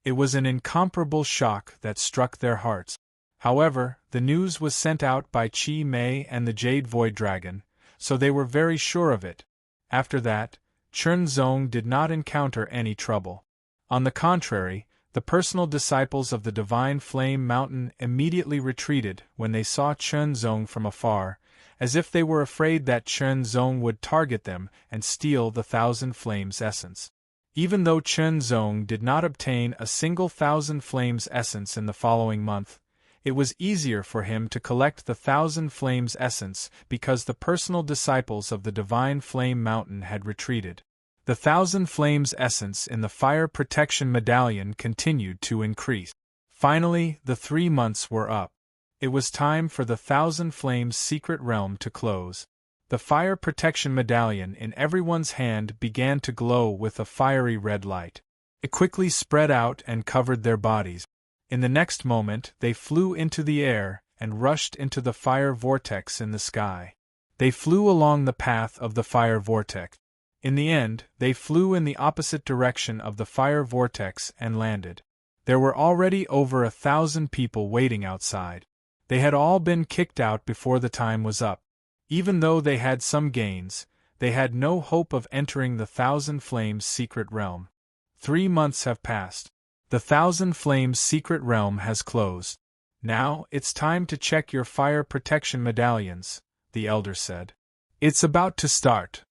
It was an incomparable shock that struck their hearts. However, the news was sent out by Qi Mei and the Jade Void Dragon, so they were very sure of it. After that, Chen Zong did not encounter any trouble. On the contrary, the personal disciples of the Divine Flame Mountain immediately retreated when they saw Chen Zong from afar, as if they were afraid that Chen Zong would target them and steal the Thousand Flames essence. Even though Chen Zong did not obtain a single Thousand Flames essence in the following month, it was easier for him to collect the Thousand Flames essence because the personal disciples of the Divine Flame Mountain had retreated. The Thousand Flames essence in the Fire Protection Medallion continued to increase. Finally, the 3 months were up. It was time for the Thousand Flames secret realm to close. The Fire Protection Medallion in everyone's hand began to glow with a fiery red light. It quickly spread out and covered their bodies. In the next moment, they flew into the air and rushed into the fire vortex in the sky. They flew along the path of the fire vortex. In the end, they flew in the opposite direction of the fire vortex and landed. There were already over 1,000 people waiting outside. They had all been kicked out before the time was up. Even though they had some gains, they had no hope of entering the Thousand Flames secret realm. 3 months have passed. The Thousand Flames secret realm has closed. Now, it's time to check your fire protection medallions, the elder said. It's about to start.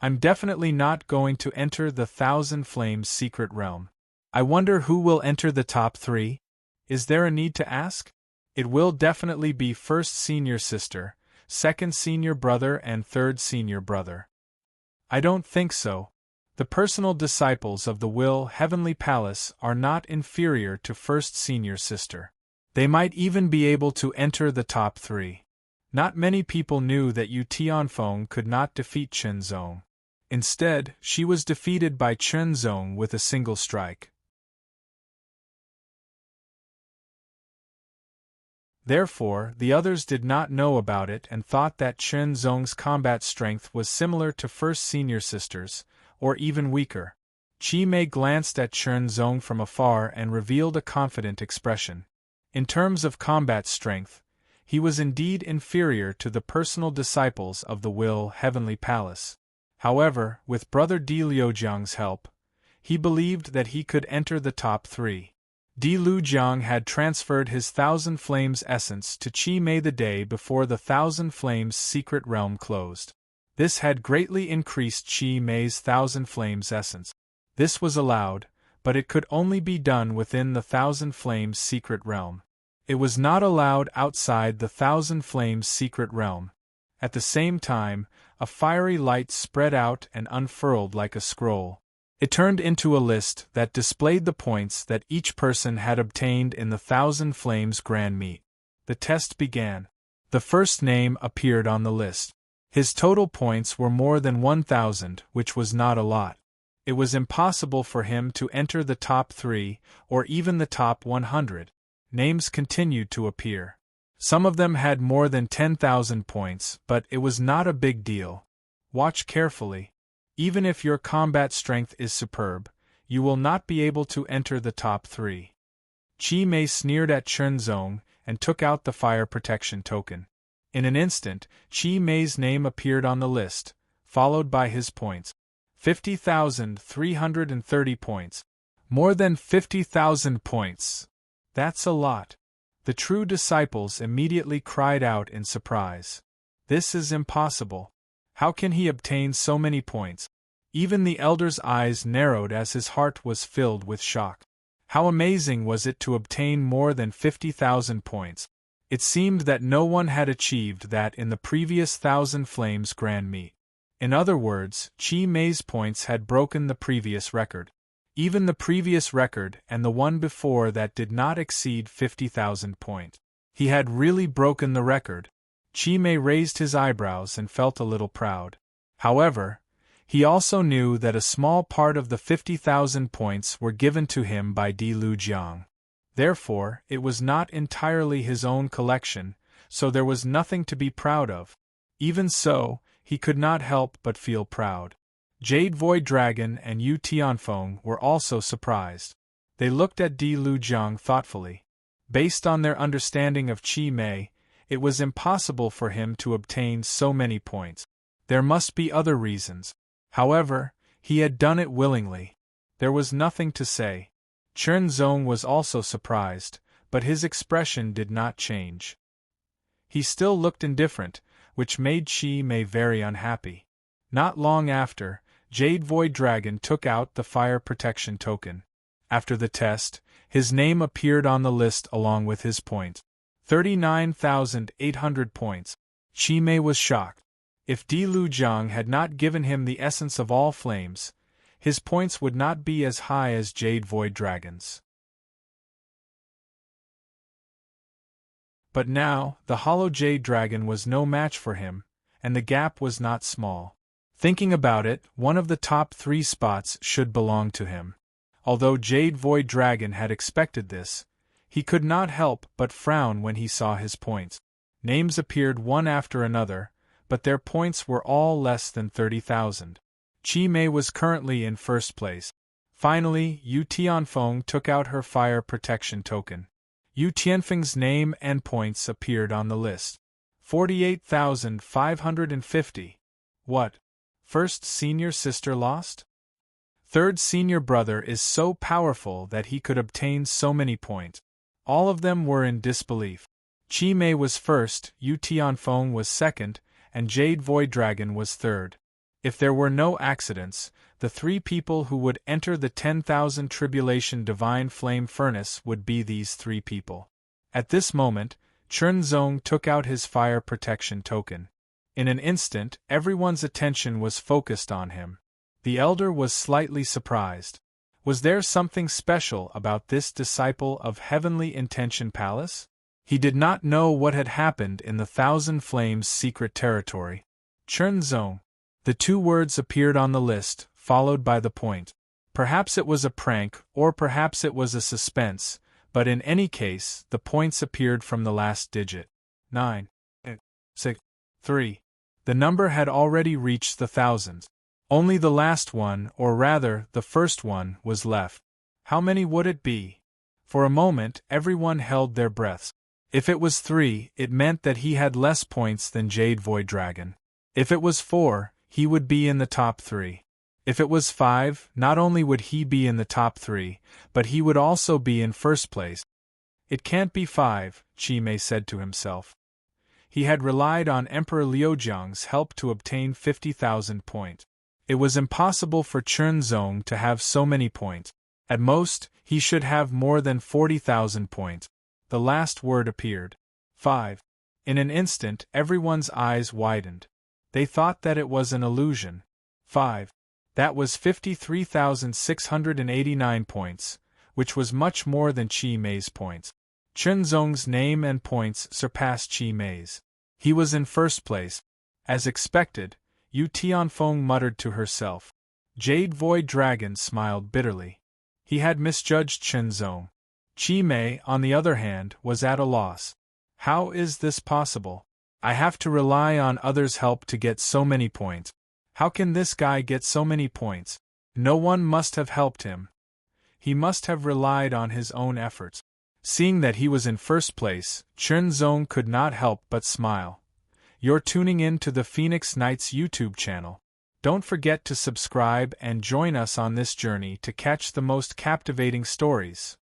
I'm definitely not going to enter the Thousand Flames secret realm. I wonder who will enter the top 3? Is there a need to ask? It will definitely be first senior sister, second senior brother and third senior brother. I don't think so. The personal disciples of the Will Heavenly Palace are not inferior to first senior sister. They might even be able to enter the top 3. Not many people knew that Yu Tianfeng could not defeat Chen Zong. Instead, she was defeated by Chen Zong with a single strike. Therefore, the others did not know about it and thought that Chen Zong's combat strength was similar to first senior sister's, or even weaker. Qi Mei glanced at Chen Zong from afar and revealed a confident expression. In terms of combat strength, he was indeed inferior to the personal disciples of the Will Heavenly Palace. However, with brother Di Liujiang's help, he believed that he could enter the top 3. Di Liujiang had transferred his Thousand Flames essence to Qi Mei the day before the Thousand Flames secret realm closed. This had greatly increased Qi Mei's Thousand Flames essence. This was allowed, but it could only be done within the Thousand Flames secret realm. It was not allowed outside the Thousand Flames secret realm. At the same time, a fiery light spread out and unfurled like a scroll. It turned into a list that displayed the points that each person had obtained in the Thousand Flames Grand Meet. The test began. The first name appeared on the list. His total points were more than 1,000, which was not a lot. It was impossible for him to enter the top 3, or even the top 100. Names continued to appear. Some of them had more than 10,000 points, but it was not a big deal. Watch carefully. Even if your combat strength is superb, you will not be able to enter the top 3. Qi Mei sneered at Chen Zong and took out the fire protection token. In an instant, Qi Mei's name appeared on the list, followed by his points. 50,330 points. More than 50,000 points. That's a lot. The true disciples immediately cried out in surprise. This is impossible. How can he obtain so many points? Even the elder's eyes narrowed as his heart was filled with shock. How amazing was it to obtain more than 50,000 points? It seemed that no one had achieved that in the previous Thousand Flames Grand Meet. In other words, Qi Mei's points had broken the previous record. Even the previous record and the one before that did not exceed 50,000 points. He had really broken the record. Qi Mei raised his eyebrows and felt a little proud. However, he also knew that a small part of the 50,000 points were given to him by Di Liujiang. Therefore, it was not entirely his own collection, so there was nothing to be proud of. Even so, he could not help but feel proud. Jade Void Dragon and Yu Tianfeng were also surprised. They looked at Di Liujiang thoughtfully. Based on their understanding of Qi Mei, it was impossible for him to obtain so many points. There must be other reasons. However, he had done it willingly. There was nothing to say. Chen Zong was also surprised, but his expression did not change. He still looked indifferent, which made Qi Mei very unhappy. Not long after, Jade Void Dragon took out the fire protection token. After the test, his name appeared on the list along with his points. 39,800 points. Qi Mei was shocked. If Di Liujiang had not given him the essence of all flames, his points would not be as high as Jade Void Dragon's. But now, the Hollow Jade Dragon was no match for him, and the gap was not small. Thinking about it, one of the top 3 spots should belong to him. Although Jade Void Dragon had expected this, he could not help but frown when he saw his points. Names appeared one after another, but their points were all less than 30,000. Qi Mei was currently in first place. Finally, Yu Tianfeng took out her fire protection token. Yu Tianfeng's name and points appeared on the list. 48,550. What? First senior sister lost? Third senior brother is so powerful that he could obtain so many points. All of them were in disbelief. Qi Mei was first, Yu Tianfeng was second, and Jade Void Dragon was third. If there were no accidents, the 3 people who would enter the 10,000 tribulation divine flame furnace would be these 3 people. At this moment, Chernzong took out his fire protection token. In an instant, everyone's attention was focused on him. The elder was slightly surprised. Was there something special about this disciple of Heavenly Intention Palace? He did not know what had happened in the Thousand Flames' secret territory. Chernzong. The 2 words appeared on the list, followed by the point. Perhaps it was a prank, or perhaps it was a suspense, but in any case, the points appeared from the last digit. 9, 6, 3. The number had already reached the thousands. Only the last one, or rather, the first one, was left. How many would it be? For a moment, everyone held their breaths. If it was 3, it meant that he had less points than Jade Void Dragon. If it was 4, he would be in the top 3. If it was 5, not only would he be in the top 3, but he would also be in first place. It can't be 5, Qi Mei said to himself. He had relied on Emperor Liujiang's help to obtain 50,000 points. It was impossible for Chernzong to have so many points. At most, he should have more than 40,000 points. The last word appeared. 5. In an instant, everyone's eyes widened. They thought that it was an illusion. 5. That was 53,689 points, which was much more than Qi Mei's points. Chernzong's name and points surpassed Qi Mei's. He was in first place. As expected, Yu Tianfeng muttered to herself. Jade Void Dragon smiled bitterly. He had misjudged Chernzong. Qi Mei, on the other hand, was at a loss. How is this possible? I have to rely on others' help to get so many points. How can this guy get so many points? No one must have helped him. He must have relied on his own efforts. Seeing that he was in first place, Chernzong could not help but smile. You're tuning in to the Phoenix Knights YouTube channel. Don't forget to subscribe and join us on this journey to catch the most captivating stories.